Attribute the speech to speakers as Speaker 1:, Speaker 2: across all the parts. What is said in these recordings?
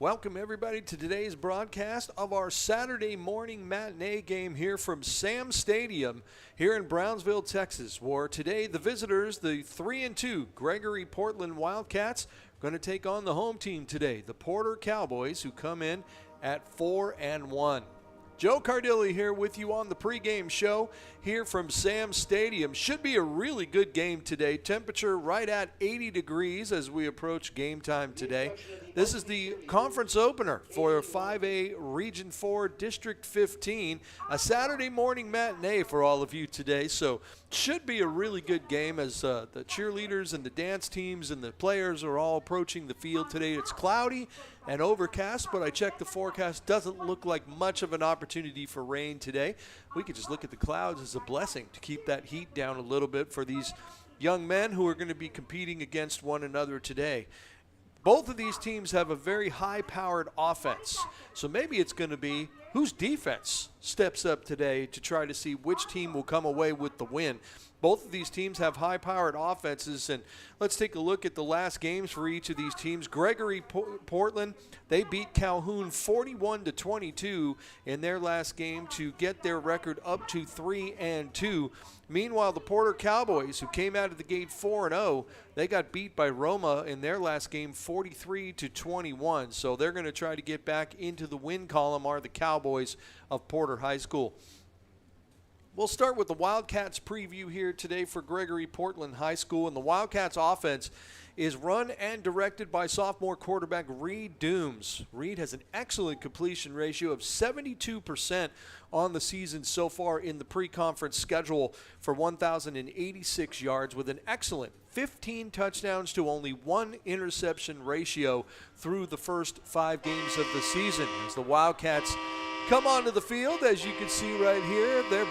Speaker 1: Welcome, everybody, to today's broadcast of our Saturday morning matinee game here from Sam Stadium here in Brownsville, Texas, where today the visitors, the 3-2 Gregory Portland Wildcats, are going to take on the home team today, the Porter Cowboys, who come in at 4-1. Joe Cardilli here with you on the pregame show here from Sam Stadium. Should be a really good game today. Temperature right at 80 degrees as we approach game time today. This is the conference opener for 5A Region 4 District 15. A Saturday morning matinee for all of you today. So should be a really good game as the cheerleaders and the dance teams and the players are all approaching the field today. It's cloudy and overcast, but I checked the forecast. Doesn't look like much of an opportunity for rain today. We could just look at the clouds as a blessing to keep that heat down a little bit for these young men who are going to be competing against one another today. Both of these teams have a very high-powered offense, so maybe it's going to be whose defense steps up today to try to see which team will come away with the win. Both of these teams have high-powered offenses, and let's take a look at the last games for each of these teams. Gregory Portland, they beat Calhoun 41-22 in their last game to get their record up to 3-2. Meanwhile, the Porter Cowboys, who came out of the gate 4-0, they got beat by Roma in their last game 43-21. So they're going to try to get back into the win column, are the Cowboys of Porter High School. We'll start with the Wildcats preview here today for Gregory Portland High School. And the Wildcats offense is run and directed by sophomore quarterback Reed Dooms. Reed has an excellent completion ratio of 72% on the season so far in the pre-conference schedule for 1,086 yards with an excellent 15 touchdowns to only 1 interception ratio through the first 5 games of the season. As the Wildcats come onto the field, as you can see right here, they're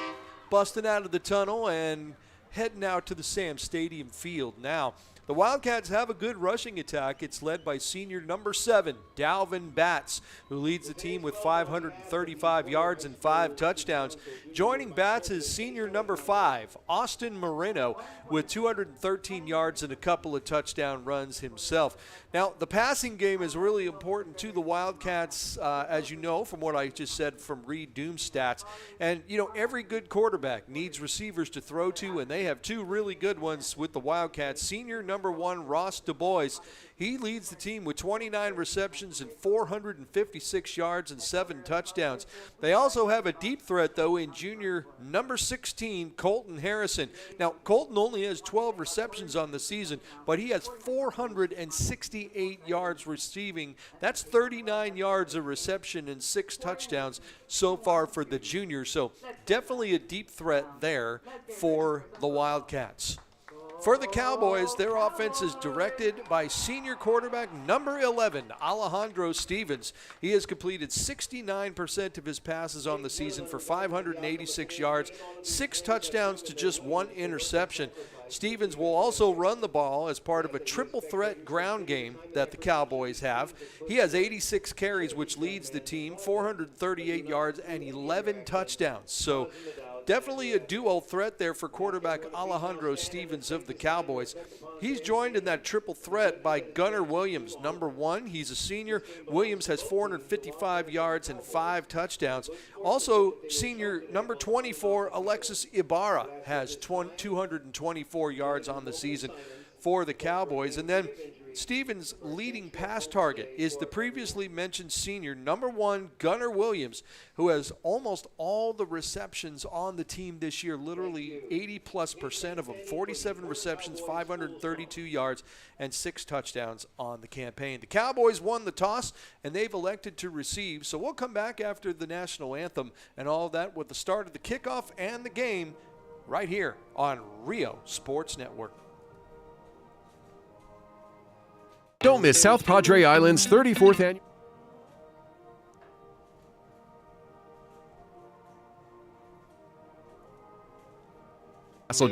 Speaker 1: busting out of the tunnel and heading out to the Sam Stadium field. Now, the Wildcats have a good rushing attack. It's led by senior number 7, Dalvin Batts, who leads the team with 535 yards and 5 touchdowns. Joining Batts is senior number 5, Austin Moreno, with 213 yards and a couple of touchdown runs himself. Now, the passing game is really important to the Wildcats, as you know from what I just said from Reed Doom's stats. And, you know, every good quarterback needs receivers to throw to, and they have 2 really good ones with the Wildcats. Senior number 1, Ross DuBois, he leads the team with 29 receptions and 456 yards and 7 touchdowns. They also have a deep threat, though, in junior number 16, Colton Harrison. Now, Colton only has 12 receptions on the season, but he has 468 yards receiving. That's 39 yards of reception and 6 touchdowns so far for the junior. So definitely a deep threat there for the Wildcats. For the Cowboys, their offense is directed by senior quarterback number 11, Alejandro Stevens. He has completed 69% of his passes on the season for 586 yards, 6 touchdowns to just 1 interception. Stevens will also run the ball as part of a triple threat ground game that the Cowboys have. He has 86 carries, which leads the team, 438 yards and 11 touchdowns. So definitely a duo threat there for quarterback Alejandro Stevens of the Cowboys. He's joined in that triple threat by Gunnar Williams, number 1. He's a senior. Williams has 455 yards and 5 touchdowns. Also, senior number 24, Alexis Ibarra, has 224 yards on the season for the Cowboys. And then Stevens' leading pass target is the previously mentioned senior, number 1, Gunnar Williams, who has almost all the receptions on the team this year, literally 80+% of them, 47 receptions, 532 yards, and 6 touchdowns on the campaign. The Cowboys won the toss, and they've elected to receive. So we'll come back after the national anthem and all of that with the start of the kickoff and the game right here on Rio Sports Network.
Speaker 2: Don't miss South Padre Island's 34th annual Castle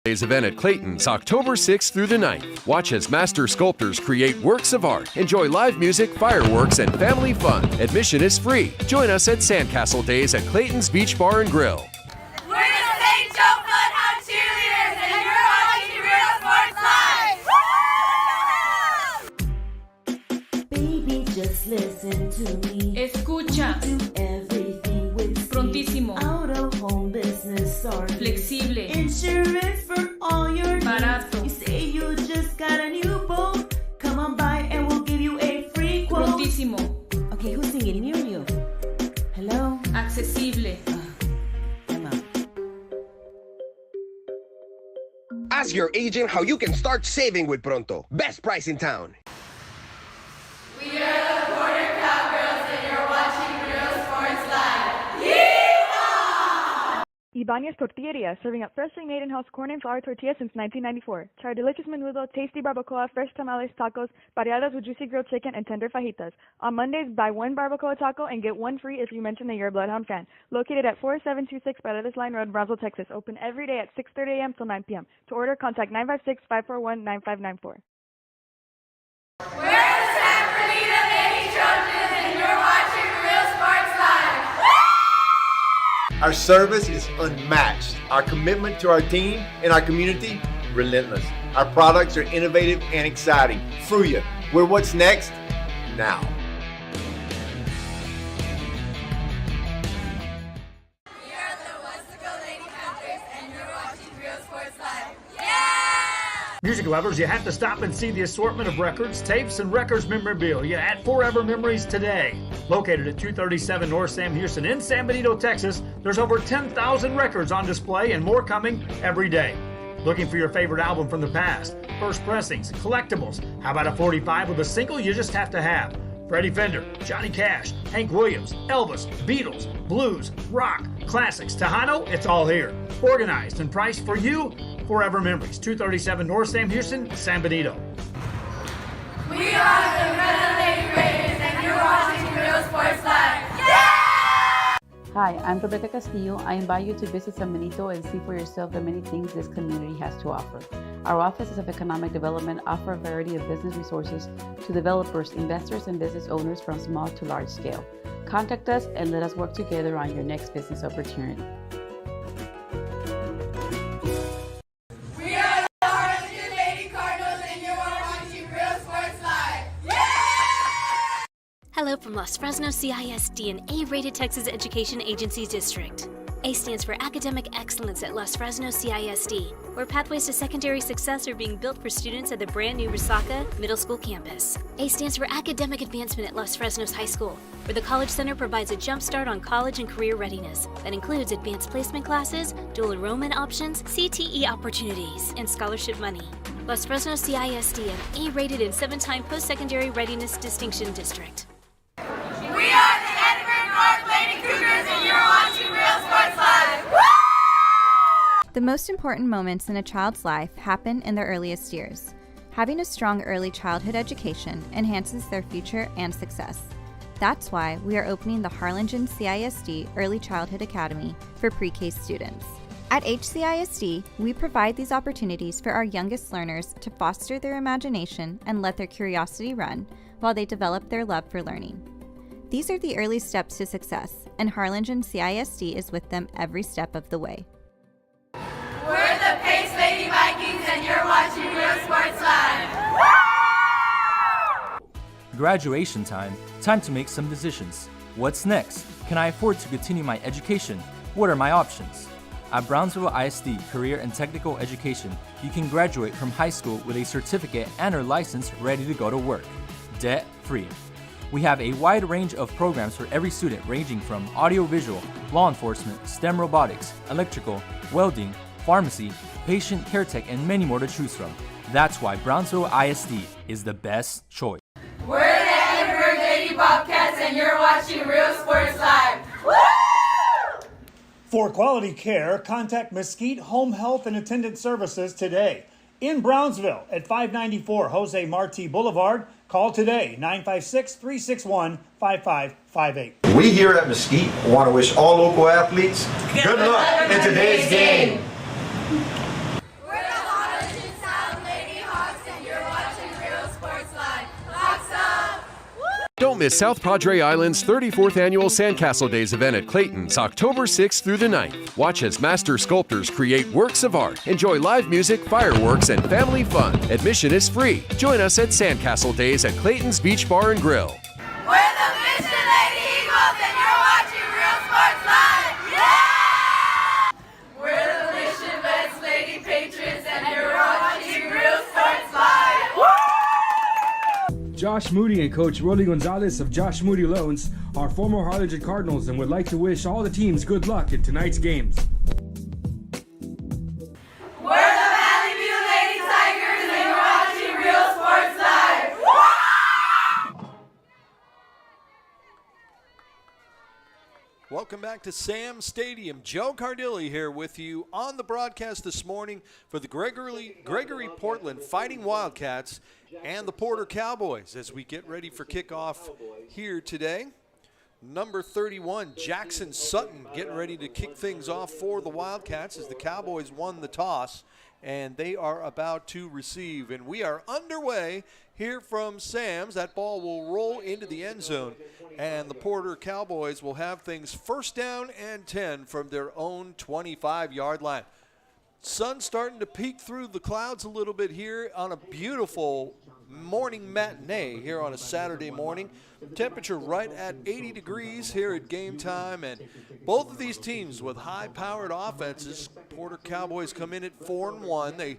Speaker 2: Days event at Clayton's October 6th through the 9th. Watch as master sculptors create works of art. Enjoy live music, fireworks, and family fun. Admission is free. Join us at Sandcastle Days at Clayton's Beach Bar and Grill.
Speaker 3: We're the St. Joe Bloodhound Cheerleaders, and you're watching Real Sports Live!
Speaker 4: Baby, just listen. listen to me.
Speaker 5: Escucha.
Speaker 4: We do everything with speed.
Speaker 5: Prontísimo.
Speaker 4: Out of home business or
Speaker 5: Flexible.
Speaker 4: insurance for all your
Speaker 5: Barato.
Speaker 4: needs. You say you just got a new boat. Come on by and we'll give you a free quote.
Speaker 5: Prontísimo.
Speaker 4: Okay, who's singing? Me or you? Hello?
Speaker 5: Accesible.
Speaker 4: Come on.
Speaker 6: Ask your agent how you can start saving with Pronto. Best price in town.
Speaker 3: We are the Border Cowgirls, and you're watching Real Sports Live.
Speaker 7: Ibanez Tortilleria, serving up freshly made in-house corn and flour tortillas since 1994. Try delicious menudo, tasty barbacoa, fresh tamales, tacos, variadas with juicy grilled chicken, and tender fajitas. On Mondays, buy one barbacoa taco and get one free if you mention that you're a Bloodhound fan. Located at 4726 Paredes Line Road, Brownsville, Texas. Open every day at 6:30 a.m. till 9 p.m. To order, contact 956-541-9594.
Speaker 3: We're the San Bernardino Lady Trojans, and you're watching Real Sports Live.
Speaker 8: Our service is unmatched. Our commitment to our team and our community, relentless. Our products are innovative and exciting. Fruya, we're what's next now.
Speaker 3: We are the Westaco Lady Panthers, and you're watching Real Sports Live.
Speaker 9: Music lovers, you have to stop and see the assortment of records, tapes, and records memorabilia at Forever Memories today. Located at 237 North Sam Houston in San Benito, Texas, there's over 10,000 records on display and more coming every day. Looking for your favorite album from the past, first pressings, collectibles. How about a 45 with a single you just have to have? Freddie Fender, Johnny Cash, Hank Williams, Elvis, Beatles, blues, rock, classics, Tejano, it's all here. Organized and priced for you. Forever Memories, 237 North Sam Houston, San Benito.
Speaker 3: We are the Red Lady Raiders, and you're watching Real Sports Live.
Speaker 10: Hi, I'm Rebecca Castillo. I invite you to visit San Benito and see for yourself the many things this community has to offer. Our offices of economic development offer a variety of business resources to developers, investors, and business owners from small to large scale. Contact us and let us work together on your next business opportunity.
Speaker 3: We are the Harlingen Lady Cardinals, and you're watching Real Sports Live.
Speaker 11: Hello from Los Fresnos CISD, an A-rated Texas Education Agency district. A stands for Academic Excellence at Los Fresnos CISD, where pathways to secondary success are being built for students at the brand new Resaca Middle School campus. A stands for Academic Advancement at Los Fresnos High School, where the College Center provides a jump start on college and career readiness that includes advanced placement classes, dual enrollment options, CTE opportunities, and scholarship money. Los Fresnos CISD, an A-rated and 7-time post-secondary readiness distinction district.
Speaker 3: We are the Edinburgh North Lady Cougars, and you're watching Real Sports Live.
Speaker 12: The most important moments in a child's life happen in their earliest years. Having a strong early childhood education enhances their future and success. That's why we are opening the Harlingen CISD Early Childhood Academy for pre-K students. At HCISD, we provide these opportunities for our youngest learners to foster their imagination and let their curiosity run while they develop their love for learning. These are the early steps to success, and Harlingen CISD is with them every step of the way.
Speaker 3: We're the Pace Lady Vikings, and you're watching Real Sports Live.
Speaker 13: Graduation time. Time to make some decisions. What's next? Can I afford to continue my education? What are my options? At Brownsville ISD Career and Technical Education, you can graduate from high school with a certificate and/or license ready to go to work, debt-free. We have a wide range of programs for every student ranging from audiovisual, law enforcement, STEM robotics, electrical, welding, pharmacy, patient care tech, and many more to choose from. That's why Brownsville ISD is the best choice.
Speaker 3: We're the Edinburgh Lady Bobcats, and you're watching Real Sports Live. Woo!
Speaker 9: For quality care, contact Mesquite Home Health and Attendant Services today. In Brownsville at 594 Jose Marti Boulevard. Call today, 956-361-5558.
Speaker 8: We here at Mesquite want to wish all local athletes good luck in today's game.
Speaker 3: We're the Harlingen South Lady Hawks, and you're watching Real Sports Live. Hawks up!
Speaker 2: Don't miss South Padre Island's 34th annual Sandcastle Days event at Clayton's October 6th through the 9th. Watch as master sculptors create works of art. Enjoy live music, fireworks, and family fun. Admission is free. Join us at Sandcastle Days at Clayton's Beach Bar and Grill.
Speaker 3: We're the
Speaker 14: Josh Moody and Coach Rolly Gonzalez of Josh Moody Loans are former Harlingen Cardinals and would like to wish all the teams good luck in tonight's games.
Speaker 3: We're the Valley View Lady Tigers and you're watching Real Sports Live.
Speaker 1: Welcome back to Sam Stadium. Joe Cardilli here with you on the broadcast this morning for the Gregory Portland Fighting Wildcats and the Porter Cowboys as we get ready for kickoff here today. Number 31, Jackson Sutton, getting ready to kick things off for the Wildcats as the Cowboys won the toss, and they are about to receive. And we are underway here from Sam's. That ball will roll into the end zone, and the Porter Cowboys will have things first down and 10 from their own 25-yard line. Sun starting to peek through the clouds a little bit here on a beautiful morning matinee here on a Saturday morning. Temperature right at 80 degrees here at game time, and both of these teams with high-powered offenses. Porter Cowboys come in at 4-1. They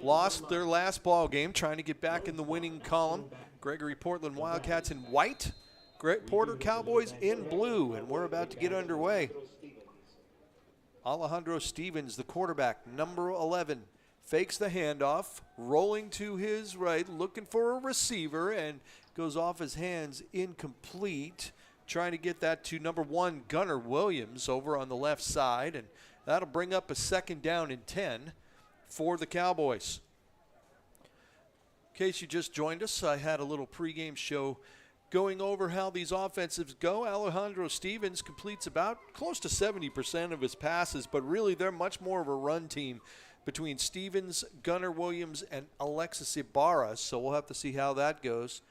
Speaker 1: lost their last ball game, trying to get back in the winning column. Gregory Portland Wildcats in white, Porter Cowboys in blue, and we're about to get underway. Alejandro Stevens, the quarterback, number 11, fakes the handoff, rolling to his right, looking for a receiver, and goes off his hands, incomplete. Trying to get that to number 1, Gunnar Williams, over on the left side, and that'll bring up a second down and 10 for the Cowboys. In case you just joined us, I had a little pregame show going over how these offensives go. Alejandro Stevens completes about close to 70% of his passes, but really they're much more of a run team between Stevens, Gunnar Williams, and Alexis Ibarra, so we'll have to see how that goes.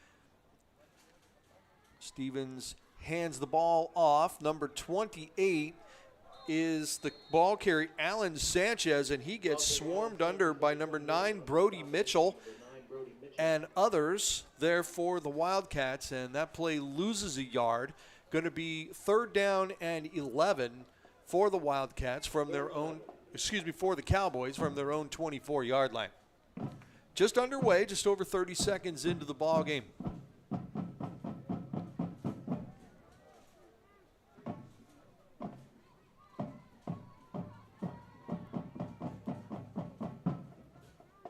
Speaker 1: Stevens hands the ball off. Number 28 is the ball carrier, Alan Sanchez, and he gets swarmed under by number 9, Brody Mitchell, and others there for the Wildcats, and that play loses a yard. Going to be third down and 11 for the Wildcats from their own, for the Cowboys from their own 24-yard line. Just underway, just over 30 seconds into the ball game.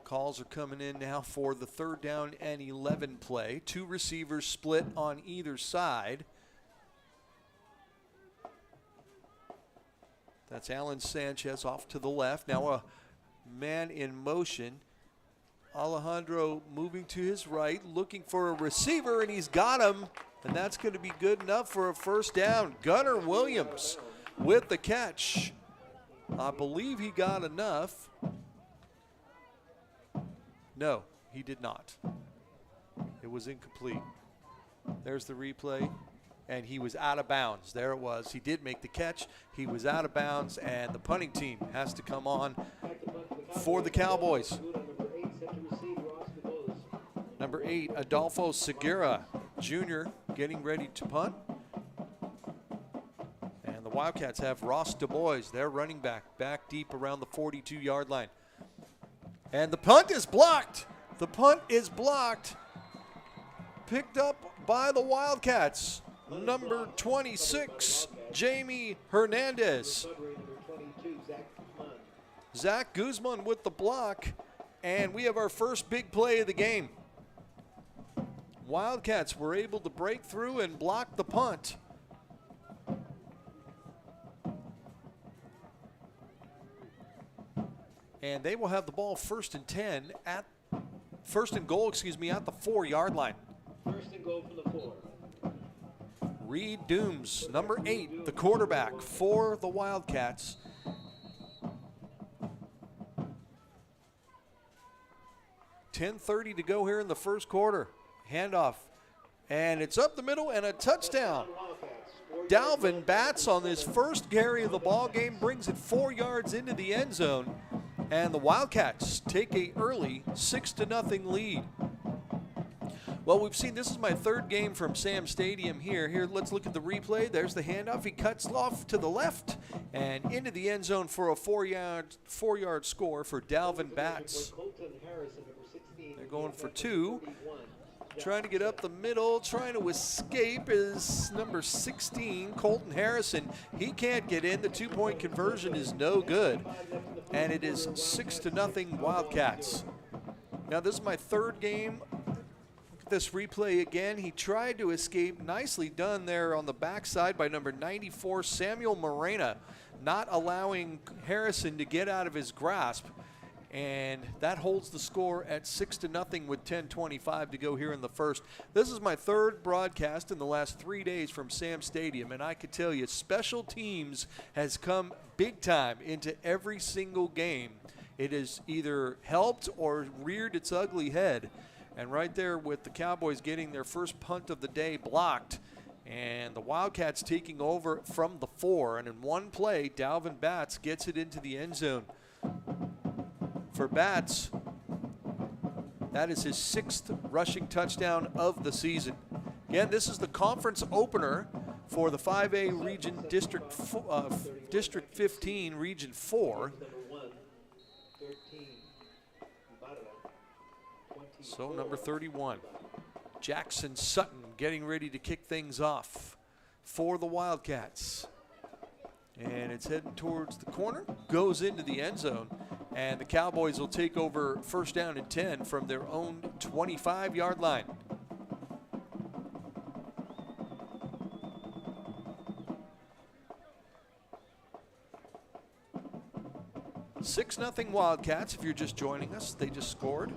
Speaker 1: Calls are coming in now for the third down and 11 play. 2 receivers split on either side. That's Alan Sanchez off to the left. Now a man in motion. Alejandro moving to his right, looking for a receiver, and he's got him. And that's going to be good enough for a first down. Gunnar Williams with the catch. I believe he got enough. No, he did not. It was incomplete. There's the replay, and he was out of bounds. There it was. He did make the catch. He was out of bounds, and the punting team has to come on for the Cowboys. Number 8, Adolfo Segura Jr. getting ready to punt. And the Wildcats have Ross DuBois, their running back deep around the 42-yard line. And the punt is blocked. The punt is blocked. Picked up by the Wildcats. Number 26, Jamie Hernandez. Zach Guzman with the block. And we have our first big play of the game. Wildcats were able to break through and block the punt. And they will have the ball first and goal, at the 4-yard line.
Speaker 15: First and goal from the 4.
Speaker 1: Reed Dooms, number 8, the quarterback for the Wildcats. .10:30 to go here in the first quarter. Handoff. And it's up the middle and a touchdown. Dalvin Batts on this first carry of the ball game brings it 4 yards into the end zone. And the Wildcats take a early 6-0 lead. Well, we've seen, this is my third game from Sam Stadium here. Here, let's look at the replay. There's the handoff. He cuts off to the left and into the end zone for a 4-yard score for Dalvin Batts. They're going for 2. trying to get up the middle, trying to escape is number 16, Colton Harrison. He can't get in. The two-point conversion is no good. And it is 6-0 Wildcats. Now this is my third game. Look at this replay again. He tried to escape. Nicely done there on the backside by number 94, Samuel Morena, not allowing Harrison to get out of his grasp. And that holds the score at 6-0 with 10:25 to go here in the first. This is my third broadcast in the last 3 days from Sam Stadium, and I could tell you special teams has come big time into every single game. It has either helped or reared its ugly head. And right there with the Cowboys getting their first punt of the day blocked, and the Wildcats taking over from the 4. And in one play, Dalvin Batts gets it into the end zone. For Batts, that is his 6th rushing touchdown of the season. Again, this is the conference opener for the 5A Region District 15, Region 4. So number 31, Jackson Sutton getting ready to kick things off for the Wildcats. And it's heading towards the corner, goes into the end zone, and the Cowboys will take over first down and 10 from their own 25-yard line. "6-0 Wildcats," if you're just joining us. They just scored.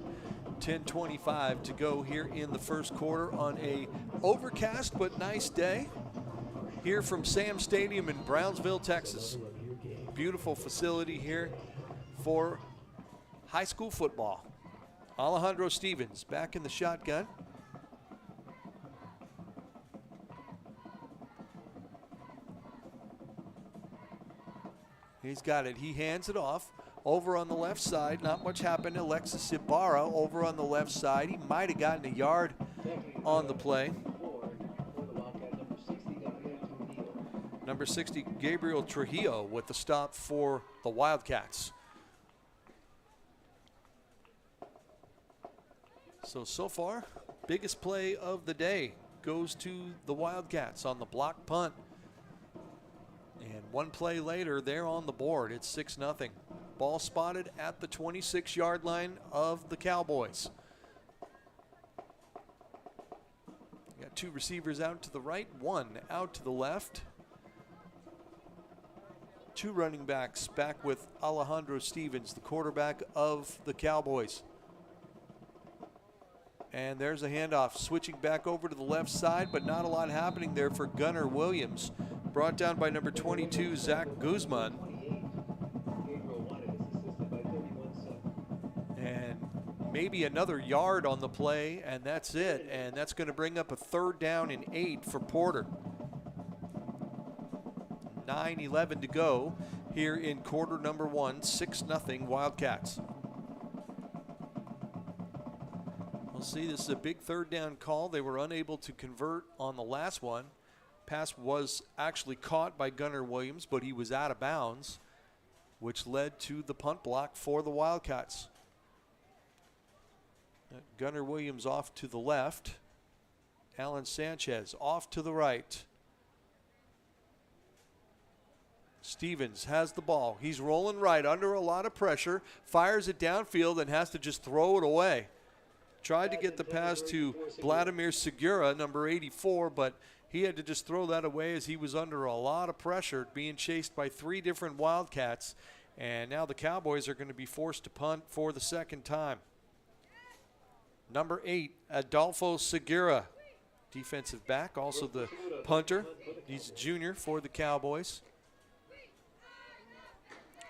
Speaker 1: 10:25 to go here in the first quarter on a overcast but nice day here from Sam Stadium in Brownsville, Texas. Beautiful facility here for high school football. Alejandro Stevens back in the shotgun. He's got it. He hands it off. Over on the left side, not much happened. Alexis Ibarra over on the left side. He might have gotten a yard on the play. Number 60, Gabriel Trujillo with the stop for the Wildcats. So far, biggest play of the day goes to the Wildcats on the block punt. And one play later, they're on the board. It's 6-0. Ball spotted at the 26-yard line of the Cowboys. Got two receivers out to the right, one out to the left. Two running backs back with Alejandro Stevens, the quarterback of the Cowboys. And there's a handoff, switching back over to the left side, but not a lot happening there for Gunnar Williams. Brought down by number 22, Zach Guzman. And maybe another yard on the play, and that's it. And that's going to bring up a 3rd down and 8 for Porter. 9:11 to go here in quarter number 1, 6-0 Wildcats. We'll see, this is a big 3rd down call. They were unable to convert on the last one. Pass was actually caught by Gunnar Williams, but he was out of bounds, which led to the punt block for the Wildcats. Gunnar Williams off to the left. Alan Sanchez off to the right. Stevens has the ball. He's rolling right under a lot of pressure, fires it downfield and has to just throw it away. Tried to get the pass to Vladimir Segura, number 84, but he had to just throw that away as he was under a lot of pressure, being chased by 3 different Wildcats. And now the Cowboys are going to be forced to punt for the 2nd time. Number 8, Adolfo Segura, defensive back, also the punter. He's a junior for the Cowboys.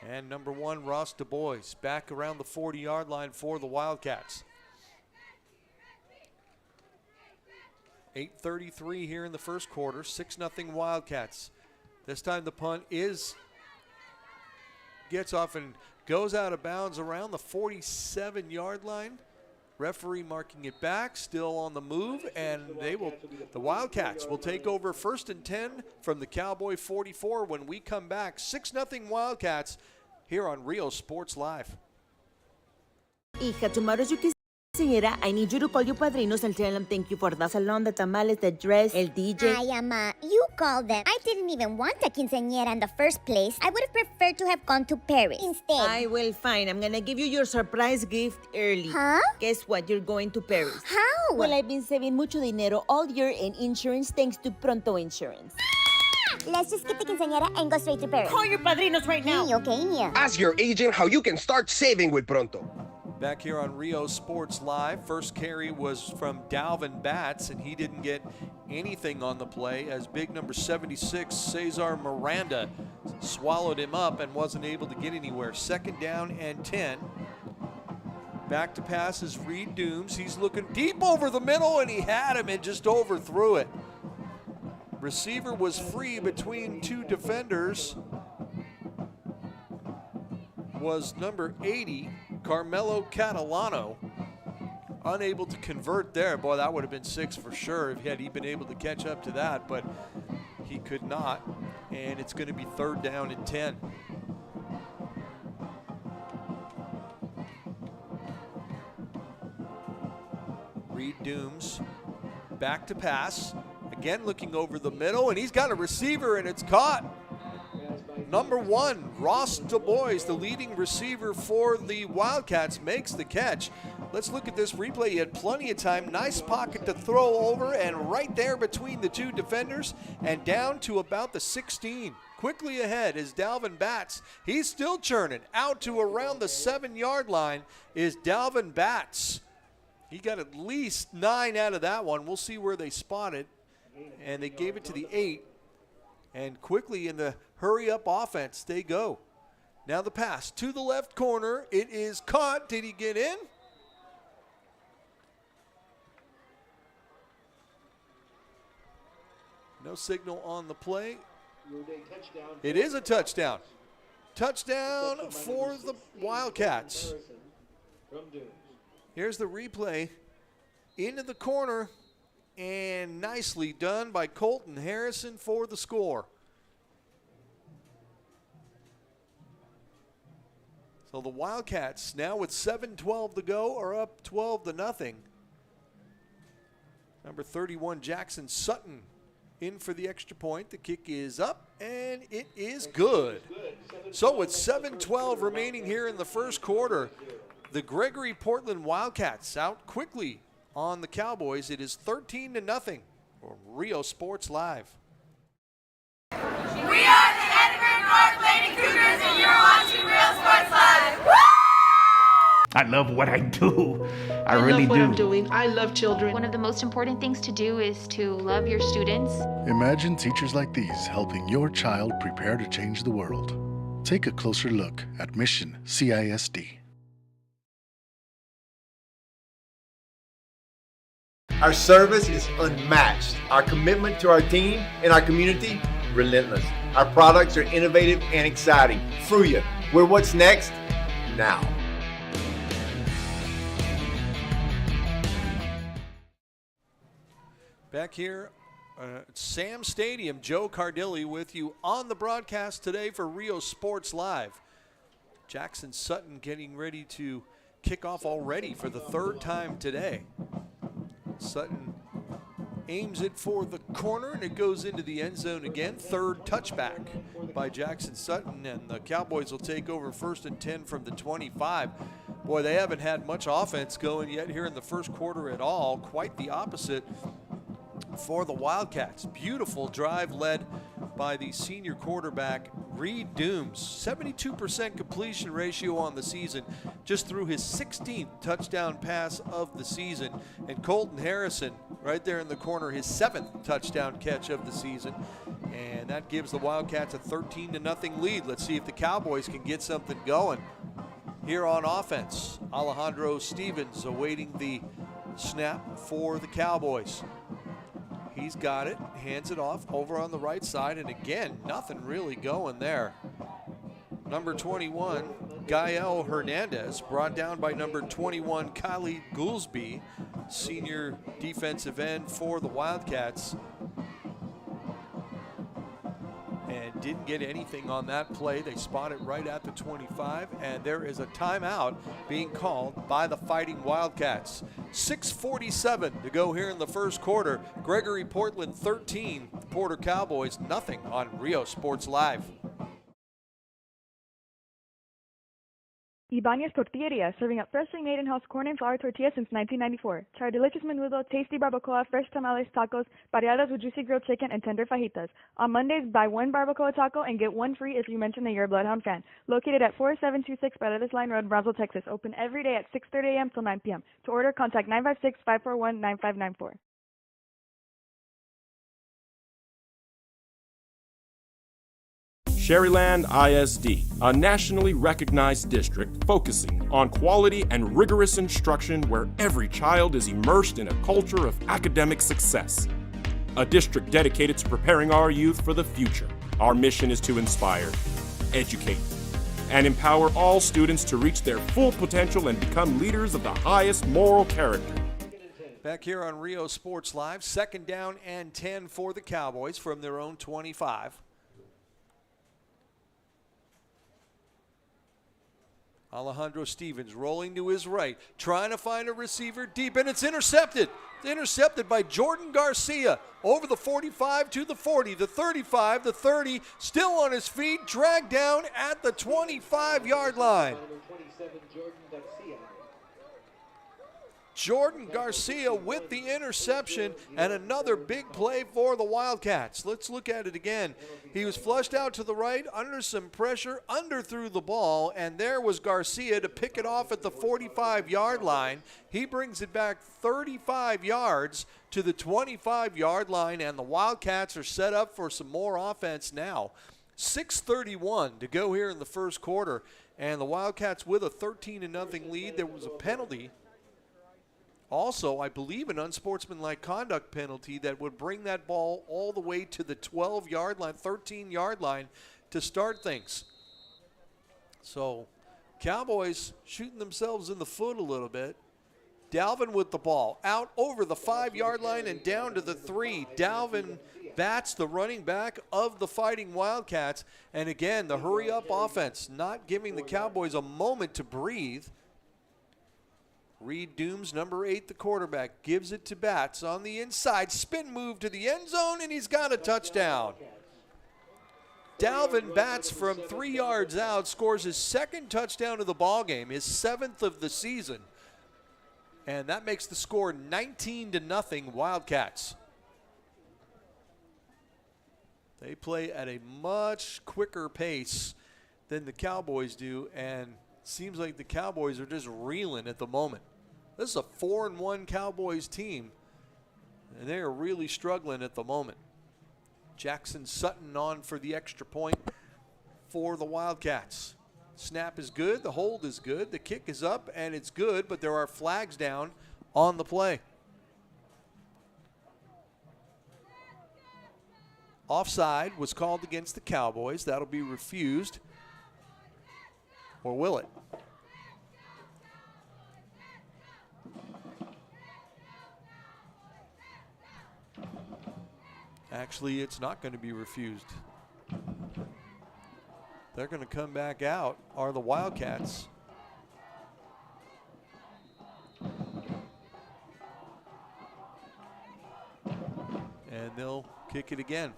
Speaker 1: And number 1, Ross Du Bois, back around the 40-yard line for the Wildcats. 8:33 here in the first quarter, 6-0 Wildcats. This time the punt gets off and goes out of bounds around the 47-yard line. Referee marking it back, still on the move, and the Wildcats will take over 1st and 10 from the Cowboy 44 when we come back. 6-0 Wildcats here on Rio Sports Live.
Speaker 16: Hija, tomorrow you can
Speaker 4: Quinceañera, I need you to call your padrinos and tell them thank you for the salon, the tamales, the dress, el DJ.
Speaker 3: Ay, Ama, you called them. I didn't even want a quinceañera in the first place. I would have preferred to have gone to Paris instead.
Speaker 4: I will fine. I'm gonna give you your surprise gift early.
Speaker 3: Huh?
Speaker 4: Guess what? You're going to Paris.
Speaker 3: How?
Speaker 4: Well, I've been saving mucho dinero all year in insurance thanks to Pronto Insurance.
Speaker 3: Let's just get the quinceañera and go straight to Paris.
Speaker 4: Call your padrinos right now.
Speaker 3: Okay.
Speaker 6: Ask your agent how you can start saving with Pronto.
Speaker 1: Back here on Rio Sports Live, first carry was from Dalvin Batts, and he didn't get anything on the play as big number 76, Cesar Miranda, swallowed him up and wasn't able to get anywhere. Second down and 10. Back to pass is Reed Dooms. He's looking deep over the middle, and he had him and just overthrew it. Receiver was free between two defenders. Was number 80, Carmelo Catalano. Unable to convert there. Boy, that would have been 6 for sure had he been able to catch up to that, but he could not. And it's going to be third down and 10. Reed Dooms back to pass. Again looking over the middle, and he's got a receiver, and it's caught. Number 1, Ross DuBois, the leading receiver for the Wildcats, makes the catch. Let's look at this replay. He had plenty of time. Nice pocket to throw over, and right there between the two defenders and down to about the 16. Quickly ahead is Dalvin Batts. He's still churning. Out to around the 7-yard line is Dalvin Batts. He got at least 9 out of that one. We'll see where they spot it. And they gave it to the 8. And quickly in the hurry-up offense, they go. Now the pass to the left corner. It is caught. Did he get in? No signal on the play. It is a touchdown. Touchdown for the Wildcats. Here's the replay. Into the corner. And nicely done by Colton Harrison for the score. So the Wildcats now with 7:12 to go are up 12-0. Number 31, Jackson Sutton, in for the extra point. The kick is up, and it is good. So with 7:12 remaining here in the first quarter, the Gregory Portland Wildcats out quickly on the Cowboys. It is 13-0 for Rio Sports Live.
Speaker 3: We are the Edinburgh North Lady Cougars, and you're watching Real Sports Live.
Speaker 16: I love what I do. I really
Speaker 5: love what
Speaker 16: do.
Speaker 5: I'm doing. I love children. One of the most important things to do is to love your students.
Speaker 17: Imagine teachers like these helping your child prepare to change the world. Take a closer look at Mission CISD.
Speaker 8: Our service is unmatched. Our commitment to our team and our community, relentless. Our products are innovative and exciting. Fruya, we're what's next now.
Speaker 1: Back here at Sam Stadium, Joe Cardilli with you on the broadcast today for Rio Sports Live. Jackson Sutton getting ready to kick off already for the third time today. Sutton aims it for the corner, and it goes into the end zone again. Third touchback by Jackson Sutton, and the Cowboys will take over 1st and 10 from the 25. Boy, they haven't had much offense going yet here in the first quarter at all. Quite the opposite for the Wildcats. Beautiful drive led by the senior quarterback, Reed Dooms. 72% completion ratio on the season, just threw his 16th touchdown pass of the season. And Colton Harrison, right there in the corner, his 7th touchdown catch of the season. And that gives the Wildcats a 13-0 lead. Let's see if the Cowboys can get something going here on offense. Alejandro Stevens awaiting the snap for the Cowboys. He's got it, hands it off over on the right side, and again, nothing really going there. Number 21, Gael Hernandez, brought down by number 21, Khalid Goolsby, senior defensive end for the Wildcats. and didn't get anything on that play. They spot it right at the 25, and there is a timeout being called by the Fighting Wildcats. 6:47 to go here in the first quarter. Gregory Portland 13, Porter Cowboys nothing on Rio Sports Live.
Speaker 7: Ibanez Tortilleria, serving up freshly made in-house corn and flour tortillas since 1994. Try our delicious menudo, tasty barbacoa, fresh tamales, tacos, variadas with juicy grilled chicken, and tender fajitas. On Mondays, buy one barbacoa taco and get one free if you mention that you're a Bloodhound fan. Located at 4726 Paredes Line Road, Brownsville, Texas. Open every day at 6:30 a.m. till 9 p.m. To order, contact 956-541-9594.
Speaker 18: Sherryland ISD, a nationally recognized district focusing on quality and rigorous instruction where every child is immersed in a culture of academic success. A district dedicated to preparing our youth for the future. Our mission is to inspire, educate, and empower all students to reach their full potential and become leaders of the highest moral character.
Speaker 1: Back here on Rio Sports Live, 2nd down and 10 for the Cowboys from their own 25. Alejandro Stevens rolling to his right, trying to find a receiver deep, and it's intercepted. It's intercepted by Jordan Garcia over the 45 to the 40, the 35, the 30, still on his feet, dragged down at the 25-yard line. Jordan Garcia with the interception and another big play for the Wildcats. Let's look at it again. He was flushed out to the right, under some pressure, underthrew the ball, and there was Garcia to pick it off at the 45-yard line. He brings it back 35 yards to the 25-yard line, and the Wildcats are set up for some more offense now. 6:31 to go here in the first quarter, and the Wildcats with a 13-0 lead. There was a penalty. Also, I believe an unsportsmanlike conduct penalty that would bring that ball all the way to the 12-yard line, 13-yard line to start things. So, Cowboys shooting themselves in the foot a little bit. Dalvin with the ball, out over the 5-yard line and down to the 3. Dalvin Batts, the running back of the Fighting Wildcats. And again, the hurry-up offense, not giving the Cowboys a moment to breathe. Reed Dooms, number 8, the quarterback, gives it to Batts on the inside. Spin move to the end zone, and he's got a touchdown. Dalvin Batts from 3 yards out scores his 2nd touchdown of the ballgame, his 7th of the season. And that makes the score 19-0 Wildcats. They play at a much quicker pace than the Cowboys do, and seems like the Cowboys are just reeling at the moment. This is a 4-1 Cowboys team, and they are really struggling at the moment. Jackson Sutton on for the extra point for the Wildcats. Snap is good, the hold is good, the kick is up, and it's good, but there are flags down on the play. Offside was called against the Cowboys. That'll be refused. Or will it? Actually, it's not going to be refused. They're going to come back out, are the Wildcats. And they'll kick it again.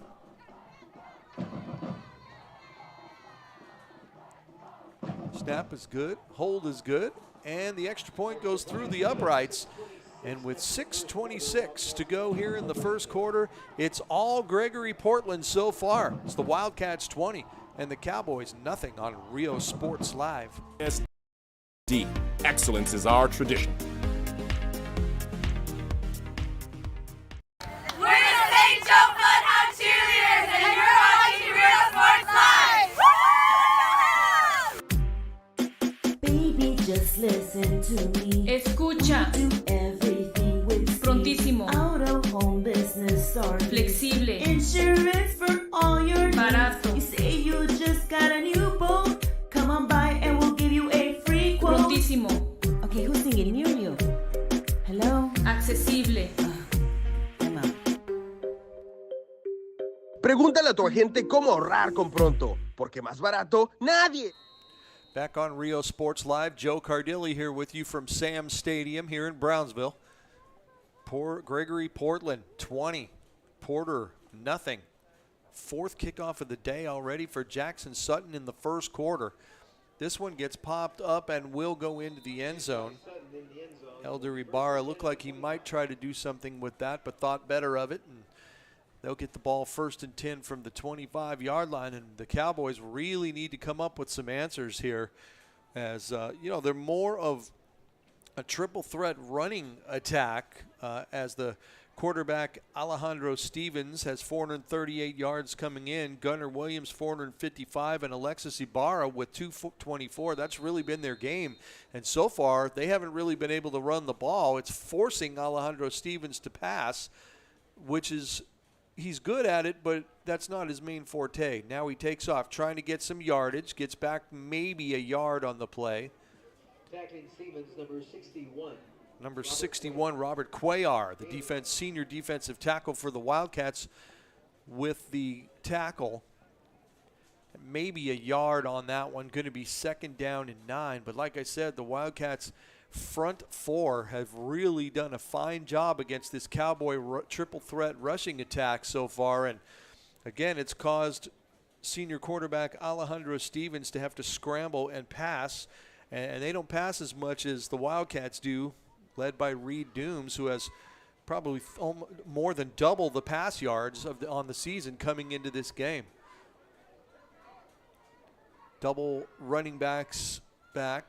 Speaker 1: Snap is good, hold is good, and the extra point goes through the uprights. And with 6:26 to go here in the first quarter, it's all Gregory Portland so far. It's the Wildcats 20 and the Cowboys nothing on Rio Sports Live.
Speaker 18: SD. Excellence is our tradition.
Speaker 3: We're the St. Joe Bloodhound Cheerleaders, and you're watching Rio Sports Live.
Speaker 4: Baby, just listen to me.
Speaker 19: Escucha.
Speaker 4: Do everything with
Speaker 19: Prontísimo.
Speaker 4: Out of home business or
Speaker 19: Flexible.
Speaker 4: Insurance for all your
Speaker 19: Barato.
Speaker 4: needs. You say you just got a new boat. Come on by and we'll give you a free quote.
Speaker 19: Prontísimo.
Speaker 4: Okay, who's singing? You. Hello?
Speaker 19: Accesible.
Speaker 6: Pregúntale a tu agente cómo ahorrar con Pronto, porque más barato, nadie.
Speaker 1: Back on Rio Sports Live, Joe Cardilli here with you from Sam Stadium here in Brownsville. Gregory, Portland, 20. Porter, nothing. Fourth kickoff of the day already for Jackson Sutton in the first quarter. This one gets popped up and will go into the end zone. Elder Ibarra looked like he might try to do something with that, but thought better of it. And they'll get the ball 1st and 10 from the 25-yard line. And the Cowboys really need to come up with some answers here. As, they're more of a triple threat running attack as the quarterback Alejandro Stevens has 438 yards coming in. Gunnar Williams 455, and Alexis Ibarra with 224. That's really been their game. And so far, they haven't really been able to run the ball. It's forcing Alejandro Stevens to pass, which is, he's good at it, but that's not his main forte. Now he takes off, trying to get some yardage, gets back maybe a yard on the play.
Speaker 15: Tackling Stevens, number 61.
Speaker 1: Number 61, Robert Cuellar, the senior defensive tackle for the Wildcats, with the tackle. Maybe a yard on that one, going to be 2nd down and 9. But like I said, the Wildcats' front four have really done a fine job against this Cowboy triple threat rushing attack so far. And again, it's caused senior quarterback Alejandro Stevens to have to scramble and pass. And they don't pass as much as the Wildcats do, led by Reed Dooms, who has probably more than double the pass yards on the season coming into this game. Double running backs back.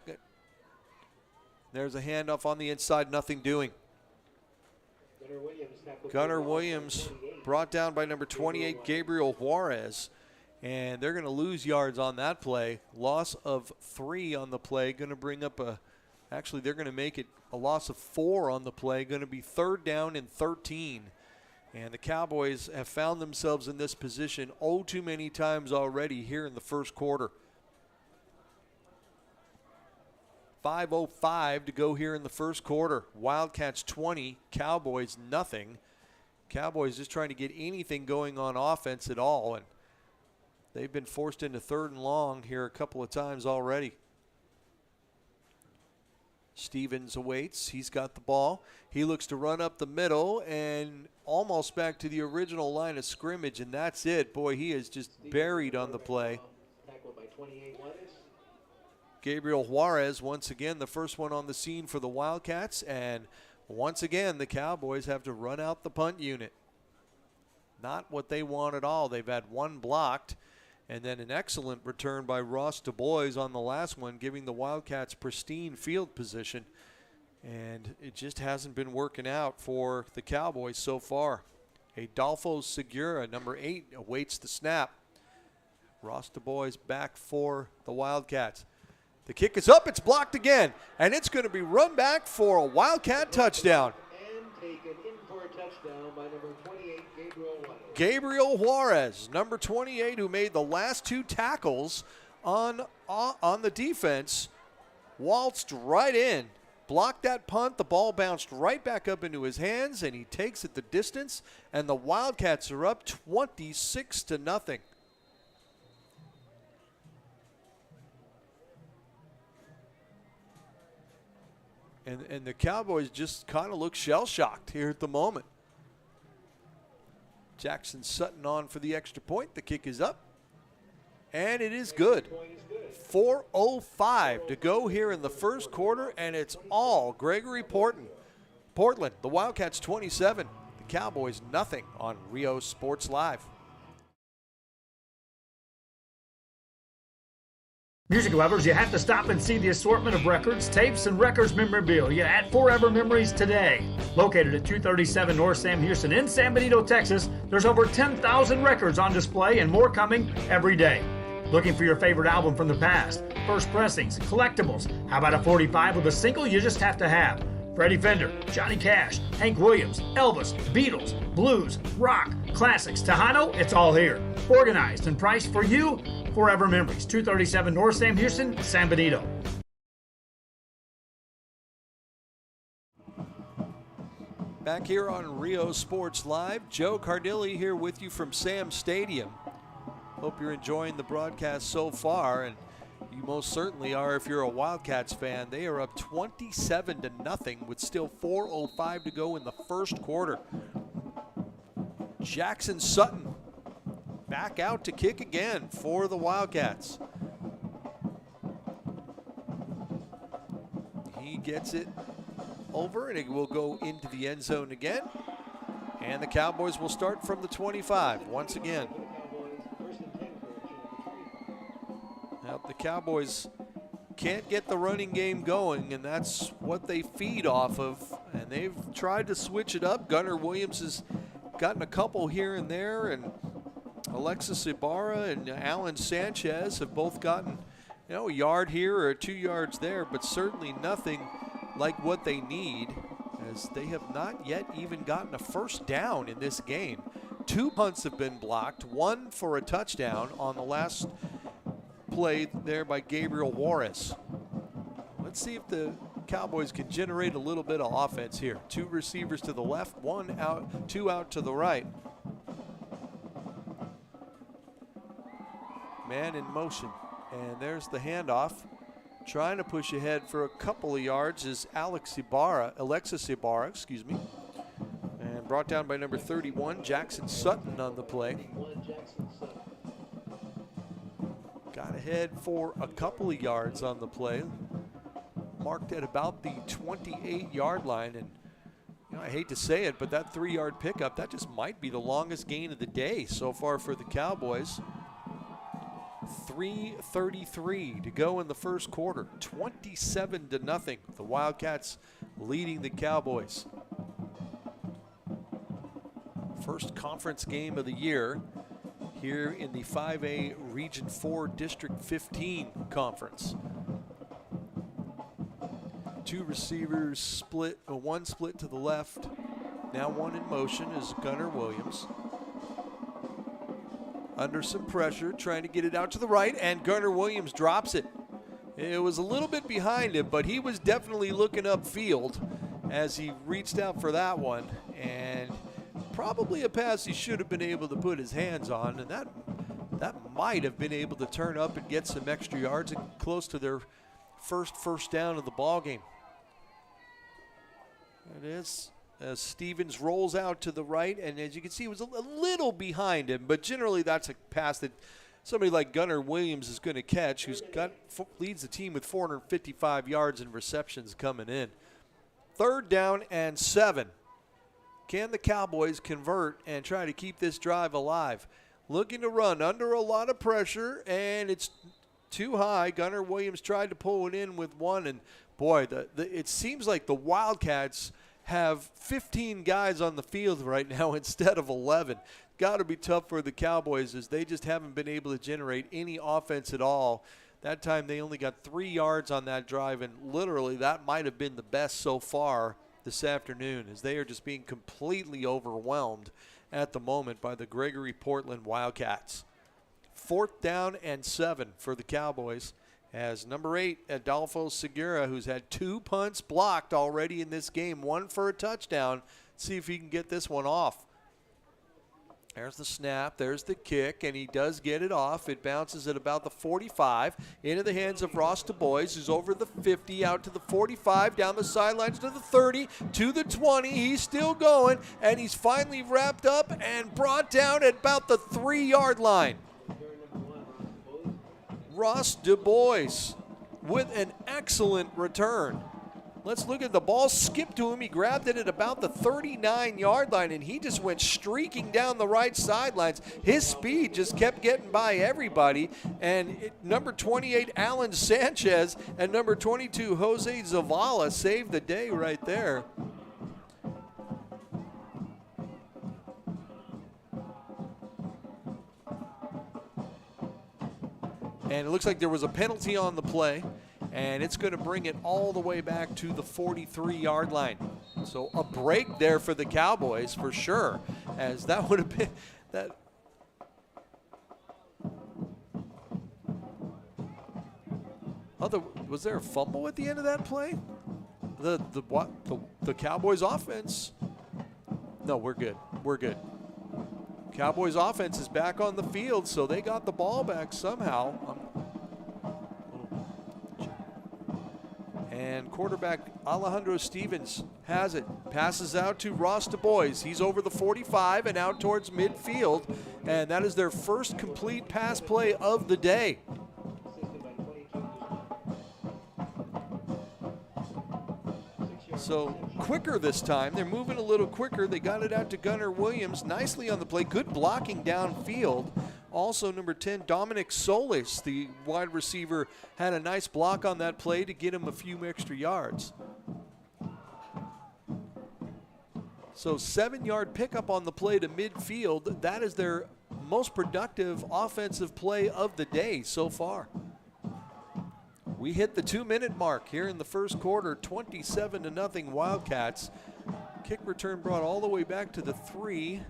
Speaker 1: There's a handoff on the inside, nothing doing. Gunnar Williams brought down by number 28, Gabriel Juarez. And they're going to lose yards on that play. Loss of 3 on the play. Going to bring up actually they're going to make it a loss of 4 on the play. Going to be 3rd down and 13. And the Cowboys have found themselves in this position too many times already here in the first quarter. 5:05 to go here in the first quarter. Wildcats 20, Cowboys nothing. Cowboys just trying to get anything going on offense at all. And they've been forced into 3rd and long here a couple of times already. Stevens awaits. He's got the ball. He looks to run up the middle and almost back to the original line of scrimmage, and that's it. Boy, he is just buried on the play. Gabriel Juarez, once again, the first one on the scene for the Wildcats, and once again, the Cowboys have to run out the punt unit. Not what they want at all. They've had 1 blocked. And then an excellent return by Ross Du Bois on the last one, giving the Wildcats pristine field position. And it just hasn't been working out for the Cowboys so far. Adolfo Segura, number 8, awaits the snap. Ross Du Bois back for the Wildcats. The kick is up, it's blocked again, and it's going to be run back for a Wildcat touchdown.
Speaker 15: And taken in for a touchdown by number 28, Gabriel Juarez.
Speaker 1: Gabriel Juarez, number 28, who made the last 2 tackles on the defense, waltzed right in, blocked that punt. The ball bounced right back up into his hands, and he takes it the distance, and the Wildcats are up 26-0. And the Cowboys just kind of look shell-shocked here at the moment. Jackson Sutton on for the extra point. The kick is up, and it is good. 4:05 to go here in the first quarter, and it's all Gregory Portland. The Wildcats 27, the Cowboys nothing on Rio Sports Live.
Speaker 9: Music lovers, you have to stop and see the assortment of records, tapes, and records memorabilia at Forever Memories today. Located at 237 North Sam Houston in San Benito, Texas, there's over 10,000 records on display and more coming every day. Looking for your favorite album from the past, first pressings, collectibles? How about a 45 with a single you just have to have? Freddie Fender, Johnny Cash, Hank Williams, Elvis, Beatles, blues, rock, classics, Tejano, it's all here. Organized and priced for you. Forever Memories, 237 North Sam Houston, San Benito.
Speaker 1: Back here on Rio Sports Live, Joe Cardilli here with you from Sam Stadium. Hope you're enjoying the broadcast so far, and you most certainly are if you're a Wildcats fan. They are up 27-0 with still 4:05 to go in the first quarter. Jackson Sutton back out to kick again for the Wildcats. He gets it over, and it will go into the end zone again. And the Cowboys will start from the 25 once again. Now, the Cowboys can't get the running game going, and that's what they feed off of. And they've tried to switch it up. Gunnar Williams has gotten a couple here and there, and Alexis Ibarra and Alan Sanchez have both gotten, a yard here or 2 yards there, but certainly nothing like what they need, as they have not yet even gotten a first down in this game. 2 punts have been blocked, 1 for a touchdown on the last play there by Gabriel Juarez. Let's see if the Cowboys can generate a little bit of offense here. 2 receivers to the left, 1 out, 2 out to the right. Man in motion, and there's the handoff. Trying to push ahead for a couple of yards is Alexis Ibarra, and brought down by number 31, Jackson Sutton on the play. Got ahead for a couple of yards on the play, marked at about the 28-yard line. And I hate to say it, but that 3-yard pickup, that just might be the longest gain of the day so far for the Cowboys. 3:33 to go in the first quarter, 27-0. The Wildcats leading the Cowboys. First conference game of the year here in the 5A Region 4 District 15 conference. 2 receivers split, 1 split to the left. Now 1 in motion is Gunnar Williams. Under some pressure, trying to get it out to the right, and Gunnar Williams drops it. It was a little bit behind him, but he was definitely looking upfield as he reached out for that one. And probably a pass he should have been able to put his hands on, and that might have been able to turn up and get some extra yards and close to their first down of the ball game. It is as Stevens rolls out to the right, and as you can see, he was a little behind him, but generally that's a pass that somebody like Gunnar Williams is going to catch, leads the team with 455 yards and receptions coming in. 3rd down and 7. Can the Cowboys convert and try to keep this drive alive? Looking to run under a lot of pressure, and it's too high. Gunnar Williams tried to pull it in with 1, and boy, it seems like the Wildcats have 15 guys on the field right now instead of 11. Got to be tough for the Cowboys, as they just haven't been able to generate any offense at all. That time they only got 3 yards on that drive, and literally that might have been the best so far this afternoon, as they are just being completely overwhelmed at the moment by the Gregory Portland Wildcats. 4th down and 7 for the Cowboys, as number 8, Adolfo Segura, who's had 2 punts blocked already in this game, 1 for a touchdown. See if he can get this one off. There's the snap, there's the kick, and he does get it off. It bounces at about the 45, into the hands of Ross DuBois, who's over the 50, out to the 45, down the sidelines to the 30, to the 20. He's still going, and he's finally wrapped up and brought down at about the 3-yard line. Ross DuBois with an excellent return. Let's look at the ball. Skipped to him. He grabbed it at about the 39-yard line, and he just went streaking down the right sidelines. His speed just kept getting by everybody. And number 28, Alan Sanchez, and number 22, Jose Zavala saved the day right there. And it looks like there was a penalty on the play, and it's going to bring it all the way back to the 43-yard line. So a break there for the Cowboys for sure, as that would have been that. Was there a fumble at the end of that play? The Cowboys offense No, we're good. We're good. Cowboys offense is back on the field, so they got the ball back somehow. And quarterback Alejandro Stevens has it. Passes out to Ross Du Bois. He's over the 45 and out towards midfield. And that is their first complete pass play of the day. So quicker this time. They're moving a little quicker. They got it out to Gunnar Williams nicely on the play. Good blocking downfield. Also, number 10, Dominic Solis, the wide receiver, had a nice block on that play to get him a few extra yards. So 7-yard pickup on the play to midfield. That is their most productive offensive play of the day so far. We hit the 2-minute mark here in the first quarter, 27-0 Wildcats. Kick return brought all the way back to the 3.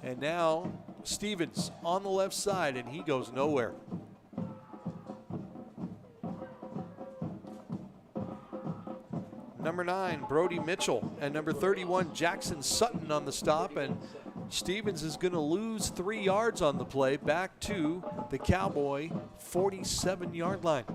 Speaker 1: And now Stevens on the left side, and he goes nowhere. Number 9, Brody Mitchell, and number 31, Jackson Sutton on the stop, and Stevens is going to lose 3 yards on the play back to the Cowboy 47-yard line.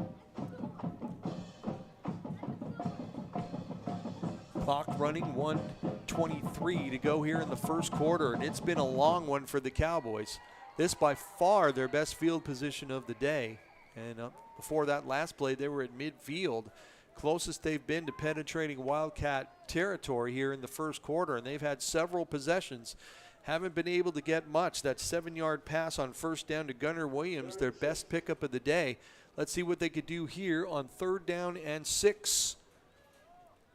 Speaker 1: Clock running, 1:23 to go here in the first quarter, and it's been a long one for the Cowboys. This by far their best field position of the day. And before that last play, they were at midfield. Closest they've been to penetrating Wildcat territory here in the first quarter, and they've had several possessions. Haven't been able to get much. That 7-yard pass on first down to Gunnar Williams, their best pickup of the day. Let's see what they could do here on 3rd down and 6.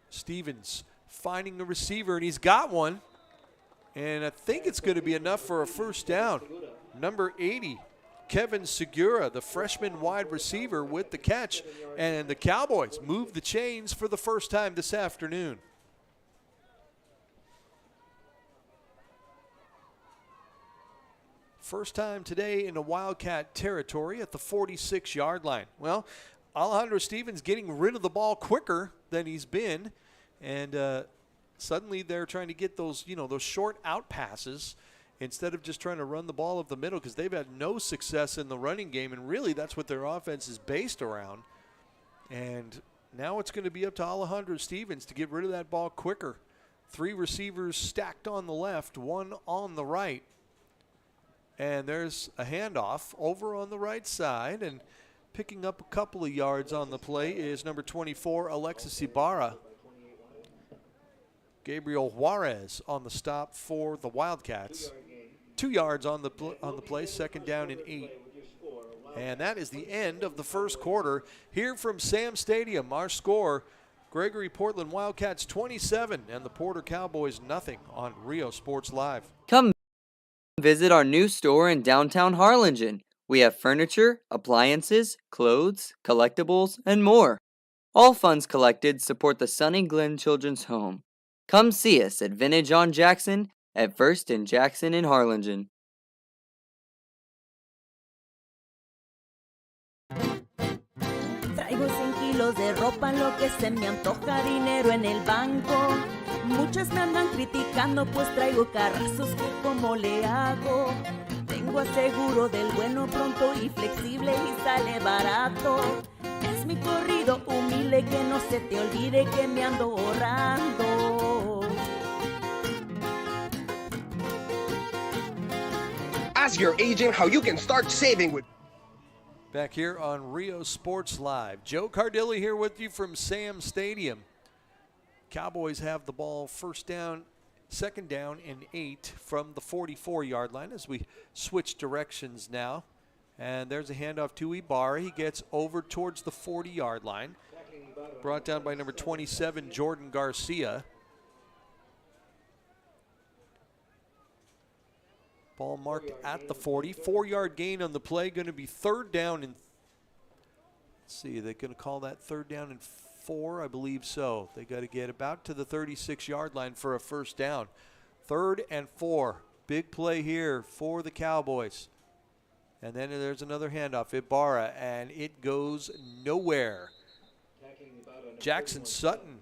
Speaker 1: Stevens finding the receiver, and he's got one. And I think it's going to be enough for a first down. Number 80, Kevin Segura, the freshman wide receiver, with the catch. And the Cowboys move the chains for the first time this afternoon. First time today in a Wildcat territory at the 46-yard line. Well, Alejandro Stevens getting rid of the ball quicker than he's been, and suddenly they're trying to get those, those short out passes instead of just trying to run the ball up the middle, because they've had no success in the running game, and really that's what their offense is based around. And now it's going to be up to Alejandro Stevens to get rid of that ball quicker. 3 receivers stacked on the left, 1 on the right. And there's a handoff over on the right side, and picking up a couple of yards on the play is number 24, Alexis Ibarra. Gabriel Juarez on the stop for the Wildcats. 2 yards on the play, 2nd down and 8. And that is the end of the first quarter here from Sam Stadium. Our score, Gregory Portland Wildcats 27 and the Porter Cowboys nothing on Rio Sports Live.
Speaker 19: Come visit our new store in downtown Harlingen. We have furniture, appliances, clothes, collectibles, and more. All funds collected support the Sunny Glen Children's Home. Come see us at Vintage on Jackson at First and Jackson in Harlingen.
Speaker 4: Traigo 100 kilos de ropa, lo que se me antoja, dinero en el banco. Muchas me andan criticando, pues traigo carrazos que como le hago. Tengo aseguro del bueno, pronto y flexible y sale barato. Es mi corrido humilde, que no se te olvide que me ando ahorrando.
Speaker 6: Ask your agent how you can start saving with.
Speaker 1: Back here on Rio Sports Live. Joe Cardilli here with you from Sam Stadium. Cowboys have the ball 2nd down and 8 from the 44-yard line as we switch directions now. And there's a handoff to Ibarra. He gets over towards the 40-yard line. Brought down by number 27, Jordan Garcia. Ball marked at the 40. 4-yard gain on the play. Going to be 3rd down and, let's see, they're going to call that 3rd down and 4, I believe so. They got to get about to the 36-yard line for a first down. 3rd and 4. Big play here for the Cowboys. And then there's another handoff, Ibarra, and it goes nowhere. Jackson Sutton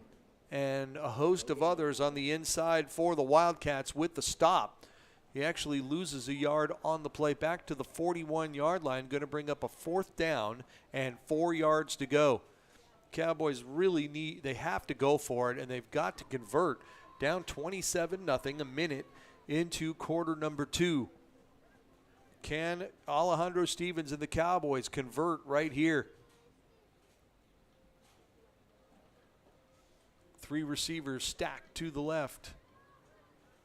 Speaker 1: and a host of others on the inside for the Wildcats with the stop. He actually loses a yard on the play back to the 41-yard line, going to bring up a 4th down and 4 yards to go. Cowboys really they have to go for it, and they've got to convert. Down 27-0, a minute into quarter number 2. Can Alejandro Stevens and the Cowboys convert right here? 3 receivers stacked to the left.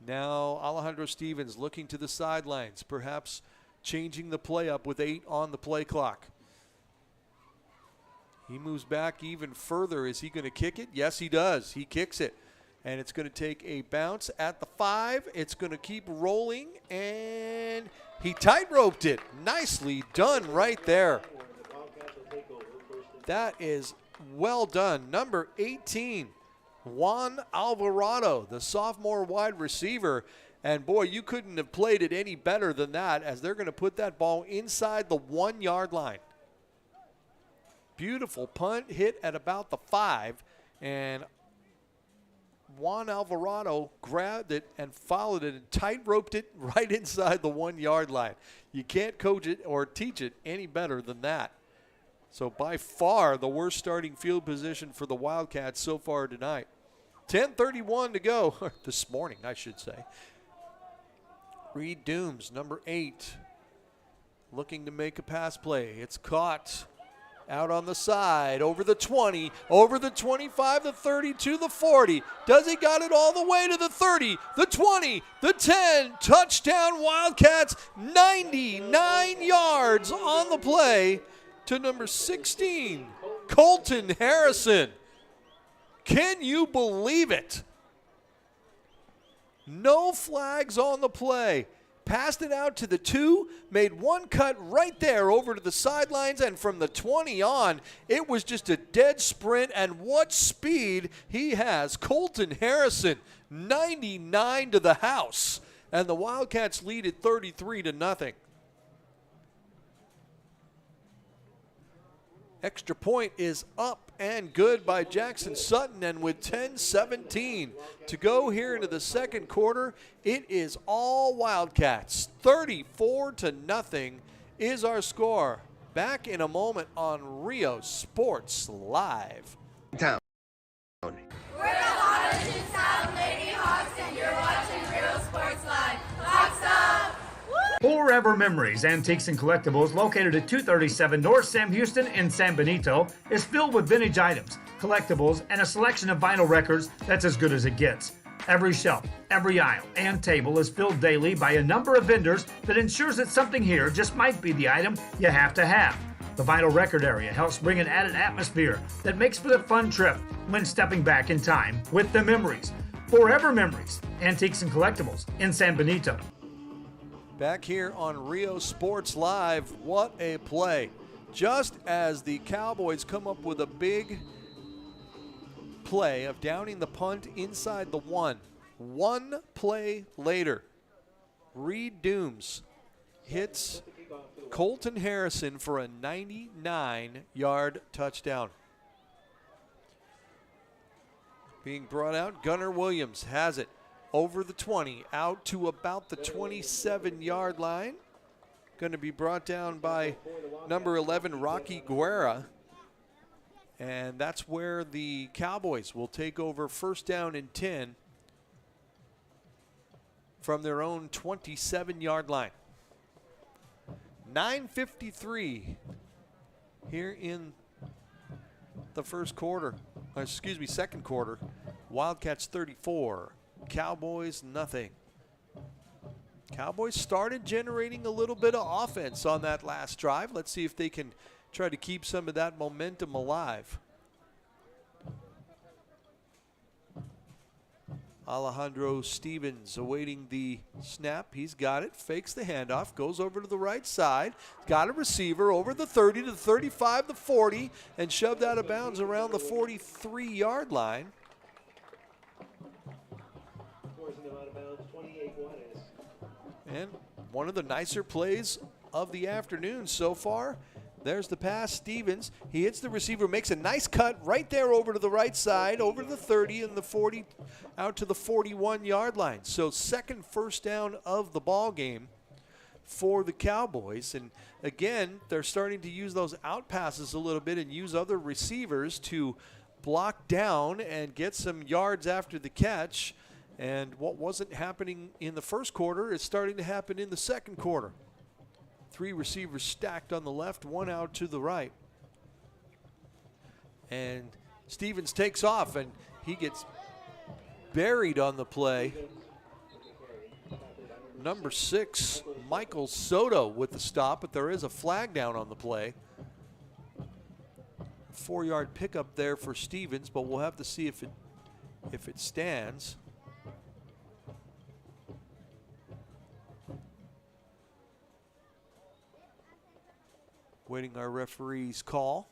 Speaker 1: Now Alejandro Stevens looking to the sidelines, perhaps changing the play up with 8 on the play clock. He moves back even further. Is he going to kick it? Yes, he does. He kicks it. And it's going to take a bounce at the 5. It's going to keep rolling, and he tight-roped it. Nicely done right there. That is well done. Number 18, Juan Alvarado, the sophomore wide receiver. And, boy, you couldn't have played it any better than that, as they're going to put that ball inside the 1-yard line. Beautiful punt hit at about the 5, and Juan Alvarado grabbed it and followed it and tight-roped it right inside the 1-yard line. You can't coach it or teach it any better than that. So by far the worst starting field position for the Wildcats so far tonight. 10:31 to go, or this morning I should say. Reed Dooms, number 8, looking to make a pass play. It's caught. Out on the side, over the 20, over the 25, the 30, to the 40. Does he got it all the way to the 30, the 20, the 10? Touchdown Wildcats, 99 yards on the play to number 16, Colton Harrison. Can you believe it? No flags on the play. Passed it out to the 2, made one cut right there over to the sidelines, and from the 20 on, it was just a dead sprint, and what speed he has. Colton Harrison, 99 to the house, and the Wildcats lead at 33-0. Extra point is up and good by Jackson Sutton, and with 10:17 to go here into the second quarter, it is all Wildcats. 34-0 is our score. Back in a moment on Rio Sports Live.
Speaker 6: Town.
Speaker 3: We're the Harlingen Sound Lady Hawks, and you're watching Rio Sports Live. Hawks up!
Speaker 9: Forever Memories, Antiques and Collectibles, located at 237 North Sam Houston in San Benito, is filled with vintage items, collectibles, and a selection of vinyl records that's as good as it gets. Every shelf, every aisle, and table is filled daily by a number of vendors that ensures that something here just might be the item you have to have. The vinyl record area helps bring an added atmosphere that makes for the fun trip when stepping back in time with the memories. Forever Memories, Antiques and Collectibles in San Benito.
Speaker 1: Back here on Rio Sports Live, what a play. Just as the Cowboys come up with a big play of downing the punt inside the 1, one play later, Reed Dooms hits Colton Harrison for a 99-yard touchdown. Being brought out, Gunnar Williams has it. Over the 20, out to about the 27-yard line. Going to be brought down by number 11, Rocky Guerra. And that's where the Cowboys will take over first down and 10 from their own 27-yard line. 9:53 here in the second quarter. Wildcats 34. Cowboys nothing. Cowboys started generating a little bit of offense on that last drive. Let's see if they can try to keep some of that momentum alive. Alejandro Stevens awaiting the snap. He's got it, fakes the handoff, goes over to the right side, got a receiver over the 30 to the 35, the 40, and shoved out of bounds around the 43-yard line. And one of the nicer plays of the afternoon so far. There's the pass. Stevens, he hits the receiver, makes a nice cut right there over to the right side, over to the 30 and the 40, out to the 41-yard line. So second first down of the ball game for the Cowboys. And again, they're starting to use those out passes a little bit and use other receivers to block down and get some yards after the catch. And what wasn't happening in the first quarter is starting to happen in the second quarter. 3 receivers stacked on the left, 1 out to the right. And Stevens takes off, and he gets buried on the play. Number 6, Michael Soto with the stop, but there is a flag down on the play. 4-yard pickup there for Stevens, but we'll have to see if it stands. Waiting our referee's call.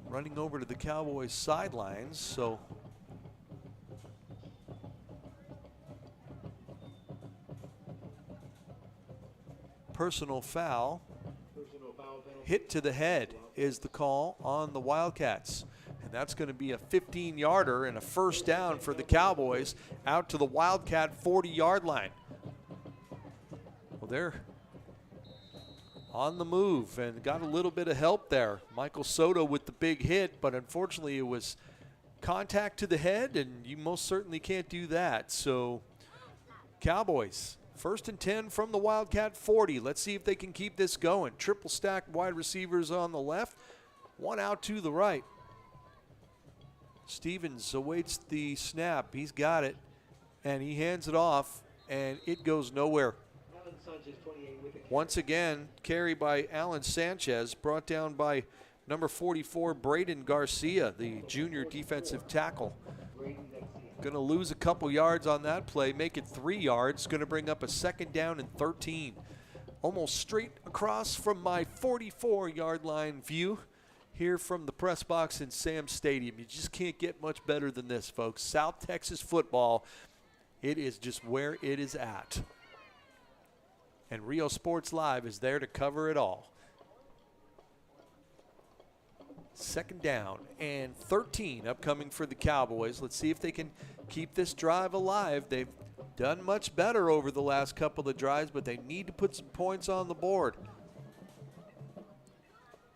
Speaker 1: Running over to the Cowboys sidelines, so personal foul. Hit to the head is the call on the Wildcats. And that's going to be a 15-yarder and a first down for the Cowboys out to the Wildcat 40-yard line. Well, they're on the move and got a little bit of help there. Michael Soto with the big hit, but unfortunately it was contact to the head, and you most certainly can't do that. So Cowboys, 1st and 10 from the Wildcat 40. Let's see if they can keep this going. Triple stack wide receivers on the left, 1 out to the right. Stevens awaits the snap. He's got it, and he hands it off, and it goes nowhere. Once again, carry by Alan Sanchez, brought down by number 44, Braden Garcia, the junior defensive tackle. Going to lose a couple yards on that play, make it 3 yards. Going to bring up a 2nd down and 13. Almost straight across from my 44-yard line view here from the press box in Sam Stadium. You just can't get much better than this, folks. South Texas football, it is just where it is at. And Rio Sports Live is there to cover it all. 2nd down and 13 upcoming for the Cowboys. Let's see if they can keep this drive alive. They've done much better over the last couple of drives, but they need to put some points on the board.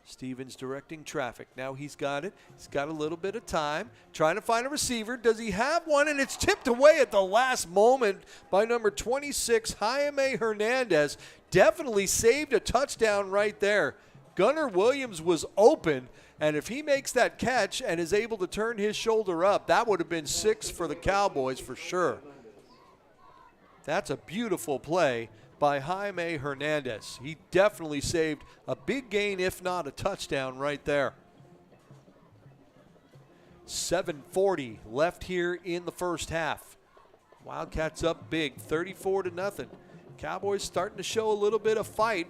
Speaker 1: Stevens directing traffic. Now he's got it. He's got a little bit of time. Trying to find a receiver. Does he have one? And it's tipped away at the last moment by number 26, Jaime Hernandez. Definitely saved a touchdown right there. Gunnar Williams was open, and if he makes that catch and is able to turn his shoulder up, that would have been 6 for the Cowboys for sure. That's a beautiful play by Jaime Hernandez. He definitely saved a big gain, if not a touchdown right there. 7:40 left here in the first half. Wildcats up big, 34-0. Cowboys starting to show a little bit of fight.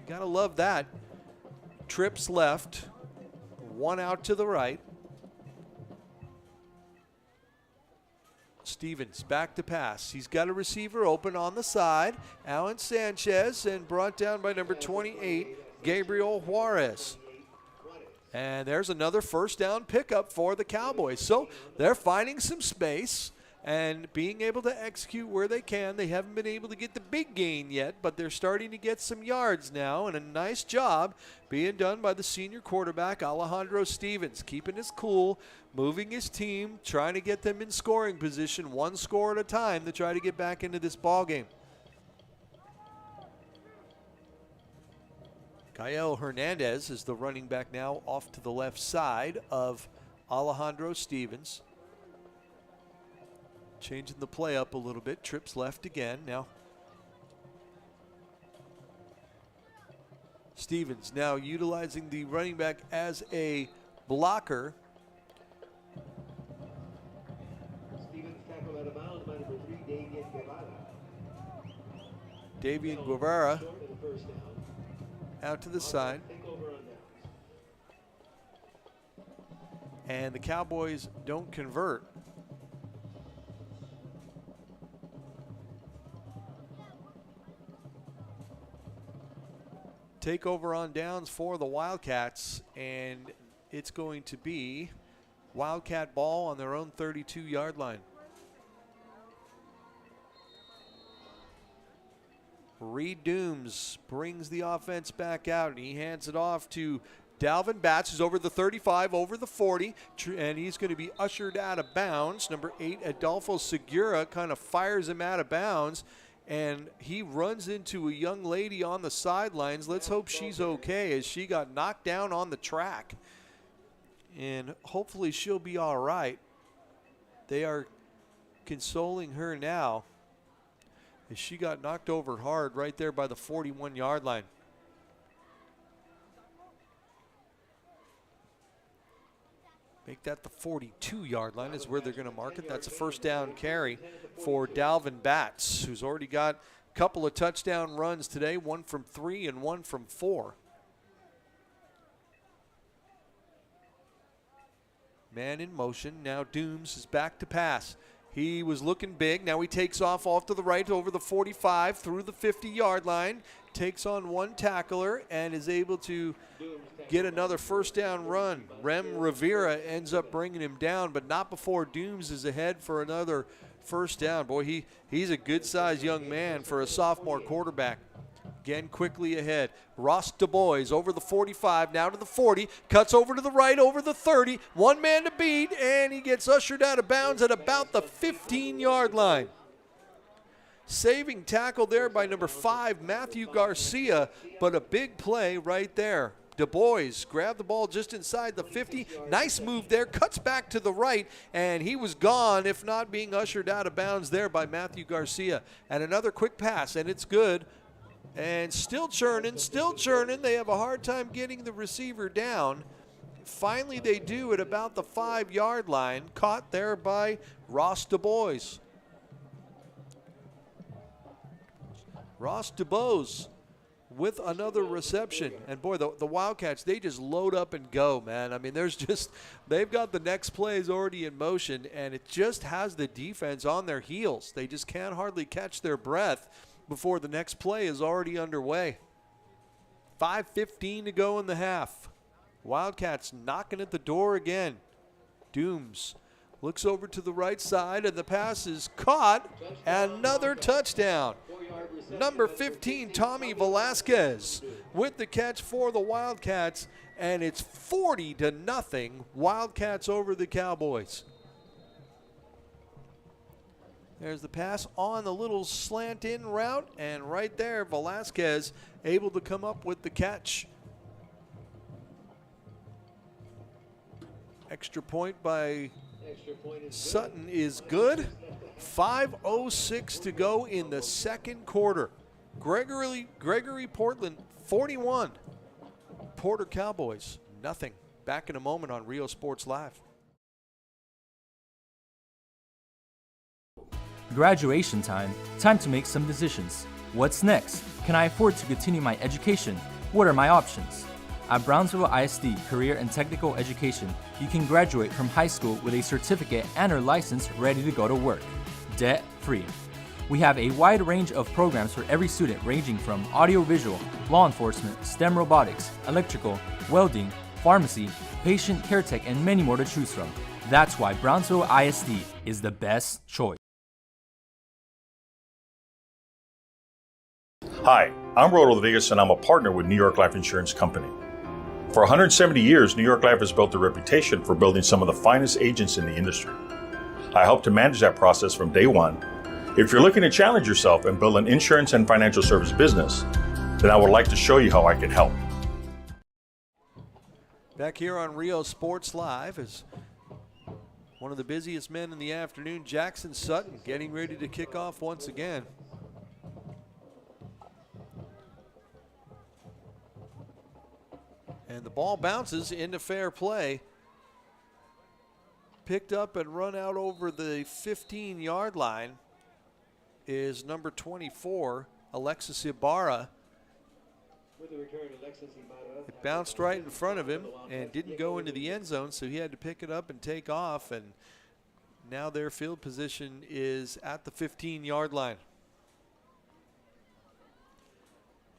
Speaker 1: Gotta love that. Trips left, 1 out to the right. Stevens back to pass. He's got a receiver open on the side. Alan Sanchez, and brought down by number 28, Gabriel Juarez. And there's another first down pickup for the Cowboys. So they're finding some space and being able to execute where they can. They haven't been able to get the big gain yet, but they're starting to get some yards now, and a nice job being done by the senior quarterback, Alejandro Stevens, keeping his cool, moving his team, trying to get them in scoring position, 1 score at a time to try to get back into this ball game. Gael Hernandez is the running back now off to the left side of Alejandro Stevens. Changing the play up a little bit. Trips left again. Now Stevens now utilizing the running back as a blocker.
Speaker 15: Stevens tackled out of bounds by number 3, Davian Guevara.
Speaker 1: Davian Guevara out to the side. And the Cowboys don't convert. take over on downs for the Wildcats, and it's going to be Wildcat ball on their own 32-yard line. Reed Dooms brings the offense back out, and he hands it off to Dalvin Batts, who's over the 35, over the 40, and he's going to be ushered out of bounds. Number 8, Adolfo Segura, kind of fires him out of bounds, and he runs into a young lady on the sidelines. Let's hope she's okay, as she got knocked down on the track, and hopefully she'll be all right. They are consoling her now, as she got knocked over hard right there by the 41-yard line. Make that the 42-yard line is where they're going to mark it. That's a first down carry for Dalvin Batts, who's already got a couple of touchdown runs today, one from 3 and one from 4. Man in motion. Now Dooms is back to pass. He was looking big. Now he takes off to the right over the 45 through the 50-yard line. Takes on one tackler and is able to get another first down run. Rem Rivera ends up bringing him down, but not before Dooms is ahead for another first down. Boy, he's a good-sized young man for a sophomore quarterback. Again, quickly ahead. Ross DuBois over the 45, now to the 40, cuts over to the right, over the 30. One man to beat, and he gets ushered out of bounds at about the 15-yard line. Saving tackle there by number 5, Matthew Garcia, but a big play right there. DuBois grabbed the ball just inside the 50. Nice move there, cuts back to the right, and he was gone, if not being ushered out of bounds there by Matthew Garcia. And another quick pass, and it's good. And still churning, still churning. They have a hard time getting the receiver down. Finally, they do at about the 5-yard line, caught there by Ross DuBois. Ross DuBois with another reception. And boy, the Wildcats, they just load up and go, man. I mean, they've got the next plays already in motion, and it just has the defense on their heels. They just can't hardly catch their breath before the next play is already underway. 5:15 to go in the half. Wildcats knocking at the door again. Dooms looks over to the right side, and the pass is caught. Another touchdown. Number 15, Tommy Velasquez with the catch for the Wildcats, and it's 40-0. Wildcats over the Cowboys. There's the pass on the little slant in route, and right there, Velasquez able to come up with the catch. Extra point by Sutton is good. 5:06 to go in the second quarter. Gregory Portland 41. Porter Cowboys nothing. Back in a moment on Rio Sports Live.
Speaker 13: Graduation time. Time to make some decisions. What's next? Can I afford to continue my education? What are my options? At Brownsville ISD Career and Technical Education, you can graduate from high school with a certificate and or license ready to go to work, debt-free. We have a wide range of programs for every student, ranging from audiovisual, law enforcement, STEM robotics, electrical, welding, pharmacy, patient care tech, and many more to choose from. That's why Brownsville ISD is the best choice.
Speaker 20: Hi, I'm Rod Rodriguez, and I'm a partner with New York Life Insurance Company. For 170 years, New York Life has built a reputation for building some of the finest agents in the industry. I help to manage that process from day one. If you're looking to challenge yourself and build an insurance and financial service business, then I would like to show you how I can help.
Speaker 1: Back here on Rio Sports Live is one of the busiest men in the afternoon, Jackson Sutton, getting ready to kick off once again. And the ball bounces into fair play. Picked up and run out over the 15-yard line is number 24, Alexis Ibarra. It bounced right in front of him and didn't go into the end zone, so he had to pick it up and take off. And now their field position is at the 15-yard line.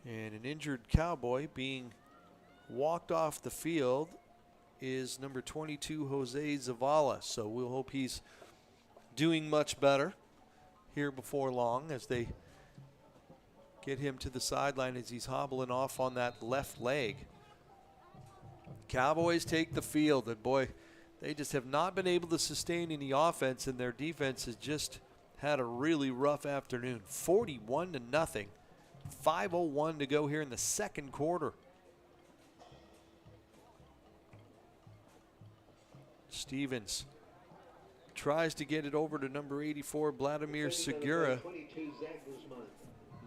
Speaker 1: And an injured Cowboy being walked off the field is number 22, Jose Zavala. So we'll hope he's doing much better here before long as they get him to the sideline as he's hobbling off on that left leg. Cowboys take the field, and boy, they just have not been able to sustain any offense, and their defense has just had a really rough afternoon. 41-0. 5:01 to go here in the second quarter. Stevens tries to get it over to number 84, Vladimir Segura.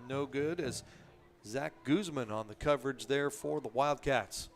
Speaker 1: No good as Zach Guzman on the coverage there for the Wildcats.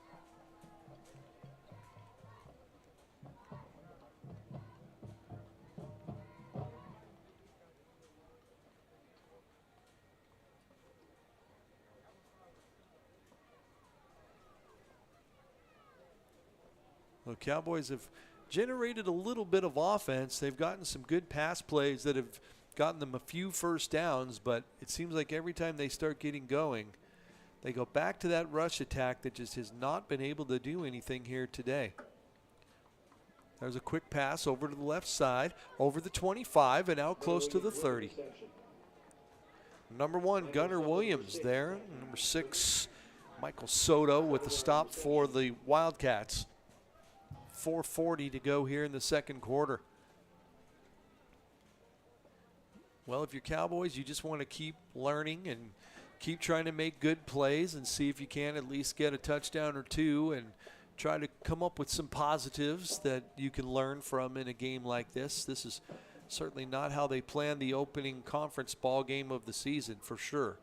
Speaker 1: The Cowboys have generated a little bit of offense. They've gotten some good pass plays that have gotten them a few first downs, but it seems like every time they start getting going, they go back to that rush attack that just has not been able to do anything here today. There's a quick pass over to the left side, over the 25, and out close to the 30. Number 1, Gunnar Williams there. Number 6, Michael Soto with the stop for the Wildcats. 4:40 to go here in the second quarter. Well, if you're Cowboys, you just want to keep learning and keep trying to make good plays and see if you can at least get a touchdown or two and try to come up with some positives that you can learn from in a game like this. This is certainly not how they planned the opening conference ball game of the season, for sure.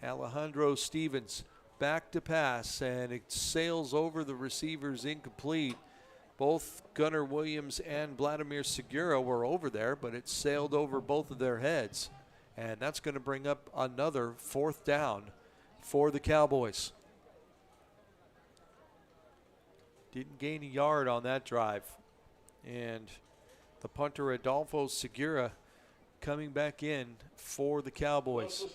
Speaker 1: Alejandro Stevens back to pass, and it sails over the receivers incomplete. Both Gunnar Williams and Vladimir Segura were over there, but it sailed over both of their heads. And that's going to bring up another 4th down for the Cowboys. Didn't gain a yard on that drive. And the punter Adolfo Segura coming back in for the Cowboys.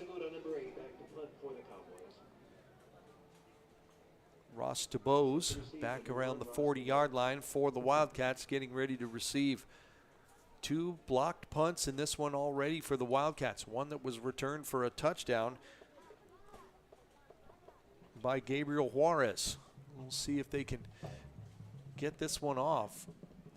Speaker 1: Ross DeBose back around the 40-yard line for the Wildcats, getting ready to receive 2 blocked punts in this one already for the Wildcats. One that was returned for a touchdown by Gabriel Juarez. We'll see if they can get this one off.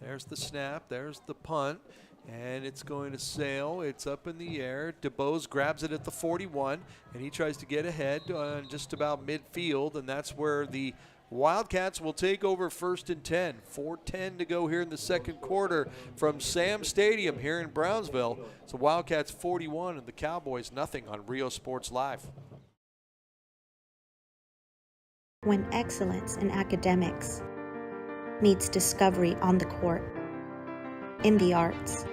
Speaker 1: There's the snap, there's the punt, and it's going to sail. It's up in the air. DeBose grabs it at the 41, and he tries to get ahead on just about midfield, and that's where the Wildcats will take over 1st and 10. 4:10 to go here in the second quarter from Sam Stadium here in Brownsville. So Wildcats 41 and the Cowboys nothing on Rio Sports Live.
Speaker 21: When excellence in academics meets discovery on the court, in the arts,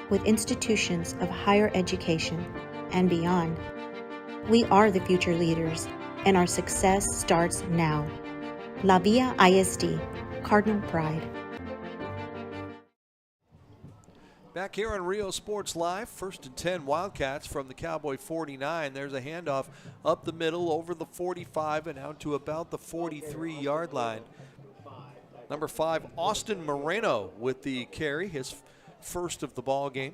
Speaker 21: with institutions of higher education and beyond, we are the future leaders, and our success starts now. La Villa ISD, Cardinal Pride.
Speaker 1: Back here on Rio Sports Live, 1st and 10 Wildcats from the Cowboy 49. There's a handoff up the middle over the 45 and out to about the 43-yard line. Number 5, Austin Moreno with the carry, his first of the ball game.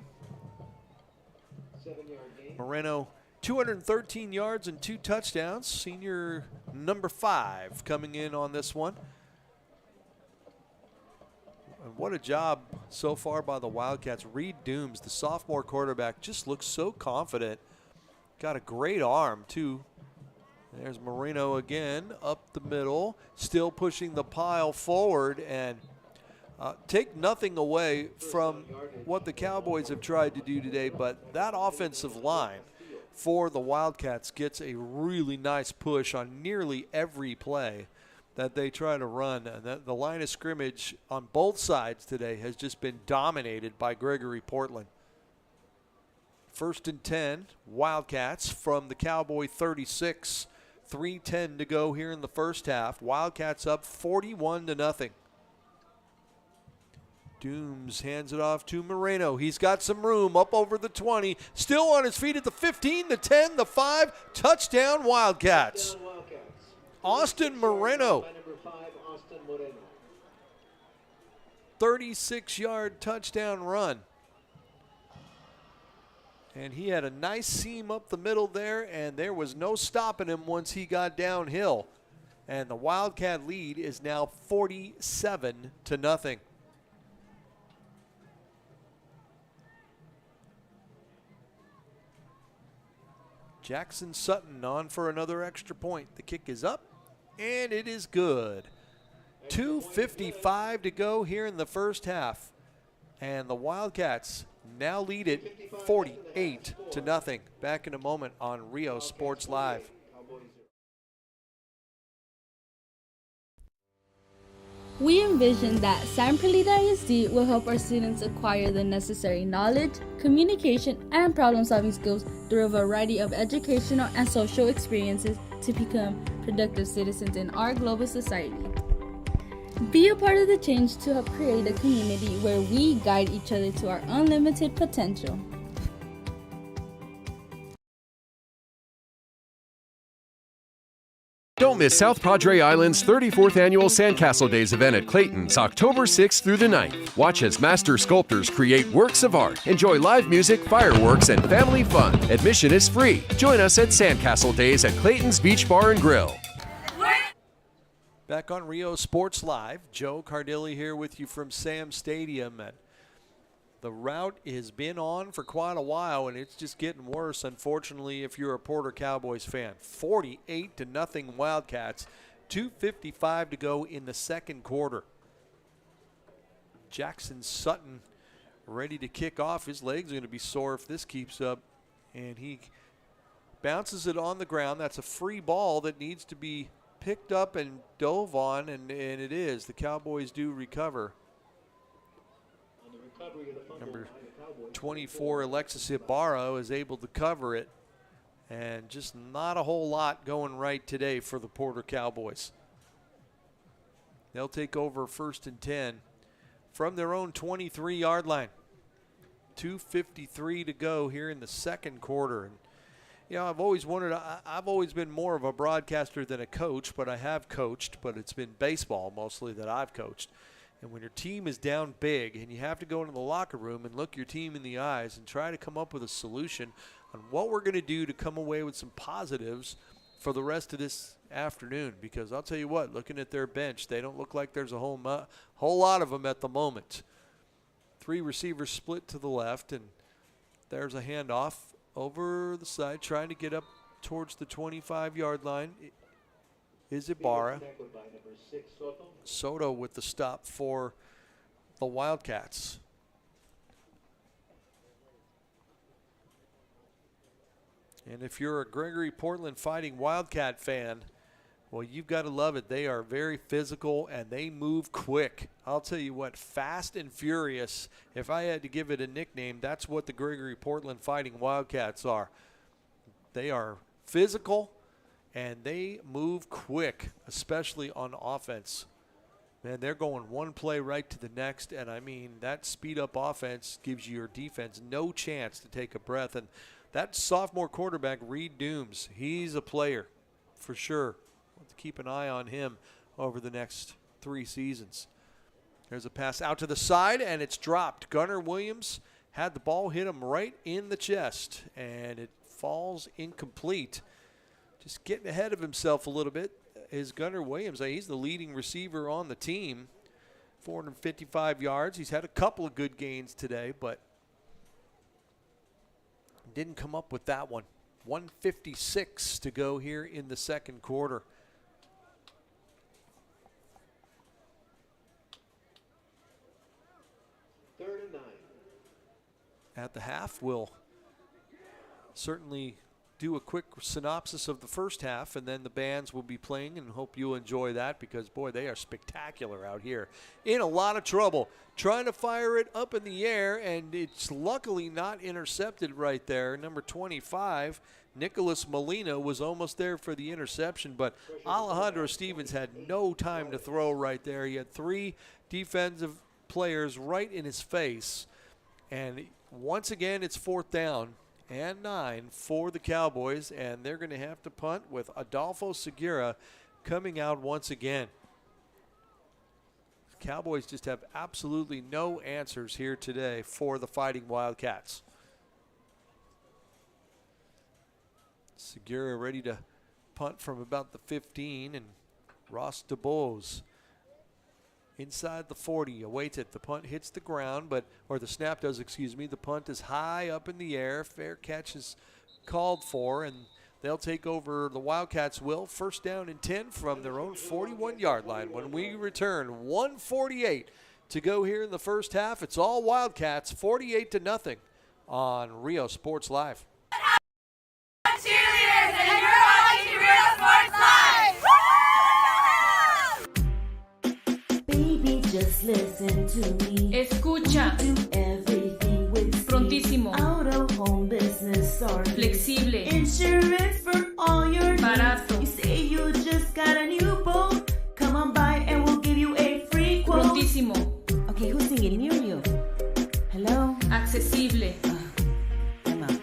Speaker 1: Moreno, 213 yards and 2 touchdowns. Senior number 5 coming in on this one. And what a job so far by the Wildcats. Reed Dooms, the sophomore quarterback, just looks so confident. Got a great arm, too. There's Moreno again, up the middle, still pushing the pile forward, and take nothing away from what the Cowboys have tried to do today, but that offensive line for the Wildcats gets a really nice push on nearly every play that they try to run. And the line of scrimmage on both sides today has just been dominated by Gregory Portland. 1st and 10, Wildcats from the Cowboy 36. 3:10 to go here in the first half. Wildcats up 41-0. Dooms hands it off to Moreno. He's got some room up over the 20. Still on his feet at the 15, the 10, the 5. Touchdown Wildcats. Austin Moreno. 36-yard touchdown run. And he had a nice seam up the middle there, and there was no stopping him once he got downhill. And the Wildcat lead is now 47-0. Jackson Sutton on for another extra point. The kick is up, and it is good. 2:55 to go here in the first half. And the Wildcats now lead it 48-0. Back in a moment on Rio Sports Live.
Speaker 10: We envision that San Perlita ISD will help our students acquire the necessary knowledge, communication, and problem-solving skills through a variety of educational and social experiences to become productive citizens in our global society. Be a part of the change to help create a community where we guide each other to our unlimited potential.
Speaker 2: Don't miss South Padre Island's 34th annual Sandcastle Days event at Clayton's October 6th through the 9th. Watch as master sculptors create works of art. Enjoy live music, fireworks, and family fun. Admission is free. Join us at Sandcastle Days at Clayton's Beach Bar and Grill.
Speaker 1: Back on Rio Sports Live, Joe Cardilli here with you from Sam Stadium. And the route has been on for quite a while, and it's just getting worse, unfortunately, if you're a Porter Cowboys fan. 48-0 Wildcats, 2:55 to go in the second quarter. Jackson Sutton ready to kick off. His legs are going to be sore if this keeps up, and he bounces it on the ground. That's a free ball that needs to be picked up and dove on, and it is. The Cowboys do recover. Number 24, Alexis Ibarra, is able to cover it, and just not a whole lot going right today for the Porter Cowboys. They'll take over 1st and 10 from their own 23-yard line. 2:53 to go here in the second quarter. And you know, I've always been more of a broadcaster than a coach, but I have coached, but it's been baseball mostly that I've coached. And when your team is down big and you have to go into the locker room and look your team in the eyes and try to come up with a solution on what we're going to do to come away with some positives for the rest of this afternoon. Because I'll tell you what, looking at their bench, they don't look like there's a whole lot of them at the moment. 3 receivers split to the left, and there's a handoff over the side, trying to get up towards the 25-yard line. Is Ibarra. Soto with the stop for the Wildcats. And if you're a Gregory Portland Fighting Wildcat fan, well, you've got to love it. They are very physical, and they move quick. I'll tell you what, fast and furious. If I had to give it a nickname, that's what the Gregory Portland Fighting Wildcats are. They are physical, and they move quick, especially on offense. Man, they're going one play right to the next, and I mean, that speed-up offense gives your defense no chance to take a breath. And that sophomore quarterback, Reed Dooms, he's a player for sure. We'll have to keep an eye on him over the next 3 seasons. There's a pass out to the side, and it's dropped. Gunnar Williams had the ball hit him right in the chest, and it falls incomplete. Just getting ahead of himself a little bit is Gunnar Williams. He's the leading receiver on the team. 455 yards. He's had a couple of good gains today, but didn't come up with that one. 1:56 to go here in the second quarter.
Speaker 15: Third and 9.
Speaker 1: At the half, we'll certainly do a quick synopsis of the first half, and then the bands will be playing, and hope you'll enjoy that because, boy, they are spectacular out here. In a lot of trouble, trying to fire it up in the air, and it's luckily not intercepted right there. Number 25, Nicholas Molina, was almost there for the interception, but Alejandro Stevens had no time to throw right there. He had 3 defensive players right in his face. And once again, it's 4th down and 9 for the Cowboys, and they're going to have to punt with Adolfo Segura coming out once again. The Cowboys just have absolutely no answers here today for the Fighting Wildcats. Segura ready to punt from about the 15, and Ross DeBose inside the 40, awaits it. The punt hits the ground, or the snap does, excuse me. The punt is high up in the air. Fair catch is called for, and they'll take over. The Wildcats will. 1st down and 10 from their own 41-yard line. When we return, 1:48 to go here in the first half. It's all Wildcats, 48-0 on Rio Sports Live.
Speaker 3: Cheerleaders, and you're watching Rio Sports Live.
Speaker 4: Baby, just listen to me.
Speaker 10: Escucha.
Speaker 4: Do everything with
Speaker 10: Prontísimo.
Speaker 4: Out of home business or
Speaker 10: Flexible.
Speaker 4: Insurance for all your
Speaker 10: Barato.
Speaker 4: needs. You say you just got a new boat. Come on by and we'll give you a free quote.
Speaker 10: Prontísimo.
Speaker 4: Okay, who's singing? Me or you? Hello?
Speaker 10: Accesible.
Speaker 4: I'm out.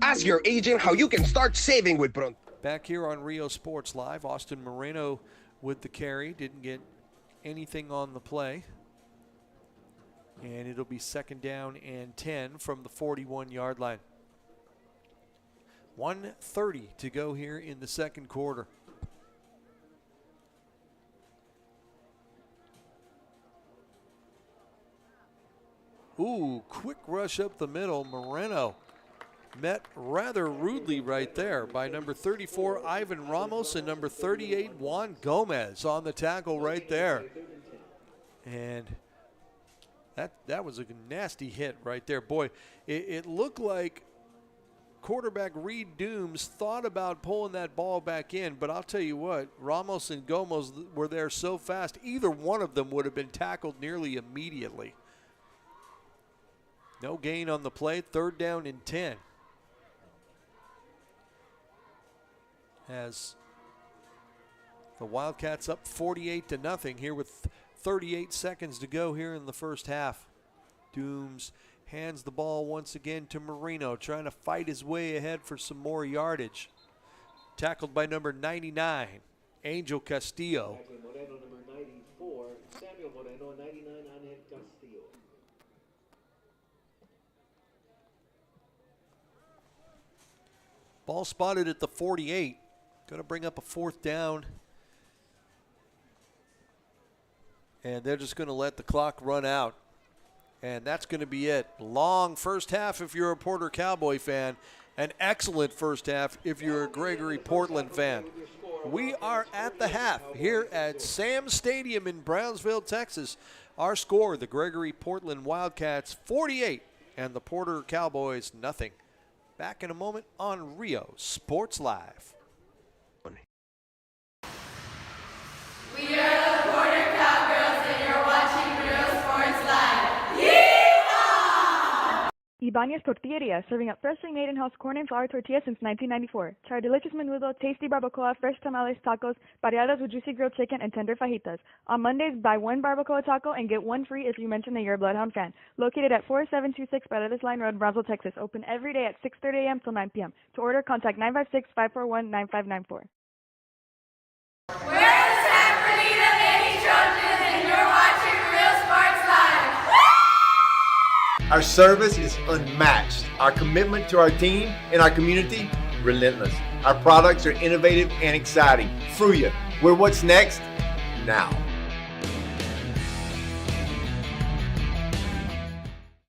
Speaker 6: Ask your agent how you can start saving with Pronto.
Speaker 1: Back here on Rio Sports Live, Austin Moreno with the carry. Didn't get anything on the play. And it'll be 2nd down and 10 from the 41-yard line. 1:30 to go here in the second quarter. Ooh, quick rush up the middle. Moreno met rather rudely right there by number 34, Ivan Ramos, and number 38, Juan Gomez on the tackle right there. And that was a nasty hit right there. Boy, it looked like quarterback Reed Dooms thought about pulling that ball back in, but I'll tell you what, Ramos and Gomez were there so fast, either one of them would have been tackled nearly immediately. No gain on the play, 3rd down and 10. As the Wildcats up 48-0 here with 38 seconds to go here in the first half. Dooms hands the ball once again to Moreno, trying to fight his way ahead for some more yardage. Tackled by number 99, Angel Castillo.
Speaker 15: Moreno, number 94. Samuel Moreno, 99, Angel Castillo.
Speaker 1: Ball spotted at the 48. Going to bring up a 4th down. And they're just going to let the clock run out. And that's going to be it. Long first half if you're a Porter Cowboy fan. An excellent first half if you're a Gregory Portland fan. We are at the half here at Sam Stadium in Brownsville, Texas. Our score, the Gregory Portland Wildcats 48 and the Porter Cowboys nothing. Back in a moment on Rio Sports Live.
Speaker 3: We are the Porter Cowgirls, and you're watching Rio Sports Live. Yeehaw!
Speaker 7: Ibanez Tortilleria, serving up freshly made in-house corn and flour tortillas since 1994. Try our delicious menudo, tasty barbacoa, fresh tamales, tacos, variadas with juicy grilled chicken, and tender fajitas. On Mondays, buy 1 barbacoa taco and get 1 free if you mention that you're a Bloodhound fan. Located at 4726 Paredes Line Road, Brownsville, Texas. Open every day at 6:30 a.m. till 9 p.m. To order, contact 956-541-9594.
Speaker 3: We're the San Bernardino Lady Trojans, and you're watching Rio Sports Live.
Speaker 8: Our service is unmatched. Our commitment to our team and our community, relentless. Our products are innovative and exciting. Fruya, we're what's next now.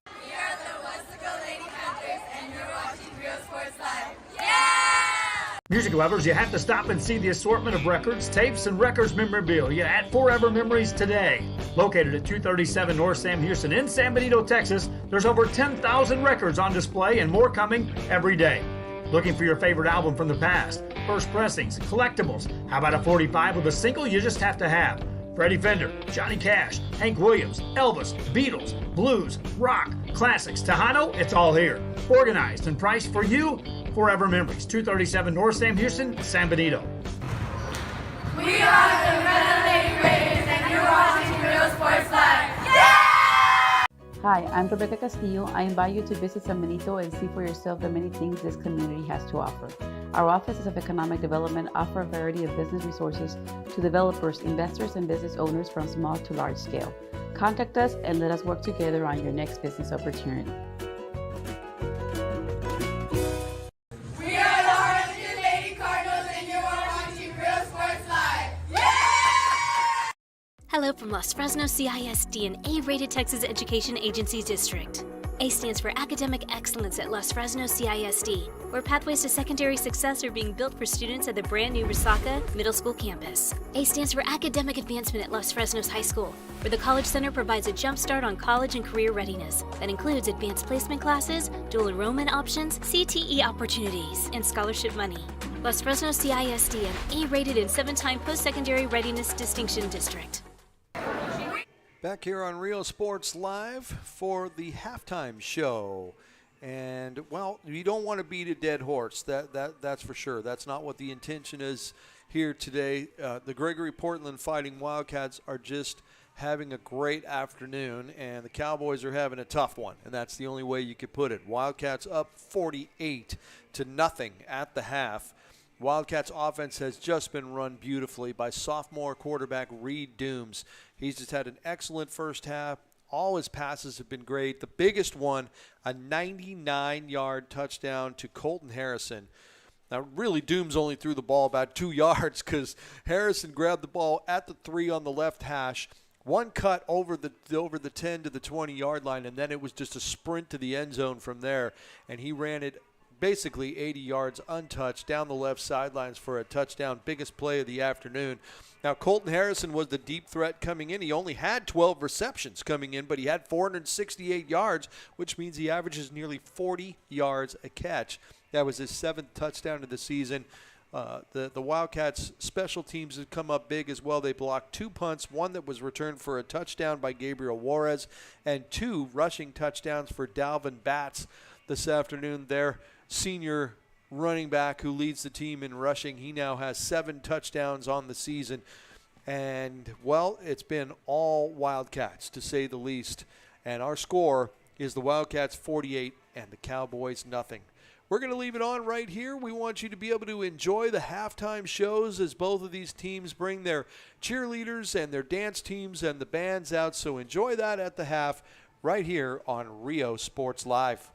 Speaker 3: We are the Westaco Lady Panthers, and you're watching Rio Sports Live. Yeah!
Speaker 9: Music lovers, you have to stop and see the assortment of records, tapes, and records memorabilia at Forever Memories today. Located at 237 North Sam Houston in San Benito, Texas, there's over 10,000 records on display and more coming every day. Looking for your favorite album from the past, first pressings, collectibles. How about a 45 with a single you just have to have? Freddie Fender, Johnny Cash, Hank Williams, Elvis, Beatles, blues, rock, classics, Tejano, it's all here. Organized and priced for you. Forever Memories, 237 North Sam Houston, San Benito.
Speaker 3: We are the Red Lady Raiders, and Real Sports Live.
Speaker 11: Hi, I'm Rebecca Castillo. I invite you to visit San Benito and see for yourself the many things this community has to offer. Our offices of economic development offer a variety of business resources to developers, investors, and business owners from small to large scale. Contact us and let us work together on your next business opportunity.
Speaker 3: We are the Harlingen Lady Cardinals, and you are watching Real Sports Live.
Speaker 22: Hello from Los Fresnos CISD, an A-rated Texas education agency district. A stands for Academic Excellence at Los Fresnos CISD, where pathways to secondary success are being built for students at the brand new Resaca Middle School campus. A stands for Academic Advancement at Los Fresnos High School, where the College Center provides a jump start on college and career readiness that includes advanced placement classes, dual enrollment options, CTE opportunities, and scholarship money. Los Fresnos CISD, an A-rated and 7-time post-secondary readiness distinction district.
Speaker 1: Back here on Rio Sports Live for the halftime show. And, well, you don't want to beat a dead horse. That's for sure. That's not what the intention is here today. The Gregory Portland Fighting Wildcats are just having a great afternoon, and the Cowboys are having a tough one, and that's the only way you could put it. Wildcats up 48-0 at the half. Wildcats offense has just been run beautifully by sophomore quarterback Reed Dooms. He's just had an excellent first half. All his passes have been great. The biggest one, a 99-yard touchdown to Colton Harrison. Now, really, Dooms only threw the ball about 2 yards because Harrison grabbed the ball at the 3 on the left hash, one cut over the 10 to the 20-yard line, and then it was just a sprint to the end zone from there, and he ran it basically 80 yards untouched down the left sidelines for a touchdown, biggest play of the afternoon. Now, Colton Harrison was the deep threat coming in. He only had 12 receptions coming in, but he had 468 yards, which means he averages nearly 40 yards a catch. That was his 7th touchdown of the season. The Wildcats' special teams have come up big as well. They blocked 2 punts, one that was returned for a touchdown by Gabriel Juarez, and 2 rushing touchdowns for Dalvin Batts this afternoon. Their senior running back who leads the team in rushing. He now has 7 touchdowns on the season. And, well, it's been all Wildcats, to say the least. And our score is the Wildcats 48 and the Cowboys nothing. We're going to leave it on right here. We want you to be able to enjoy the halftime shows as both of these teams bring their cheerleaders and their dance teams and the bands out. So enjoy that at the half right here on Rio Sports Live.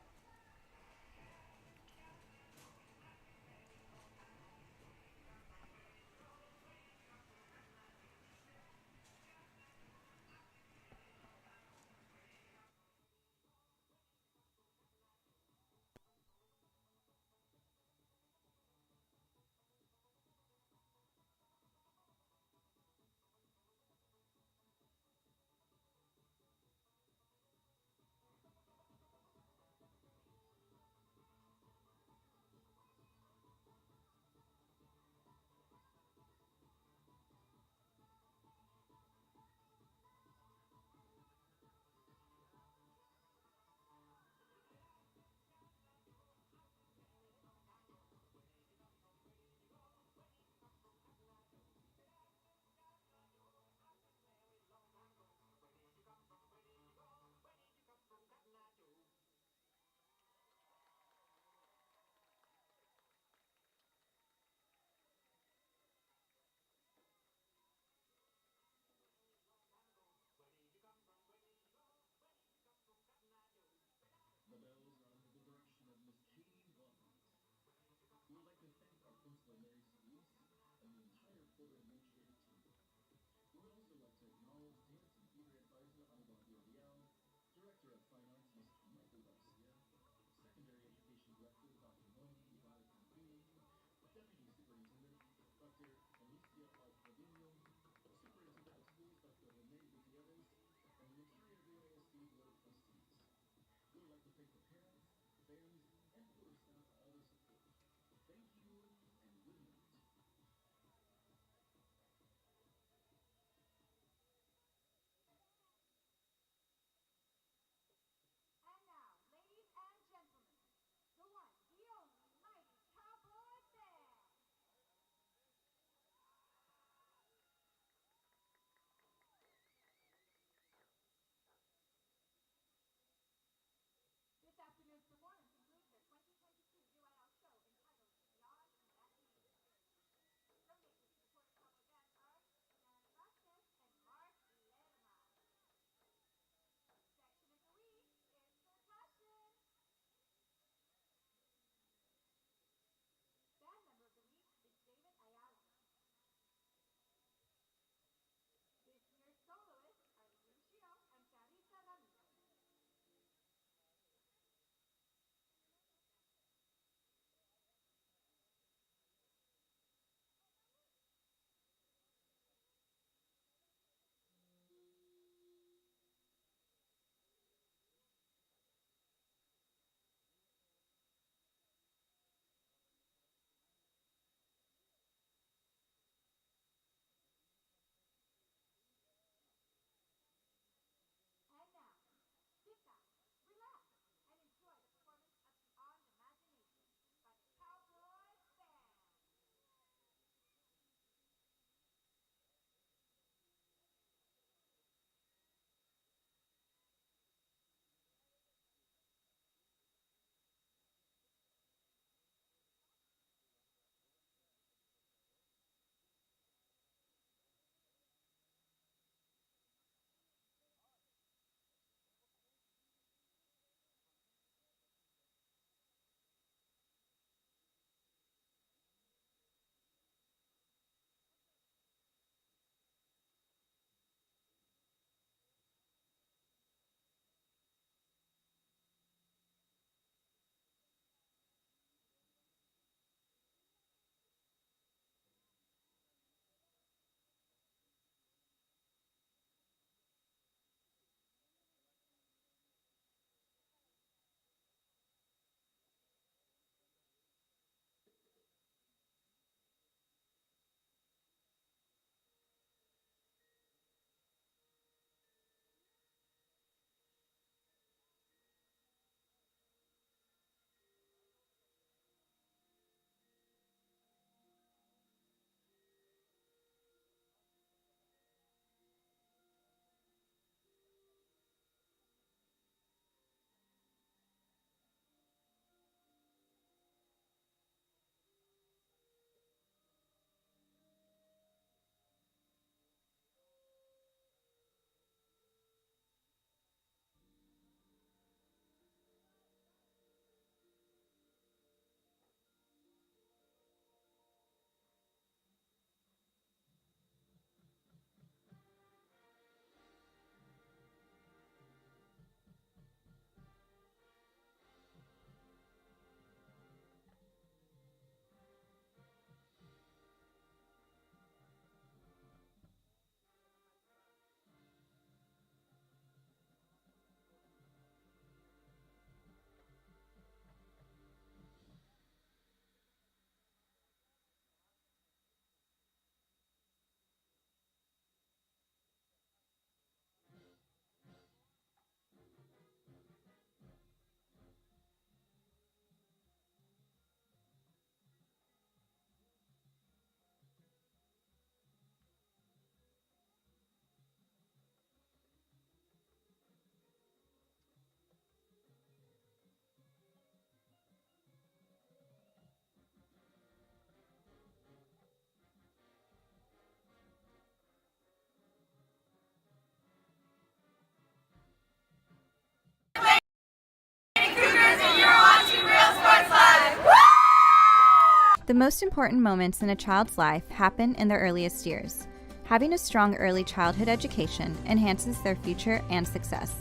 Speaker 12: The most important moments in a child's life happen in their earliest years. Having a strong early childhood education enhances their future and success.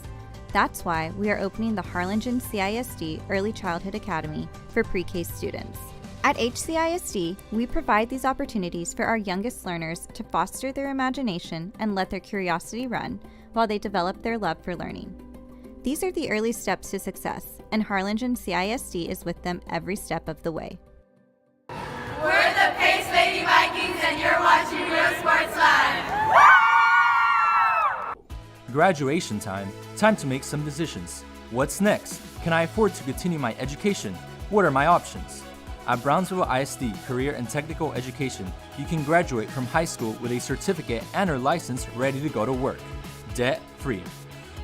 Speaker 12: That's why we are opening the Harlingen CISD Early Childhood Academy for pre-K students. At HCISD, we provide these opportunities for our youngest learners to foster their imagination and let their curiosity run while they develop their love for learning. These are the early steps to success, and Harlingen CISD is with them every step of the way.
Speaker 3: We're the Pace Lady Vikings, and you're watching Real Sports Live.
Speaker 13: Graduation time. Time to make some decisions. What's next? Can I afford to continue my education? What are my options? At Brownsville ISD Career and Technical Education, you can graduate from high school with a certificate and/or license ready to go to work, debt-free.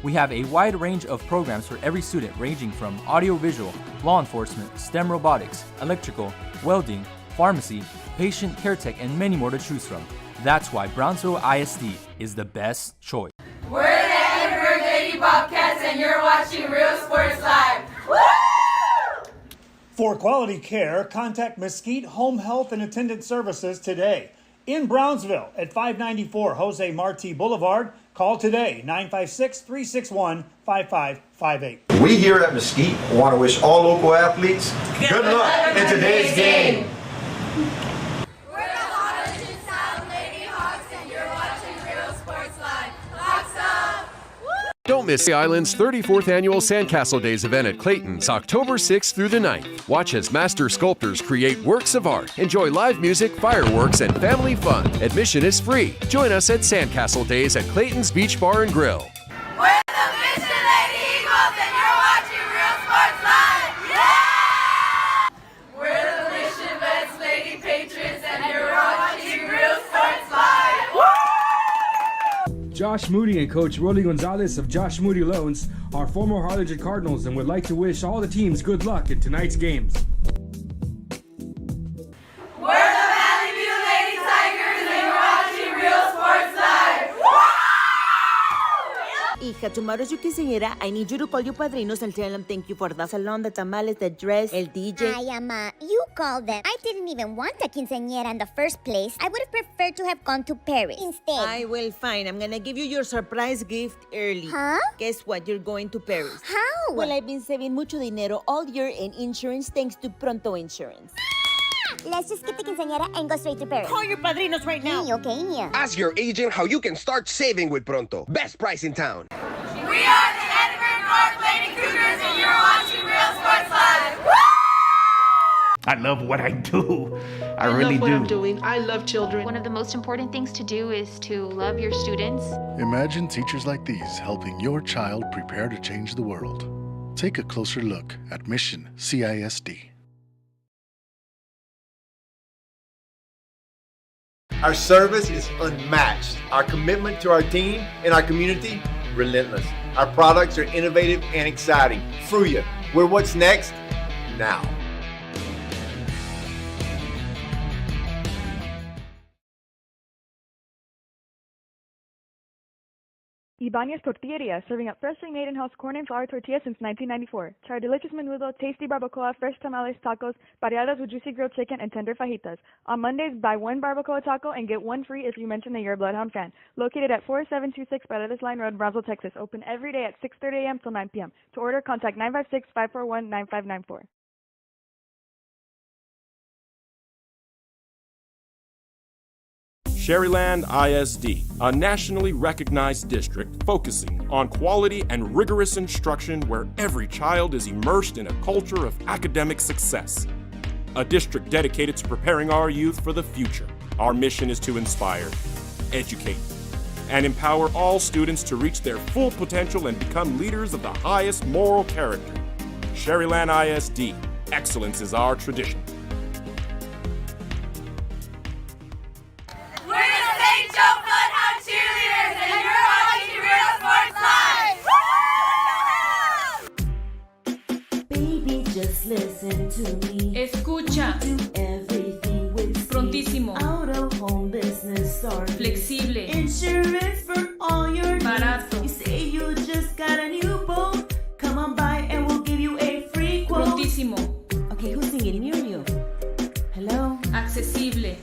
Speaker 13: We have a wide range of programs for every student ranging from audiovisual, law enforcement, STEM robotics, electrical, welding, pharmacy, patient care tech, and many more to choose from. That's why Brownsville ISD is the best choice.
Speaker 3: We're the Edinburgh Lady Bobcats, and you're watching Real Sports Live. Woo!
Speaker 9: For quality care, contact Mesquite Home Health and Attendant Services today. In Brownsville at 594 Jose Marti Boulevard. Call today, 956-361-5558.
Speaker 8: We here at Mesquite want to wish all local athletes good luck in today's game.
Speaker 3: We're the Harlingen South Lady Hawks, and you're watching Real Sports Live. Hawks up!
Speaker 2: Don't miss the Island's 34th annual Sandcastle Days event at Clayton's October 6th through the 9th. Watch as master sculptors create works of art. Enjoy live music, fireworks, and family fun. Admission is free. Join us at Sandcastle Days at Clayton's Beach Bar and Grill.
Speaker 3: We're the Mission Lady Eagles, and you're watching Real Sports Live. Yeah! We're the Mission Vets Lady Patriots, and you're watching Real Sports Live. Woo!
Speaker 14: Josh Moody and Coach Rolly Gonzalez of Josh Moody Loans are former Harlingen Cardinals and would like to wish all the teams good luck in tonight's games.
Speaker 3: We're the Valley View Lady Tigers, and you're watching Real Sports Live.
Speaker 4: Hija, tomorrow's your quinceañera. I need you to call your padrinos and tell them thank you for the salon, the tamales, the dress, el DJ.
Speaker 23: Ay, Ama, you called them. I didn't even want a quinceañera in the first place. I would have preferred to have gone to Paris instead.
Speaker 4: I will, fine. I'm gonna give you your surprise gift early.
Speaker 23: Huh?
Speaker 4: Guess what? You're going to Paris.
Speaker 23: How?
Speaker 4: Well, I've been saving mucho dinero all year in insurance thanks to Pronto Insurance.
Speaker 23: Let's just get the quinceañera and go straight to Paris.
Speaker 4: Call your padrinos right now.
Speaker 23: Okay.
Speaker 6: Ask your agent how you can start saving with Pronto. Best price in town.
Speaker 3: We are the Edinburgh North Lady Cougars, and you're watching Real Sports Live.
Speaker 16: I love what I do. I really
Speaker 5: love what
Speaker 16: do.
Speaker 5: I'm doing. I love children. One of the most important things to do is to love your students.
Speaker 17: Imagine teachers like these helping your child prepare to change the world. Take a closer look at Mission CISD.
Speaker 8: Our service is unmatched. Our commitment to our team and our community, relentless. Our products are innovative and exciting. Fruya, we're what's next now.
Speaker 7: Ibanez Tortilleria, serving up freshly made in-house corn and flour tortillas since 1994. Try our delicious menudo, tasty barbacoa, fresh tamales, tacos, pareadas with juicy grilled chicken, and tender fajitas. On Mondays, buy one barbacoa taco and get one free if you mention that you're a Bloodhound fan. Located at 4726 Paredes Line Road, Brownsville, Texas. Open every day at 6:30 a.m. till 9 p.m. To order, contact 956-541-9594.
Speaker 18: Sherryland ISD, a nationally recognized district focusing on quality and rigorous instruction where every child is immersed in a culture of academic success. A district dedicated to preparing our youth for the future. Our mission is to inspire, educate, and empower all students to reach their full potential and become leaders of the highest moral character. Sherryland ISD, excellence is our tradition.
Speaker 4: Listen to me.
Speaker 5: Escucha.
Speaker 4: Do everything with speed.
Speaker 5: Prontísimo.
Speaker 4: Out of home business start.
Speaker 5: Flexible.
Speaker 4: Insurance for all your
Speaker 5: Barato.
Speaker 4: needs. You say you just got a new boat. Come on by and we'll give you a free quote.
Speaker 5: Prontísimo.
Speaker 4: Okay, who's singing? Me or you? Hello?
Speaker 3: Accesible.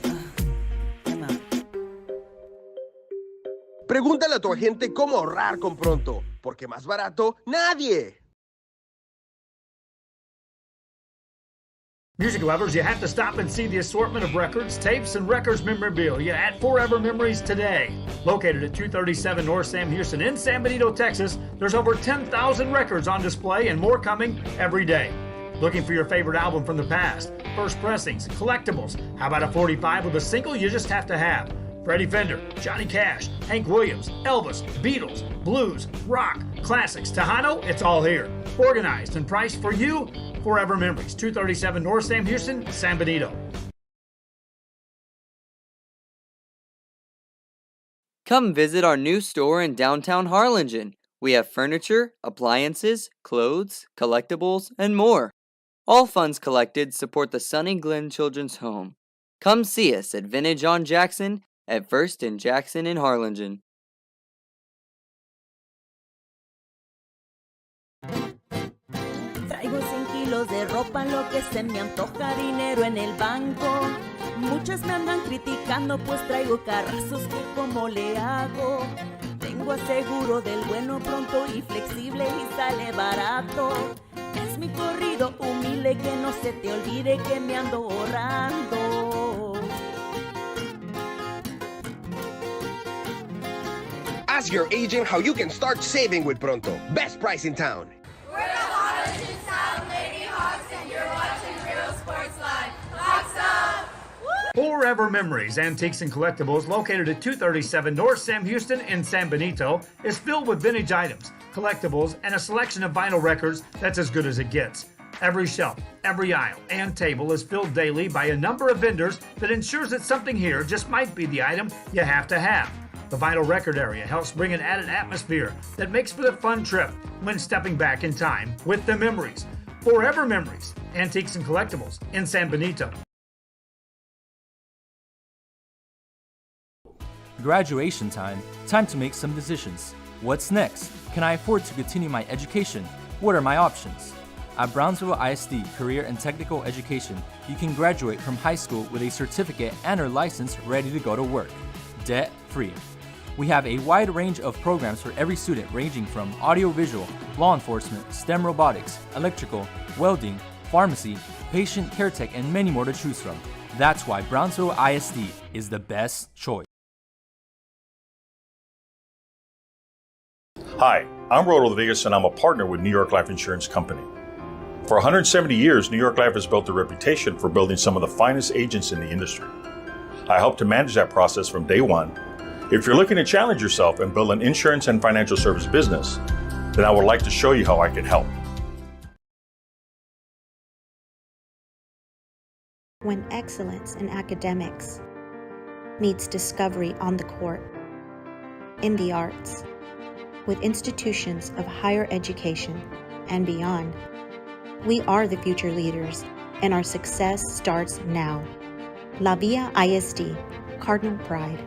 Speaker 6: Pregúntale a tu agente cómo ahorrar con Pronto, porque más barato, nadie.
Speaker 9: Music lovers, you have to stop and see the assortment of records, tapes, and records memorabilia at Forever Memories today. Located at 237 North Sam Houston in San Benito, Texas, there's over 10,000 records on display and more coming every day. Looking for your favorite album from the past, first pressings, collectibles. How about a 45 with a single you just have to have? Freddie Fender, Johnny Cash, Hank Williams, Elvis, Beatles, blues, rock, classics, Tejano, it's all here. Organized and priced for you. Forever Memories, 237 North Sam Houston, San Benito.
Speaker 19: Come visit our new store in downtown Harlingen. We have furniture, appliances, clothes, collectibles, and more. All funds collected support the Sunny Glen Children's Home. Come see us at Vintage on Jackson at First and Jackson in Harlingen.
Speaker 4: Traigo 100 kilos de ropa, lo que se me antoja, dinero en el banco. Muchos me andan criticando, pues traigo carrazos que como le hago. Tengo aseguro del bueno, pronto y flexible y sale barato. Es mi corrido humilde, que no se te olvide que me ando ahorrando.
Speaker 6: Ask your agent how you can start saving with Pronto. Best price in town.
Speaker 3: We're the Harlingen Sound Lady Hawks, and you're watching Real Sports Live. Hawks up!
Speaker 9: Forever Memories, Antiques and Collectibles, located at 237 North Sam Houston in San Benito, is filled with vintage items, collectibles, and a selection of vinyl records that's as good as it gets. Every shelf, every aisle, and table is filled daily by a number of vendors that ensures that something here just might be the item you have to have. The vinyl record area helps bring an added atmosphere that makes for the fun trip when stepping back in time with the memories. Forever Memories, Antiques and Collectibles in San Benito.
Speaker 13: Graduation time. Time to make some decisions. What's next? Can I afford to continue my education? What are my options? At Brownsville ISD Career and Technical Education, you can graduate from high school with a certificate and/or license ready to go to work, debt-free. We have a wide range of programs for every student, ranging from audiovisual, law enforcement, STEM robotics, electrical, welding, pharmacy, patient care tech, and many more to choose from. That's why Brownsville ISD is the best choice.
Speaker 20: Hi, I'm Rod Rodriguez, and I'm a partner with New York Life Insurance Company. For 170 years, New York Life has built a reputation for building some of the finest agents in the industry. I help to manage that process from day one. If you're looking to challenge yourself and build an insurance and financial service business, then I would like to show you how I can help.
Speaker 21: When excellence in academics meets discovery on the court, in the arts, with institutions of higher education and beyond, we are the future leaders, and our success starts now. La Via ISD, Cardinal Pride.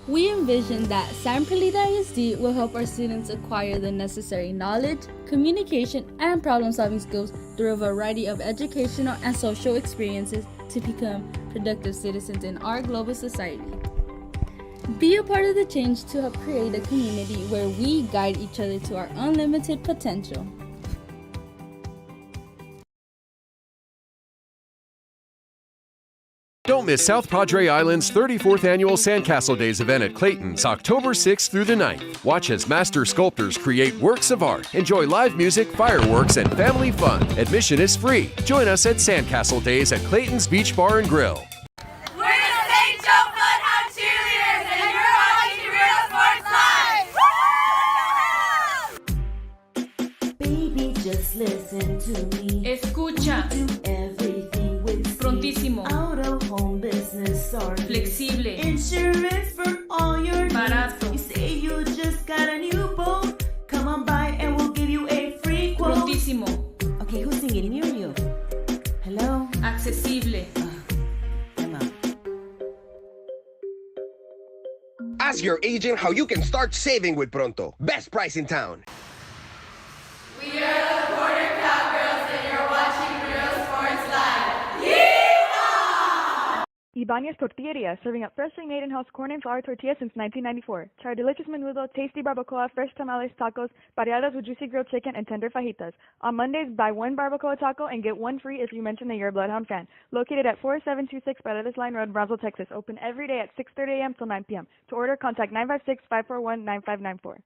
Speaker 10: We envision that San Perlita ISD will help our students acquire the necessary knowledge, communication, and problem-solving skills through a variety of educational and social experiences to become productive citizens in our global society. Be a part of the change to help create a community where we guide each other to our unlimited potential.
Speaker 2: Don't miss South Padre Island's 34th annual Sandcastle Days event at Clayton's October 6th through the 9th. Watch as master sculptors create works of art. Enjoy live music, fireworks, and family fun. Admission is free. Join us at Sandcastle Days at Clayton's Beach Bar and Grill.
Speaker 3: We're the St. Joe Bloodhound Cheerleaders, and you're watching Real Sports Live.
Speaker 4: Baby, just listen to me.
Speaker 3: Escucha.
Speaker 4: Do everything with
Speaker 3: Prontísimo.
Speaker 4: Out of home business or
Speaker 3: Flexible.
Speaker 4: Insurance for all your
Speaker 3: Barato.
Speaker 4: needs. You say you just got a new boat. Come on by and we'll give you a free quote.
Speaker 3: Prontísimo.
Speaker 4: Okay, who's singing near you? Hello?
Speaker 3: Accesible.
Speaker 6: Ask your agent how you can start saving with Pronto. Best price in town.
Speaker 3: We
Speaker 7: Ibáñez Tortilleria, serving up freshly made in-house corn and flour tortillas since 1994. Try our delicious menudo, tasty barbacoa, fresh tamales, tacos, variadas with juicy grilled chicken, and tender fajitas. On Mondays, buy one barbacoa taco and get one free if you mention that you're a Bloodhound fan. Located at 4726 Paredes Line Road, Brownsville, Texas. Open every day at 6:30 a.m. till 9 p.m. To order, contact 956-541-9594.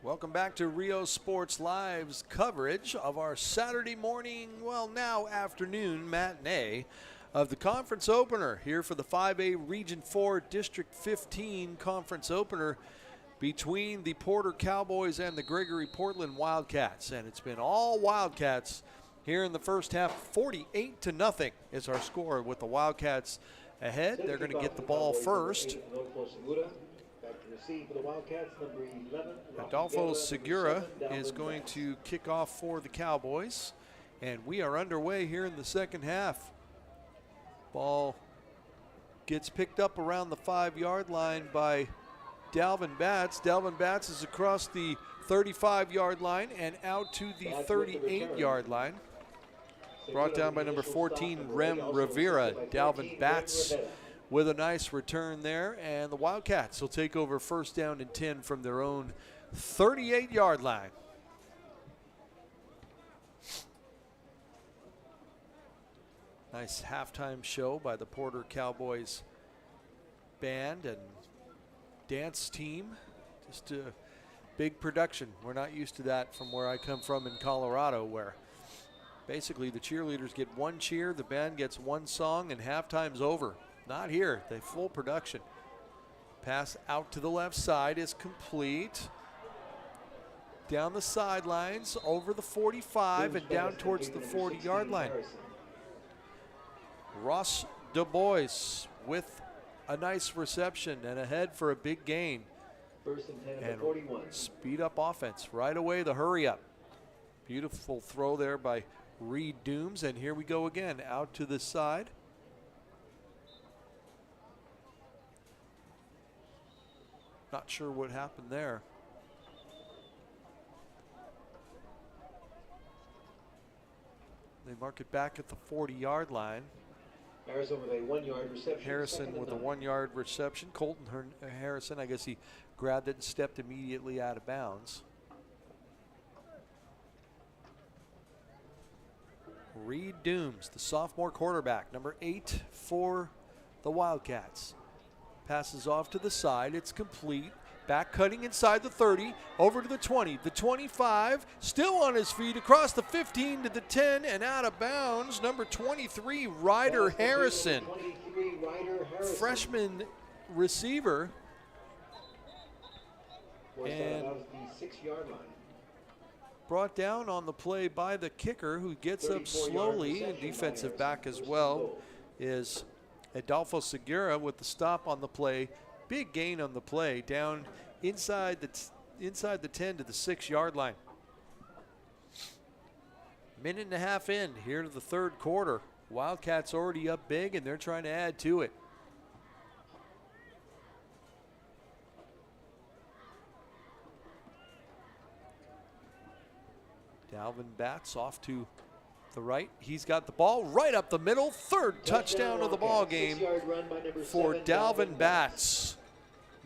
Speaker 1: Welcome back to Rio Sports Live's coverage of our Saturday morning, well, now afternoon matinee of the conference opener here for the 5A Region 4 District 15 conference opener between the Porter Cowboys and the Gregory Portland Wildcats. And it's been all Wildcats here in the first half. 48-0 is our score with the Wildcats ahead. They're going to get the ball first. Adolfo Segura is going to kick off for the Cowboys, and we are underway here in the second half. Ball gets picked up around the 5-yard line by Dalvin Batts. Dalvin Batts is across the 35-yard line and out to the 38-yard line. Brought down by number 14, Rem Rivera. Dalvin Batts with a nice return there, and the Wildcats will take over first down and 10 from their own 38-yard line. Nice halftime show by the Porter Cowboys band and dance team. Just a big production. We're not used to that from where I come from in Colorado, where basically the cheerleaders get one cheer, the band gets one song, and halftime's over. Not here. They full production. Pass out to the left side is complete. Down the sidelines, over the 45 and down towards the 40-yard line. Ross Du Bois with a nice reception and ahead for a big gain. And speed up offense. Right away, the hurry up. Beautiful throw there by Reed Dooms. And here we go again, out to the side. Not sure what happened there. They mark it back at the 40-yard line.
Speaker 11: Harrison with a 1-yard reception.
Speaker 1: Harrison with a 1-yard reception. Colton Harrison, I guess he grabbed it and stepped immediately out of bounds. Reed Dooms, the sophomore quarterback, number 8 for the Wildcats. Passes off to the side. It's complete. Back cutting inside the 30, over to the 20, the 25, still on his feet across the 15 to the 10 and out of bounds. Number 23, Ryder Harrison. Freshman receiver. And brought down on the play by the kicker, who gets up slowly, and defensive back as well is Adolfo Segura with the stop on the play. Big gain on the play, down inside the 10 to the 6-yard line. Minute and a half in here to the third quarter. Wildcats already up big, and they're trying to add to it. Dalvin Batts off to the right. He's got the ball right up the middle. Third touchdown of the ball game for Dalvin Batts.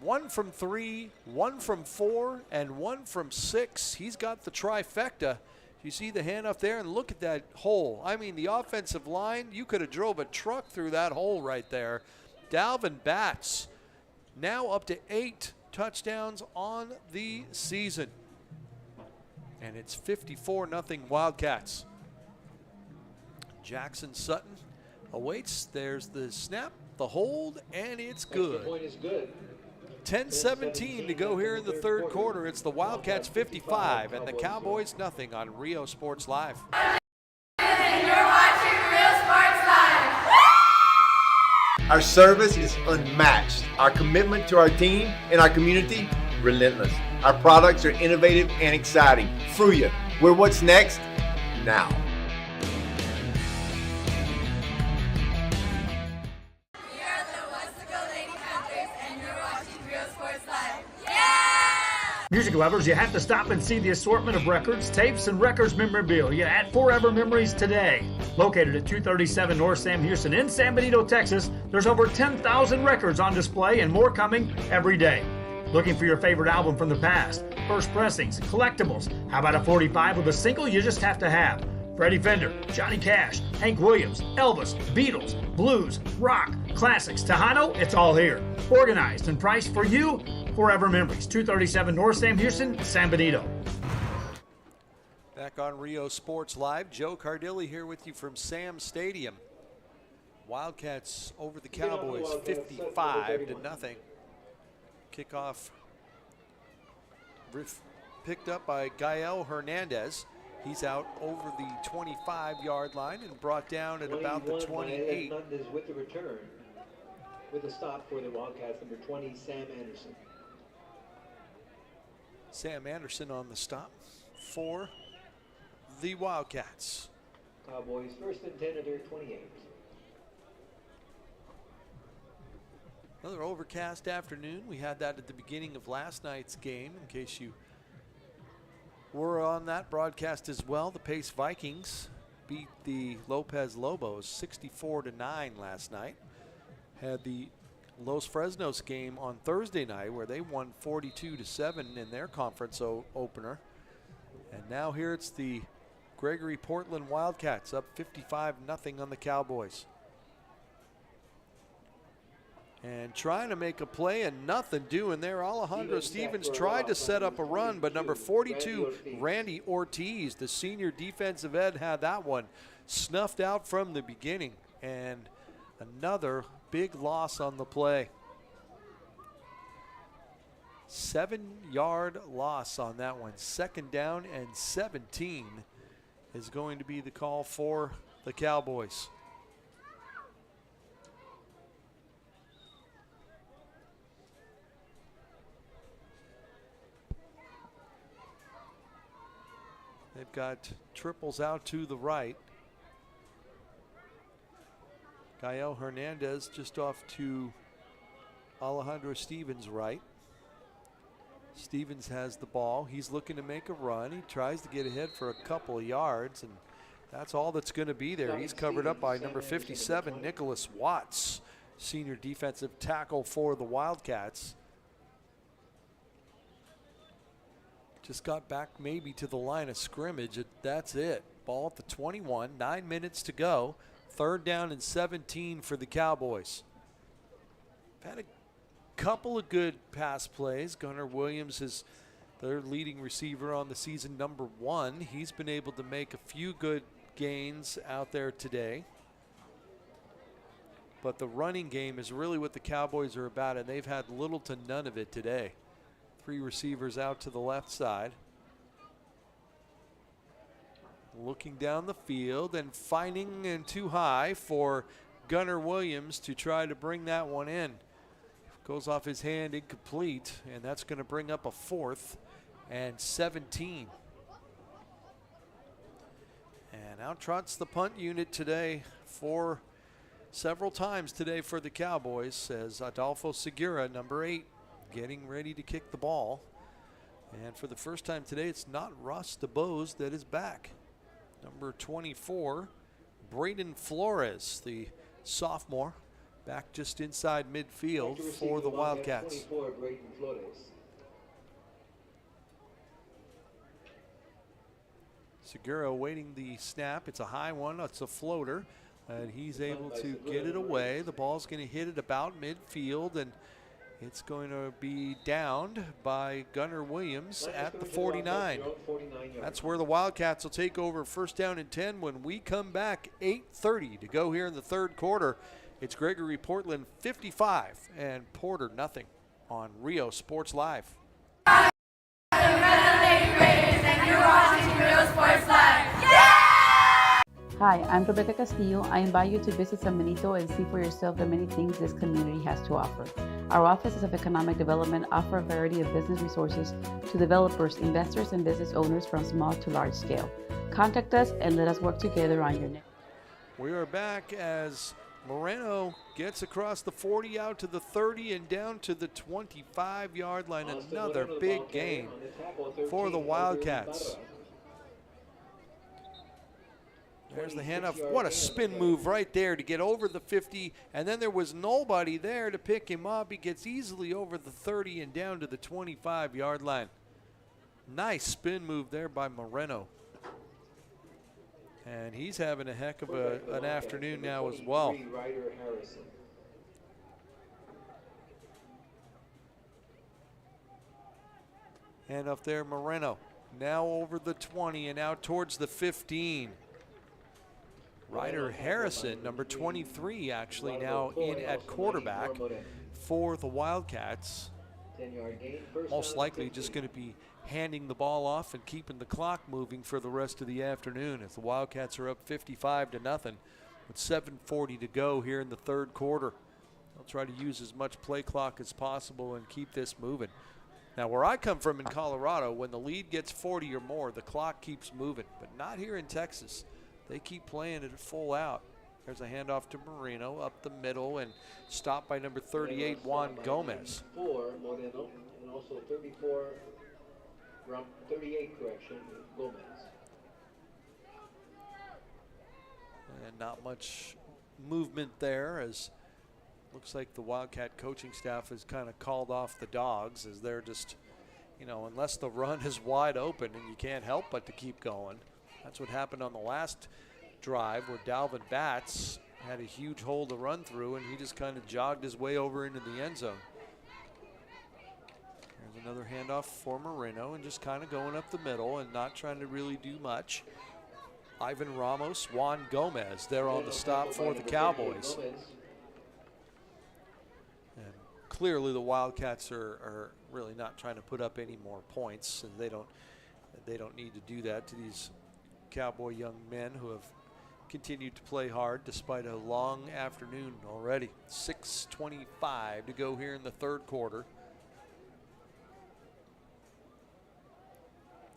Speaker 1: 1 from 3, 1 from 4, and 1 from 6. He's got the trifecta. You see the handoff there, and look at that hole. I mean, the offensive line, you could have drove a truck through that hole right there. Dalvin Batts now up to 8 touchdowns on the season. And it's 54-0 Wildcats. Jackson Sutton awaits. There's the snap, the hold, and it's good. 10-17 to go here in the third quarter. It's the Wildcats 55 and the Cowboys nothing on Rio Sports Live.
Speaker 3: And you're watching Rio Sports Live.
Speaker 8: Our service is unmatched. Our commitment to our team and our community, relentless. Our products are innovative and exciting. Fruya, we're what's next now.
Speaker 9: Music lovers, you have to stop and see the assortment of records, tapes, and records memorabilia at Forever Memories today. Located at 237 North Sam Houston in San Benito, Texas, there's over 10,000 records on display and more coming every day. Looking for your favorite album from the past, first pressings, collectibles. How about a 45 with a single you just have to have? Freddie Fender, Johnny Cash, Hank Williams, Elvis, Beatles, blues, rock, classics, Tejano, it's all here. Organized and priced for you. Forever Memories, 237 North Sam Houston, San Benito.
Speaker 1: Back on Rio Sports Live, Joe Cardilli here with you from Sam Stadium. Wildcats over the Cowboys 55-0. Kickoff picked up by Gael Hernandez. He's out over the 25-yard line and brought down at about the 28.
Speaker 11: Hernandez with the return, with a stop for the Wildcats, number 20, Sam Anderson.
Speaker 1: Sam Anderson on the stop for the Wildcats.
Speaker 11: Cowboys first and 10 at their 28.
Speaker 1: Another overcast afternoon. We had that at the beginning of last night's game, in case you were on that broadcast as well. The Pace Vikings beat the Lopez Lobos 64-9 last night. Had the Los Fresnos game on Thursday night where they won 42-7 in their conference opener. And now here it's the Gregory Portland Wildcats up 55-0 on the Cowboys. And trying to make a play and nothing doing there. Alejandro Stevens tried to set up a run, but number 42, Randy Ortiz, the senior defensive end, had that one snuffed out from the beginning. And another big loss on the play. 7-yard loss on that one. Second down and 17 is going to be the call for the Cowboys. They've got triples out to the right. Gael Hernandez just off to Alejandro Stevens' right. Stevens has the ball. He's looking to make a run. He tries to get ahead for a couple of yards, and that's all that's going to be there. He's covered up by number 57, Nicholas Watts, senior defensive tackle for the Wildcats. Just got back maybe to the line of scrimmage. That's it. Ball at the 21, 9 minutes to go. Third down and 17 for the Cowboys. Had a couple of good pass plays. Gunnar Williams is their leading receiver on the season, number 1. He's been able to make a few good gains out there today. But the running game is really what the Cowboys are about, and they've had little to none of it today. 3 receivers out to the left side. Looking down the field and finding and too high for Gunnar Williams to try to bring that one in. Goes off his hand, incomplete, and that's going to bring up a 4th and 17. And out trots the punt unit today for several times today for the Cowboys as Adolfo Segura, number 8, getting ready to kick the ball. And for the first time today, it's not Ross DeBose that is back. Number 24, Braden Flores, the sophomore, back just inside midfield for the Wildcats.
Speaker 11: 24, Braden Flores.
Speaker 1: Segura awaiting the snap. It's a high one. It's a floater. And he's able to get it away. The ball's going to hit it about midfield, and it's going to be downed by Gunnar Williams at the 49. That's where the Wildcats will take over first down and 10 when we come back. 8:30 to go here in the third quarter. It's Gregory Portland 55 and Porter nothing on Rio Sports Live.
Speaker 3: And you're watching Rio Sports Live.
Speaker 12: Hi, I'm Rebecca Castillo. I invite you to visit San Benito and see for yourself the many things this community has to offer. Our offices of economic development offer a variety of business resources to developers, investors, and business owners from small to large scale. Contact us and let us work together on your next.
Speaker 1: We are back as Moreno gets across the 40 out to the 30 and down to the 25-yard line. Another big gain for the Wildcats. There's the handoff. What a spin move right there to get over the 50, and then there was nobody there to pick him up. He gets easily over the 30 and down to the 25-yard line. Nice spin move there by Moreno. And he's having a heck of an afternoon now as well. And up there, Moreno. Now over the 20 and out towards the 15. Ryder Harrison, number 23, actually now in at quarterback for the Wildcats. Most likely just going to be handing the ball off and keeping the clock moving for the rest of the afternoon as the Wildcats are up 55-0 with 7:40 to go here in the third quarter. They'll try to use as much play clock as possible and keep this moving. Now, where I come from in Colorado, when the lead gets 40 or more, the clock keeps moving, but not here in Texas. They keep playing it full out. There's a handoff to Moreno up the middle and stopped by number 38, Juan Gomez.
Speaker 11: 4, Moreno, and also 34, 38, Gomez.
Speaker 1: And not much movement there, as looks like the Wildcat coaching staff has kind of called off the dogs, as they're just, unless the run is wide open and you can't help but to keep going. That's what happened on the last drive where Dalvin Batts had a huge hole to run through and he just kind of jogged his way over into the end zone. There's another handoff for Moreno and just kind of going up the middle and not trying to really do much. Ivan Ramos, Juan Gomez there on the stop for the Cowboys. And clearly the Wildcats are really not trying to put up any more points, and they don't need to do that to these Cowboy young men who have continued to play hard despite a long afternoon already. 6:25 to go here in the third quarter.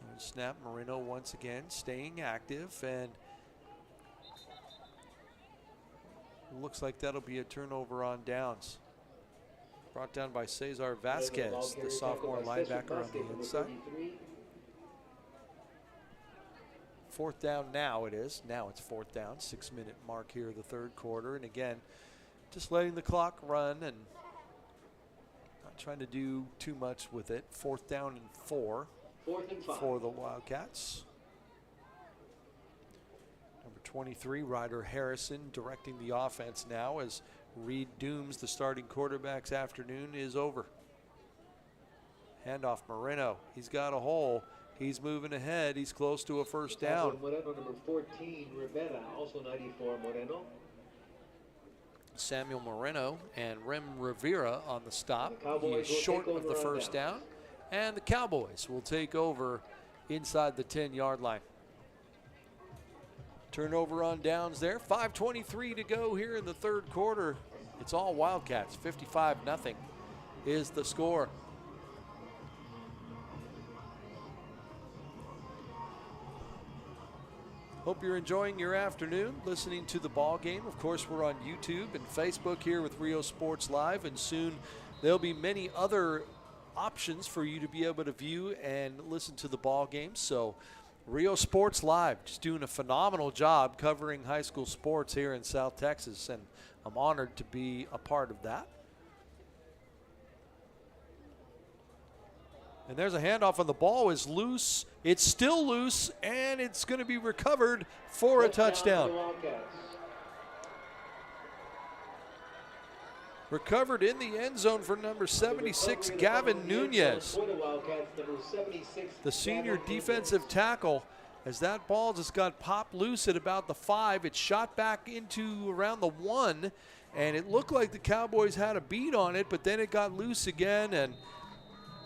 Speaker 1: And snap, Moreno once again staying active, and looks like that'll be a turnover on downs. Brought down by Cesar Vasquez, the sophomore linebacker on the inside. Fourth down now it is. Now it's fourth down. 6-minute mark here of the third quarter. And again, just letting the clock run and not trying to do too much with it. Fourth down and 4 for the Wildcats. Number 23, Ryder Harrison, directing the offense now as Reed Dooms, the starting quarterback's afternoon, is over. Handoff Moreno. He's got a hole. He's moving ahead. He's close to a first down.
Speaker 11: Moreno, number 14, Rivera, also 94, Moreno.
Speaker 1: Samuel Moreno and Rem Rivera on the stop. He is short of the first down. And the Cowboys will take over inside the 10-yard line. Turnover on downs there. 5:23 to go here in the third quarter. It's all Wildcats. 55-0 is the score. Hope you're enjoying your afternoon listening to the ball game. Of course, we're on YouTube and Facebook here with Rio Sports Live, and soon there'll be many other options for you to be able to view and listen to the ball game. So Rio Sports Live just doing a phenomenal job covering high school sports here in South Texas, and I'm honored to be a part of that. And there's a handoff, and the ball is loose. It's still loose, and it's going to be recovered for a touchdown. Recovered in the end zone for number 76, Gavin Nunez, the senior defensive tackle. As that ball just got popped loose at about the 5, it shot back into around the 1, and it looked like the Cowboys had a beat on it, but then it got loose again, and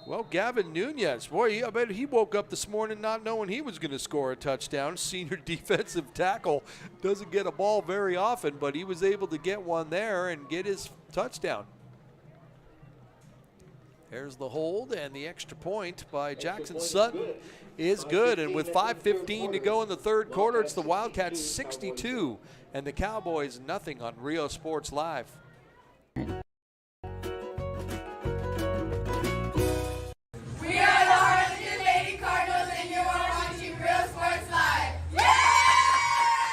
Speaker 1: well, Gavin Nunez, boy, I bet he woke up this morning not knowing he was going to score a touchdown. Senior defensive tackle doesn't get a ball very often, but he was able to get one there and get his touchdown. There's the hold, and the extra point by Jackson Sutton is good. And with 5:15 to go in the third quarter, it's the Wildcats 62 and the Cowboys nothing on Rio Sports Live.
Speaker 3: We are the Harlingen Lady Cardinals, and you are watching Real Sports Live. Yeah!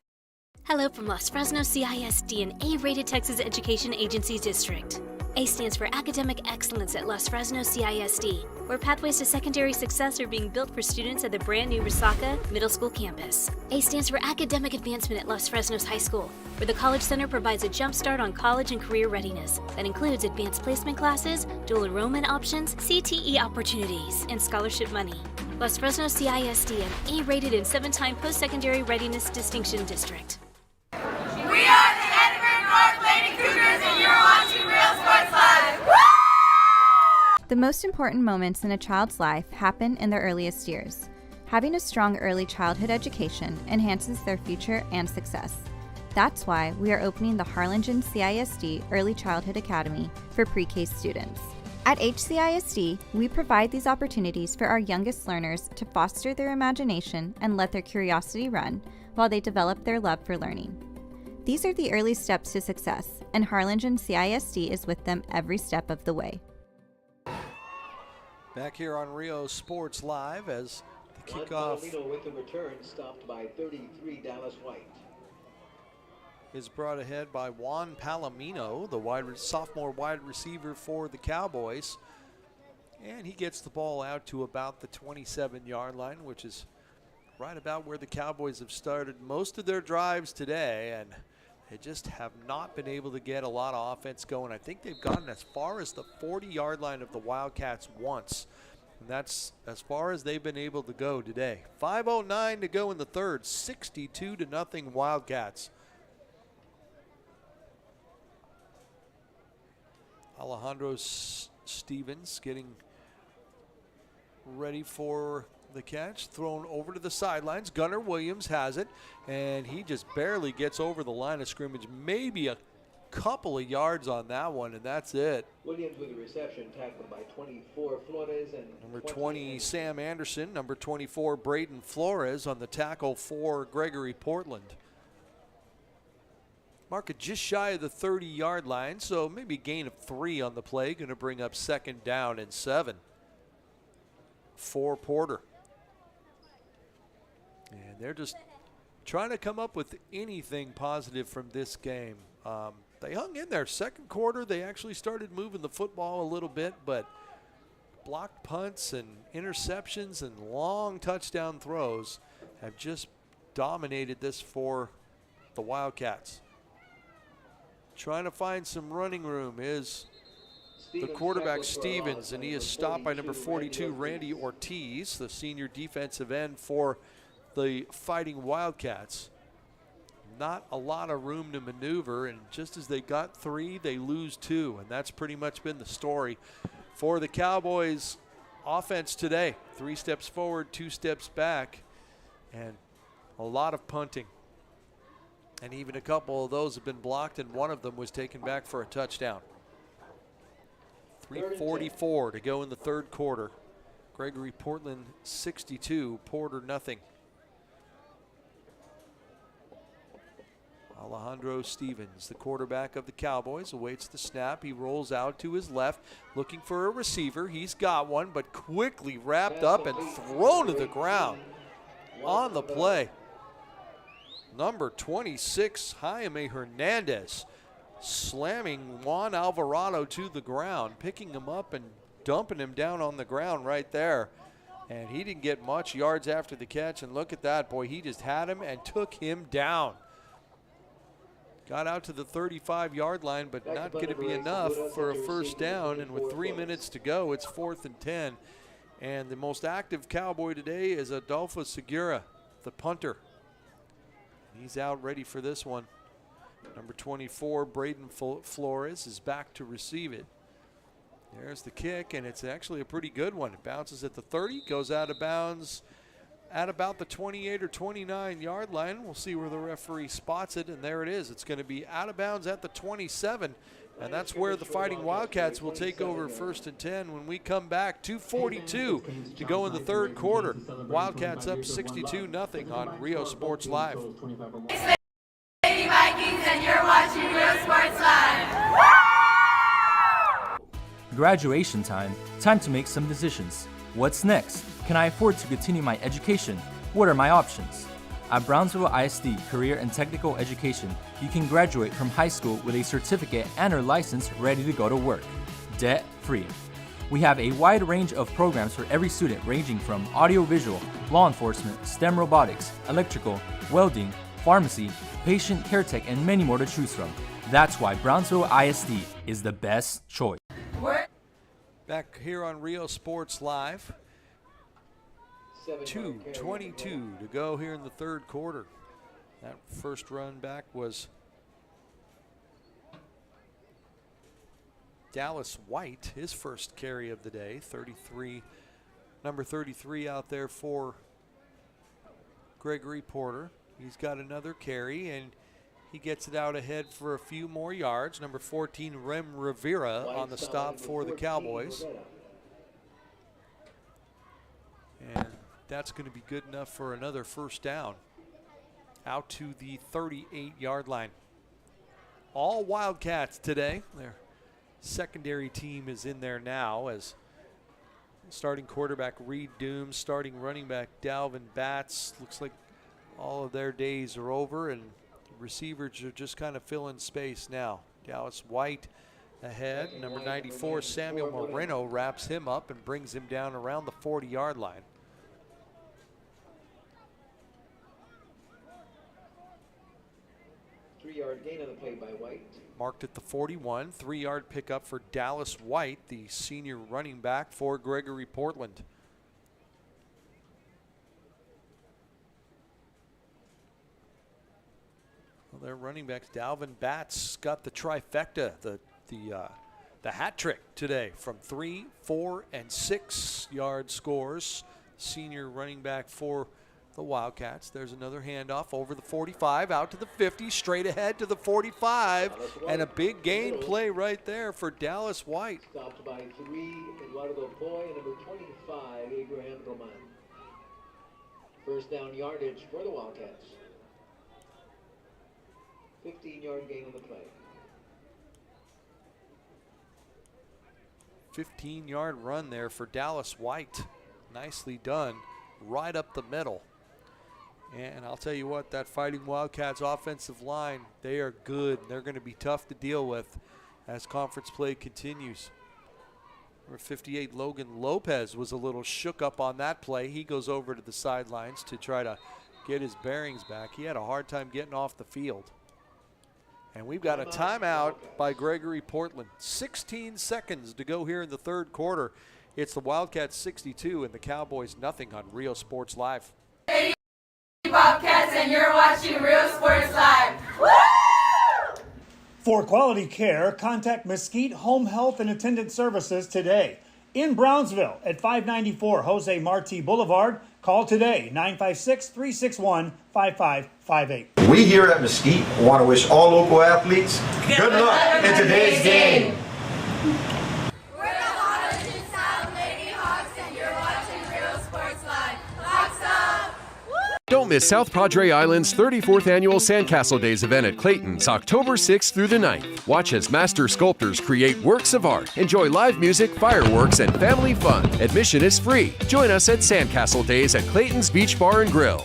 Speaker 14: Hello from Los Fresnos CISD, an A-rated Texas Education Agency district. A stands for Academic Excellence at Los Fresnos CISD, where pathways to secondary success are being built for students at the brand new Resaca Middle School campus. A stands for Academic Advancement at Los Fresnos High School, where the College Center provides a jump start on college and career readiness that includes advanced placement classes, dual enrollment options, CTE opportunities, and scholarship money. Los Fresnos CISD, an A-rated and 7-time post-secondary readiness distinction district.
Speaker 3: We are the Edinburgh North Lady Cougars, and you're watching Real Sports Live. Woo!
Speaker 15: The most important moments in a child's life happen in their earliest years. Having a strong early childhood education enhances their future and success. That's why we are opening the Harlingen CISD Early Childhood Academy for pre-K students. At HCISD, we provide these opportunities for our youngest learners to foster their imagination and let their curiosity run while they develop their love for learning. These are the early steps to success, and Harlingen CISD is with them every step of the way.
Speaker 1: Back here on Rio Sports Live as the kickoff
Speaker 11: with the return, stopped by 33 Dallas White.
Speaker 1: is brought ahead by Juan Palomino, the sophomore wide receiver for the Cowboys. And he gets the ball out to about the 27-yard line, which is right about where the Cowboys have started most of their drives today, and they just have not been able to get a lot of offense going. I think they've gotten as far as the 40-yard line of the Wildcats once, and that's as far as they've been able to go today. 5:09 to go in the third, 62-0 Wildcats. Alejandro Stevens getting ready for the catch, thrown over to the sidelines. Gunnar Williams has it, and he just barely gets over the line of scrimmage, maybe a couple of yards on that one, and that's it.
Speaker 11: Williams with the reception, tackled by 24 Flores and
Speaker 1: number 20 Sam Anderson, number 24 Braden Flores on the tackle for Gregory Portland. Mark it just shy of the 30-yard line, so maybe gain of 3 on the play. Going to bring up 2nd down and 7 for Porter. And they're just trying to come up with anything positive from this game. They hung in there. Second quarter, they actually started moving the football a little bit, but blocked punts and interceptions and long touchdown throws have just dominated this for the Wildcats. Trying to find some running room is the quarterback Stevens, and he is stopped by number 42 Randy Ortiz, the senior defensive end for the Fighting Wildcats. Not a lot of room to maneuver, and just as they got 3, they lose 2, and that's pretty much been the story for the Cowboys offense today. 3 steps forward, 2 steps back, and a lot of punting. And even a couple of those have been blocked, and one of them was taken back for a touchdown. 3:44 to go in the third quarter. Gregory Portland 62, Porter nothing. Alejandro Stevens, the quarterback of the Cowboys, awaits the snap. He rolls out to his left, looking for a receiver. He's got one, but quickly wrapped up and thrown to the ground on the play. Number 26, Jaime Hernandez, slamming Juan Alvarado to the ground, picking him up and dumping him down on the ground right there. And he didn't get much yards after the catch, and look at that, boy, he just had him and took him down. Got out to the 35-yard line, but not going to be enough for a first down, and with 3 minutes to go, it's 4th and 10. And the most active Cowboy today is Adolfo Segura, the punter. He's out ready for this one. Number 24, Braden Flores, is back to receive it. There's the kick, and it's actually a pretty good one. It bounces at the 30, goes out of bounds at about the 28 or 29-yard line. We'll see where the referee spots it, and there it is. It's going to be out of bounds at the 27, And that's where the Fighting Wildcats will take over 1st and 10 when we come back. 2:42 to go in the third quarter. Wildcats up 62-0 on Rio Sports Live.
Speaker 3: Lady Vikings, and you're watching Rio Sports Live.
Speaker 13: Graduation time. Time to make some decisions. What's next? Can I afford to continue my education? What are my options? At Brownsville ISD Career and Technical Education, you can graduate from high school with a certificate and or license ready to go to work, debt-free. We have a wide range of programs for every student ranging from audiovisual, law enforcement, STEM robotics, electrical, welding, pharmacy, patient care tech, and many more to choose from. That's why Brownsville ISD is the best choice.
Speaker 1: Back here on Rio Sports Live. 2:22 to go here in the third quarter. That first run back was Dallas White, his first carry of the day. Number 33 out there for Gregory Porter. He's got another carry, and he gets it out ahead for a few more yards. Number 14, Rem Rivera, on the stop for the Cowboys. And that's going to be good enough for another first down out to the 38-yard line. All Wildcats today. Their secondary team is in there now as starting quarterback Reed Dooms, starting running back Dalvin Batts. Looks like all of their days are over, and the receivers are just kind of filling space now. Dallas White ahead. Number 94, Samuel Moreno, wraps him up and brings him down around the 40-yard line.
Speaker 11: Three-yard gain on the play by White.
Speaker 1: Marked at the 41, 3-yard pickup for Dallas White, the senior running back for Gregory Portland. Well, their running backs, Dalvin Batts, got the trifecta, the hat trick today from 3, 4, and 6-yard scores. Senior running back for the Wildcats. There's another handoff over the 45, out to the 50, straight ahead to the 45, and a big gain play right there for Dallas White.
Speaker 11: Stopped by 3, Eduardo Poy, and number 25, Abraham Roman. First down yardage for the Wildcats. 15-yard gain on the play.
Speaker 1: 15-yard run there for Dallas White. Nicely done, right up the middle. And I'll tell you what, that Fighting Wildcats offensive line, they are good. They're going to be tough to deal with as conference play continues. Number 58, Logan Lopez, was a little shook up on that play. He goes over to the sidelines to try to get his bearings back. He had a hard time getting off the field. And we've got a timeout by Gregory Portland. 16 seconds to go here in the third quarter. It's the Wildcats 62 and the Cowboys nothing on Rio Sports Live.
Speaker 3: Wildcats, and you're watching Rio Sports Live. Woo!
Speaker 9: For quality care, contact Mesquite Home Health and Attendant Services today. In Brownsville at 594 Jose Marti Boulevard. Call today, 956-361-5558.
Speaker 8: We here at Mesquite want to wish all local athletes good luck in today's game.
Speaker 3: We're the Hollister South Lady Hawks, and you're watching Rio Sports Live. Hawks up!
Speaker 2: Don't miss South Padre Island's 34th annual Sandcastle Days event at Clayton's October 6th through the 9th. Watch as master sculptors create works of art. Enjoy live music, fireworks, and family fun. Admission is free. Join us at Sandcastle Days at Clayton's Beach Bar and Grill.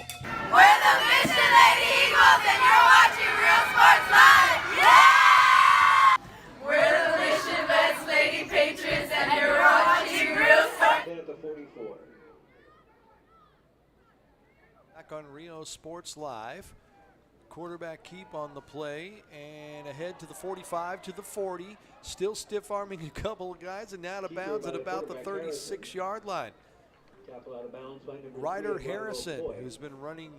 Speaker 3: We're the Mission Lady Eagles, and you're watching Rio Sports Live. Yeah! We're the Mission Vets Lady Patriots, and you're watching Rio Sports.
Speaker 11: At the 44.
Speaker 1: Back on Rio Sports Live. Quarterback keep on the play and ahead to the 45, to the 40. Still stiff arming a couple of guys and out of bounds at about the 36-yard line.
Speaker 11: Tackle out of bounds by number 3,
Speaker 1: Ryder
Speaker 11: Eduardo
Speaker 1: Harrison,
Speaker 11: Poy.
Speaker 1: who's been running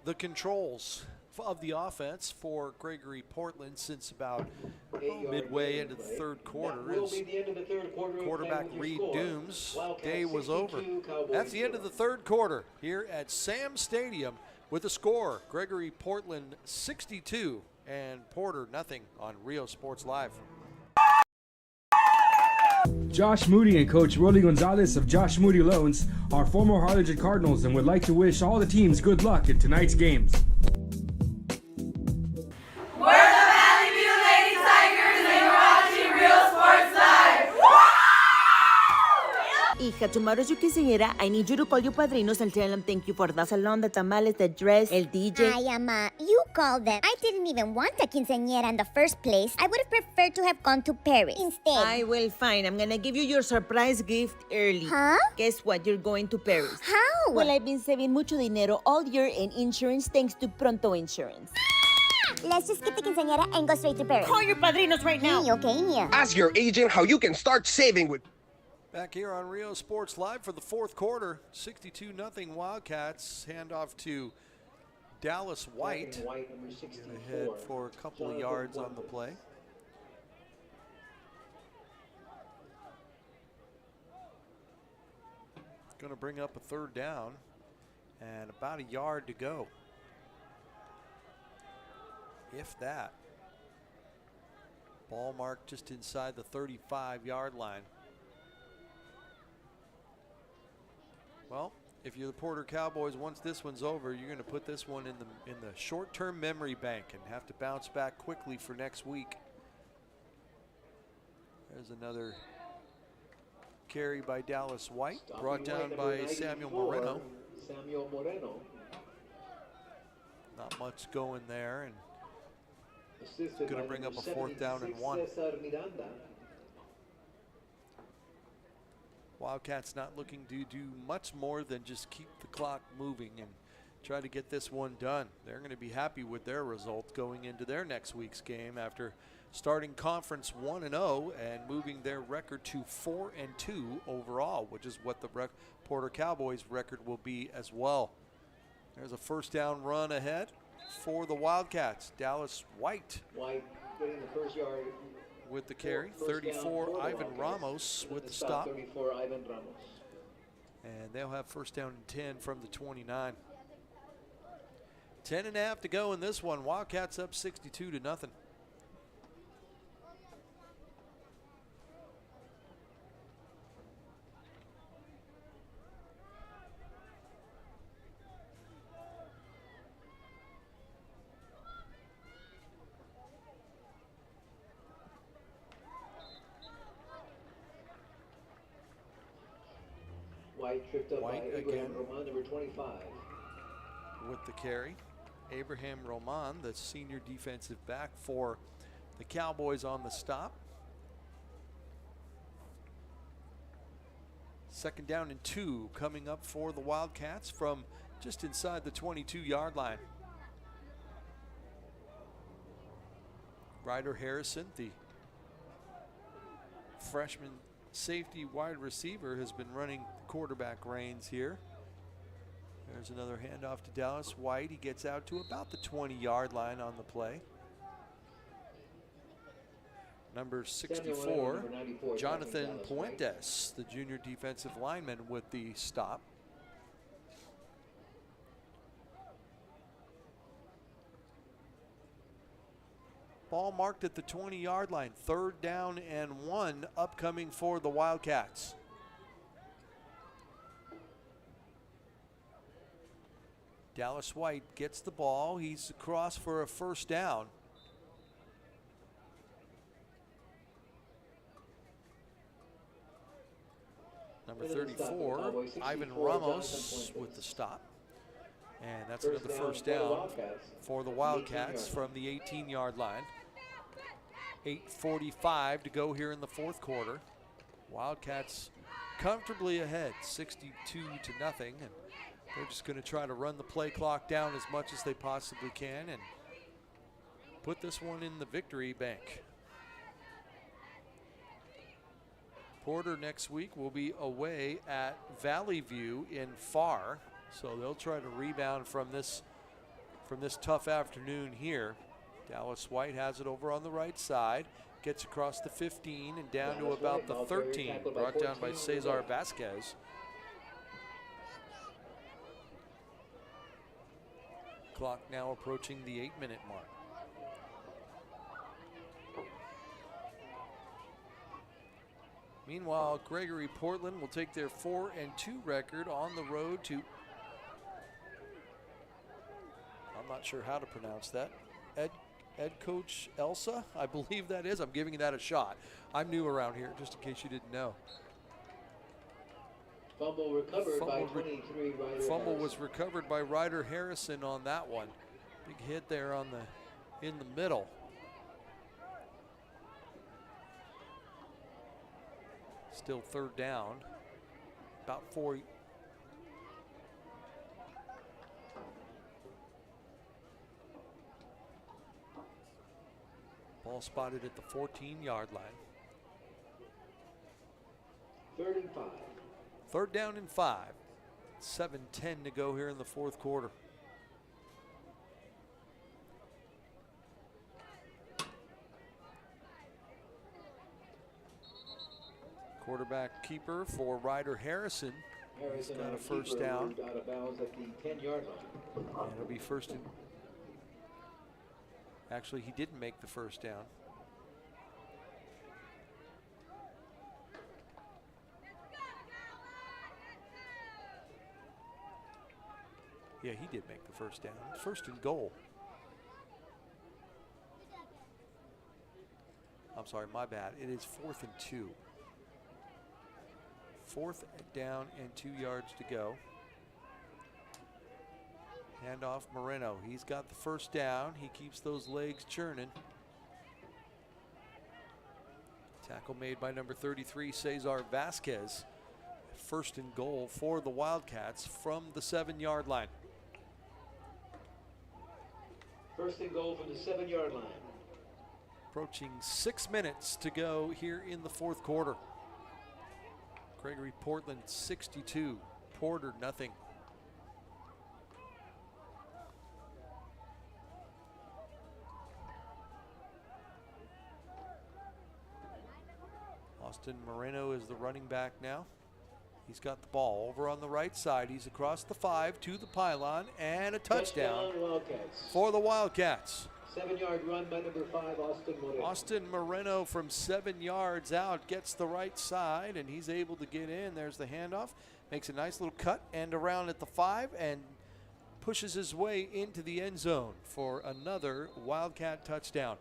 Speaker 1: the controls of the offense for Gregory Portland since about midway into the third quarter. As quarterback Reed Dooms' day was over. That's the end of the third quarter here at Sam Stadium with a score. Gregory Portland 62 and Porter nothing on Rio Sports Live.
Speaker 16: Josh Moody and Coach Rolly Gonzalez of Josh Moody Loans are former Harlingen Cardinals and would like to wish all the teams good luck in tonight's games.
Speaker 3: We're the Valley View Lady Tigers and you're watching Real Sports Live.
Speaker 4: Hija, tomorrow's your quinceañera. I need you to call your padrinos and tell them thank you for the salon, the tamales, the dress, el DJ.
Speaker 22: Ay, Ama, you called them. I didn't even want a quinceañera in the first place. I would have preferred to have gone to Paris instead.
Speaker 4: I will, fine. I'm gonna give you your surprise gift early.
Speaker 22: Huh?
Speaker 4: Guess what? You're going to Paris.
Speaker 22: How?
Speaker 4: Well, I've been saving mucho dinero all year in insurance thanks to Pronto Insurance.
Speaker 22: Let's just skip the quinceañera and go straight to Paris.
Speaker 4: Call your padrinos right now.
Speaker 22: Okay.
Speaker 6: Ask your agent how you can start saving with.
Speaker 1: Back here on Rio Sports Live for the fourth quarter, 62-0 Wildcats. Handoff to Dallas White. Ahead for a couple of yards on the play. Going to bring up a third down and about a yard to go, if that. Ball marked just inside the 35-yard line. Well, if you're the Porter Cowboys, once this one's over, you're going to put this one in the short-term memory bank and have to bounce back quickly for next week. There's another carry by Dallas White, brought down by Samuel Moreno. Not much going there, and going to bring up a fourth down and 1. Wildcats not looking to do much more than just keep the clock moving and try to get this one done. They're going to be happy with their result going into their next week's game after starting conference 1-0 and moving their record to 4-2 overall, which is what the Porter Cowboys record will be as well. There's a first down run ahead for the Wildcats. Dallas White
Speaker 11: getting the first yard
Speaker 1: with the carry. 34, Ivan Ramos with the stop.
Speaker 11: 34, Ivan Ramos.
Speaker 1: And they'll have first down and 10 from the 29. 10.5 to go in this one. Wildcats up 62-0.
Speaker 11: White tripped up
Speaker 1: White
Speaker 11: by Abraham
Speaker 1: again
Speaker 11: Roman, number 25.
Speaker 1: with the carry. Abraham Roman, the senior defensive back for the Cowboys, on the stop. Second down and 2 coming up for the Wildcats from just inside the 22-yard line. Ryder Harrison, the freshman safety wide receiver, has been running quarterback reins here. There's another handoff to Dallas White. He gets out to about the 20-yard line on the play. Number 64, Jonathan Puentes, the junior defensive lineman, with the stop. Ball marked at the 20-yard line. Third down and 1 upcoming for the Wildcats. Dallas White gets the ball. He's across for a first down. Number 34, Ivan Ramos with the stop. And that's another first down for the Wildcats from the 18-yard line. 8:45 to go here in the fourth quarter. Wildcats comfortably ahead, 62-0, and they're just going to try to run the play clock down as much as they possibly can and put this one in the victory bank. Porter next week will be away at Valley View in Farr, so they'll try to rebound from this tough afternoon here. Dallas White has it over on the right side, gets across the 15 and down to about the 13, brought down by Cesar Vasquez. Clock now approaching the 8-minute mark. Meanwhile, Gregory Portland will take their 4-2 record on the road to, I'm not sure how to pronounce that, Ed Coach Elsa, I believe that is. I'm giving that a shot. I'm new around here, just in case you didn't know.
Speaker 11: Fumble recovered by 23, Ryder
Speaker 1: Fumble
Speaker 11: Harrison.
Speaker 1: was recovered by Ryder Harrison on that one. Big hit there on in the middle. Still 3rd down. About 4. Ball spotted at the 14-yard line.
Speaker 11: 3rd and 5.
Speaker 1: 3rd down and 5. 7:10 to go here in the 4th quarter. Quarterback keeper for Ryder Harrison. He's got a 1st down.
Speaker 11: Out of bounds at the 10-yard line.
Speaker 1: And it'll be 1st and... Actually, he didn't make the 1st down. Yeah, he did make the 1st down. 1st and goal. I'm sorry, my bad. It is 4th and 2. 4th down and 2 yards to go. Handoff Moreno. He's got the 1st down. He keeps those legs churning. Tackle made by number 33, Cesar Vasquez. 1st and goal for the Wildcats from the 7-yard line.
Speaker 11: 1st and goal from the 7-yard line.
Speaker 1: Approaching 6 minutes to go here in the 4th quarter. Gregory Portland 62, Porter nothing. Austin Moreno is the running back now. He's got the ball over on the right side. He's across the 5 to the pylon, and a touchdown for the Wildcats.
Speaker 11: 7-yard run by number 5, Austin Moreno.
Speaker 1: Austin Moreno from 7 yards out gets the right side, and he's able to get in. There's the handoff. Makes a nice little cut and around at the 5 and pushes his way into the end zone for another Wildcat touchdown.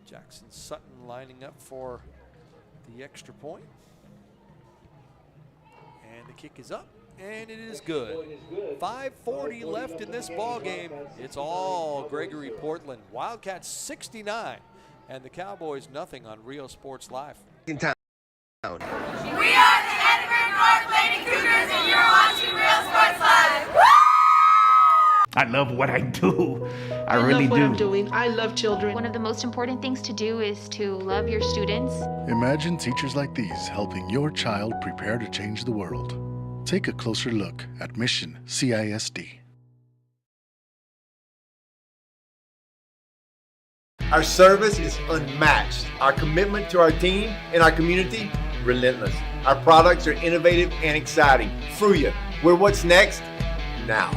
Speaker 1: Jackson Sutton lining up for the extra point. And the kick is up, and it is good. 5:40 left in this ball game. It's all Gregory Portland. Wildcats 69, and the Cowboys nothing on Rio Sports Live.
Speaker 6: In town.
Speaker 3: We are the Edinburgh North Lady Cougars, and you're watching Real Sports Live. Woo!
Speaker 17: I love what I do. I really
Speaker 5: love what
Speaker 17: do.
Speaker 5: I'm doing. I love children. One of the most important things to do is to love your students.
Speaker 18: Imagine teachers like these helping your child prepare to change the world. Take a closer look at Mission CISD.
Speaker 8: Our service is unmatched. Our commitment to our team and our community, relentless. Our products are innovative and exciting. Fruya, we're what's next now.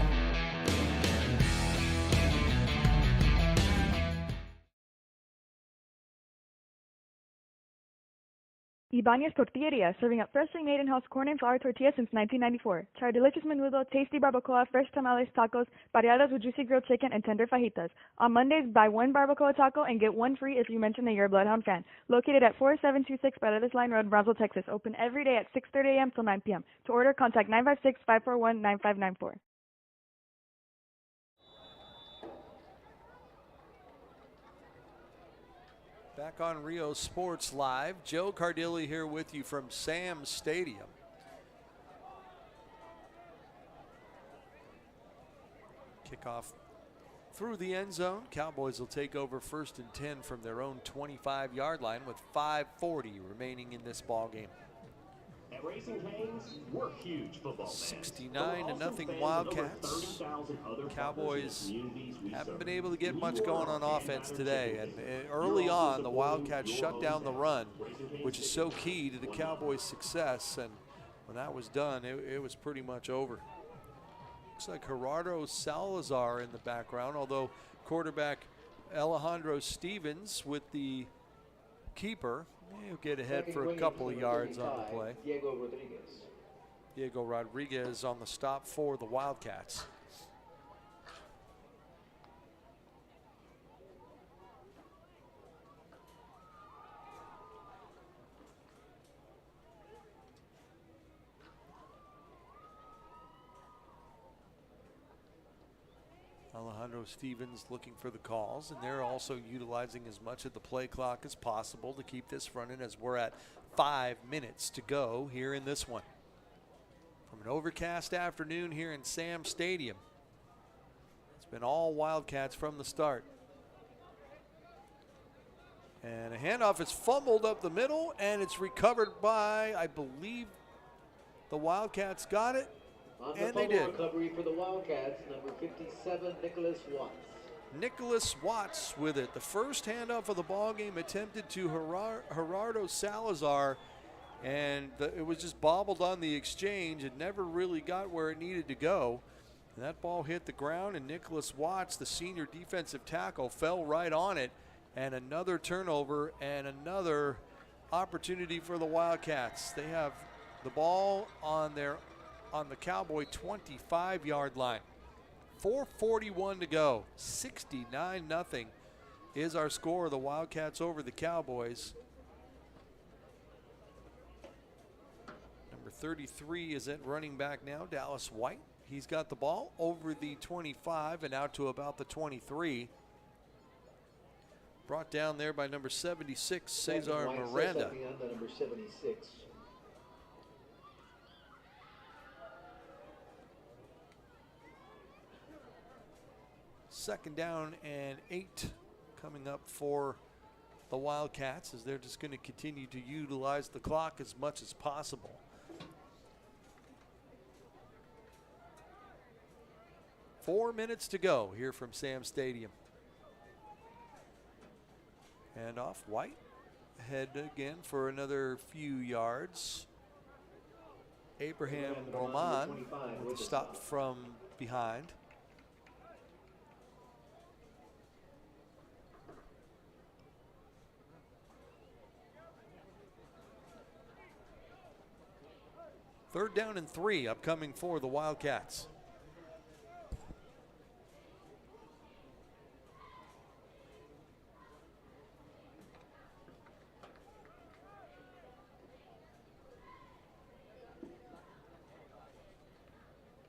Speaker 7: Ibanez Tortilleria, serving up freshly made in-house corn and flour tortillas since 1994. Try our delicious menudo, tasty barbacoa, fresh tamales, tacos, variadas with juicy grilled chicken, and tender fajitas. On Mondays, buy 1 barbacoa taco and get 1 free if you mention that you're a Bloodhound fan. Located at 4726 Paredes Line Road, Brownsville, Texas. Open every day at 6:30 a.m. till 9 p.m. To order, contact 956-541-9594.
Speaker 1: Back on Rio Sports Live, Joe Cardilli here with you from Sam's Stadium. Kickoff through the end zone. Cowboys will take over 1st and 10 from their own 25-yard line with 5:40 remaining in this ball game.
Speaker 23: At Raising Cane's, we're huge football fans.
Speaker 1: 69-0 Wildcats. Cowboys haven't been able to get much going on offense today. And early on, the Wildcats shut down the run, which is so key to the Cowboys' success. And when that was done, it was pretty much over. Looks like Gerardo Salazar in the background, although quarterback Alejandro Stevens with the keeper. He'll get ahead for a couple of yards on the play. Diego Rodriguez on the stop for the Wildcats. Alejandro Stevens looking for the calls, and they're also utilizing as much of the play clock as possible to keep this running as we're at 5 minutes to go here in this one. From an overcast afternoon here in Sam Stadium. It's been all Wildcats from the start. And a handoff is fumbled up the middle, and it's recovered by, I believe, the Wildcats got it. And they did.
Speaker 11: Recovery for the Wildcats, number 57, Nicholas Watts.
Speaker 1: Nicholas Watts with it. The first handoff of the ball game attempted to Gerardo Salazar, and it was just bobbled on the exchange. It never really got where it needed to go. And that ball hit the ground, and Nicholas Watts, the senior defensive tackle, fell right on it. And another turnover and another opportunity for the Wildcats. They have the ball on the Cowboy 25-yard line. 4:41 to go. 69-0 is our score. The Wildcats over the Cowboys. Number 33 is at running back now, Dallas White. He's got the ball over the 25 and out to about the 23. Brought down there by number 76, Cesar Miranda.
Speaker 11: Number 76.
Speaker 1: Second down and 8 coming up for the Wildcats, as they're just going to continue to utilize the clock as much as possible. Four minutes to go here from Sam Stadium. And off White. Ahead again for another few yards. Abraham Roman with a stop from behind. Third down and 3 upcoming for the Wildcats.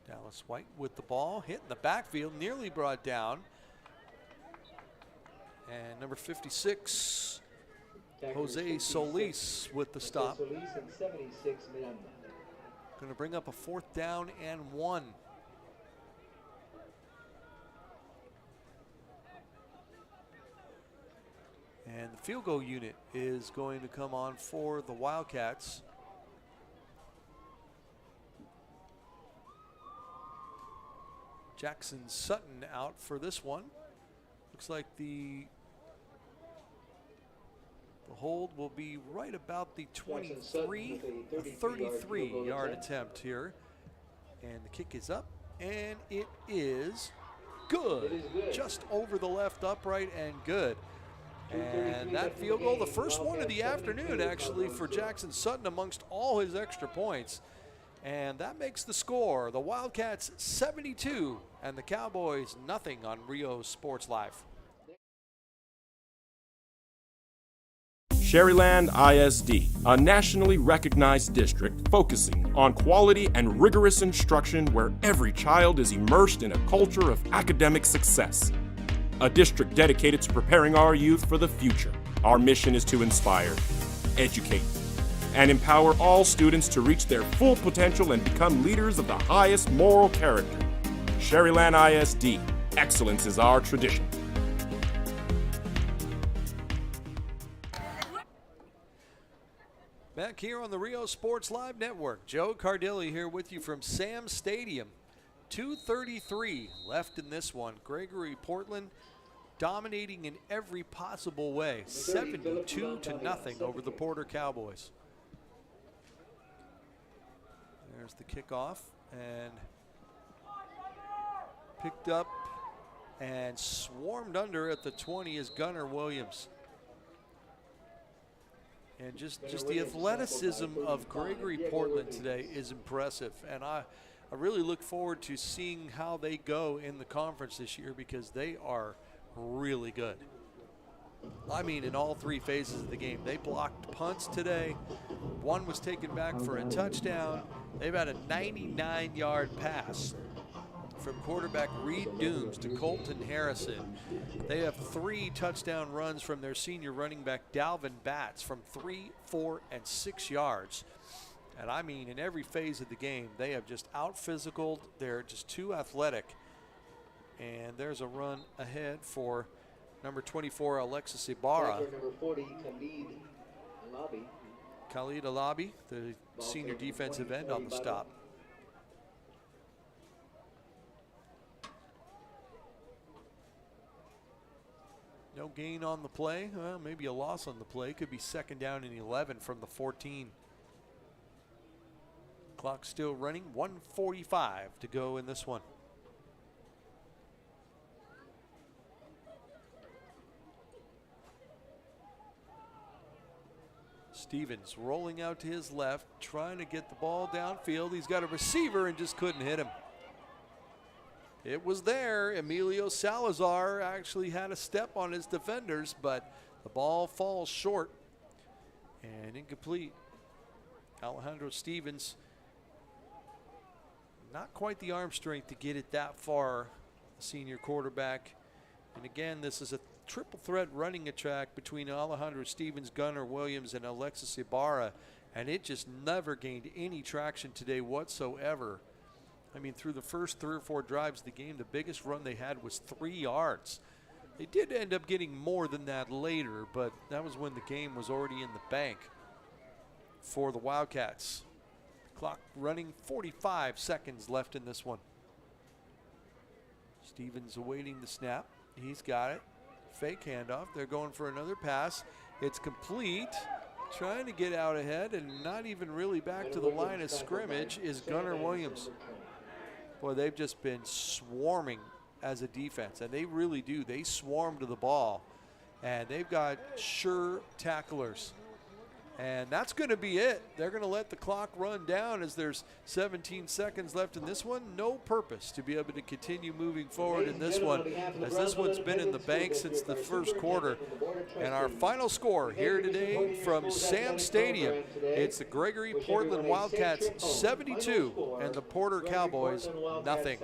Speaker 1: Dallas White with the ball, hit in the backfield, nearly brought down. And number 56, Jose Solis with the stop.
Speaker 11: Solis and 76, Miranda.
Speaker 1: Going to bring up a 4th down and 1. And the field goal unit is going to come on for the Wildcats. Jackson Sutton out for this one. Looks like the hold will be right about the 23, a 33-yard attempt here. And the kick is up, and it is good. Just over the left upright and good. And that field goal, the first one of the afternoon actually for Jackson Sutton amongst all his extra points. And that makes the score. The Wildcats 72 and the Cowboys nothing on Rio Sports Live.
Speaker 19: Sherryland ISD, a nationally recognized district focusing on quality and rigorous instruction where every child is immersed in a culture of academic success. A district dedicated to preparing our youth for the future. Our mission is to inspire, educate, and empower all students to reach their full potential and become leaders of the highest moral character. Sherryland ISD, excellence is our tradition.
Speaker 1: Back here on the Rio Sports Live Network, Joe Cardilli here with you from Sam Stadium. 2:33 left in this one. Gregory Portland dominating in every possible way. 72-0 over the Porter Cowboys. There's the kickoff and picked up and swarmed under at the 20 is Gunnar Williams. And just the athleticism of Gregory Portland today is impressive. And I really look forward to seeing how they go in the conference this year, because they are really good. I mean, in all three phases of the game. They blocked punts today. One was taken back for a touchdown. They've had a 99-yard pass from quarterback Reed Dooms to Colton Harrison. They have 3 touchdown runs from their senior running back Dalvin Batts from 3, 4, and 6 yards. And I mean, in every phase of the game, they have just out-physicaled. They're just too athletic. And there's a run ahead for number 24, Alexis Ibarra.
Speaker 11: Number 40,
Speaker 1: Khalid Alabi, the senior defensive end, on the stop. No gain on the play. Well, maybe a loss on the play. Could be second down and 11 from the 14. Clock still running. 1:45 to go in this one. Stevens rolling out to his left, trying to get the ball downfield. He's got a receiver and just couldn't hit him. It was there. Emilio Salazar actually had a step on his defenders, but the ball falls short and incomplete. Alejandro Stevens, not quite the arm strength to get it that far, the senior quarterback. And again, this is a triple threat running attack between Alejandro Stevens, Gunnar Williams, and Alexis Ibarra, and it just never gained any traction today whatsoever. I mean, through the first 3 or 4 drives of the game, the biggest run they had was 3 yards. They did end up getting more than that later, but that was when the game was already in the bank for the Wildcats. Clock running, 45 seconds left in this one. Stevens awaiting the snap. He's got it. Fake handoff. They're going for another pass. It's complete. Trying to get out ahead, and not even really back to the line of scrimmage is Gunnar Williams. Boy, they've just been swarming as a defense, and they really do. They swarm to the ball, and they've got sure tacklers. And that's going to be it. They're going to let the clock run down as there's 17 seconds left in this one. No purpose to be able to continue moving forward in this one, as this one's been in the bank since the first quarter. And our final score here today from Sam Stadium, it's the Gregory Portland Wildcats 72 and the Porter Cowboys nothing.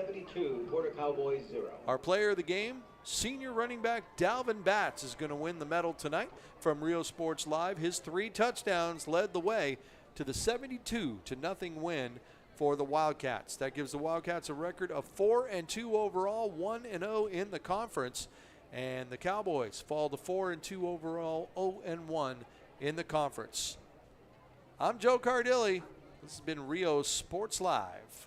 Speaker 1: Our player of the game, senior running back Dalvin Batts, is going to win the medal tonight from Rio Sports Live. His 3 touchdowns led the way to the 72-0 win for the Wildcats. That gives the Wildcats a record of 4-2 overall, 1-0 in the conference. And the Cowboys fall to 4-2 overall, 0-1 in the conference. I'm Joe Cardilli. This has been Rio Sports Live.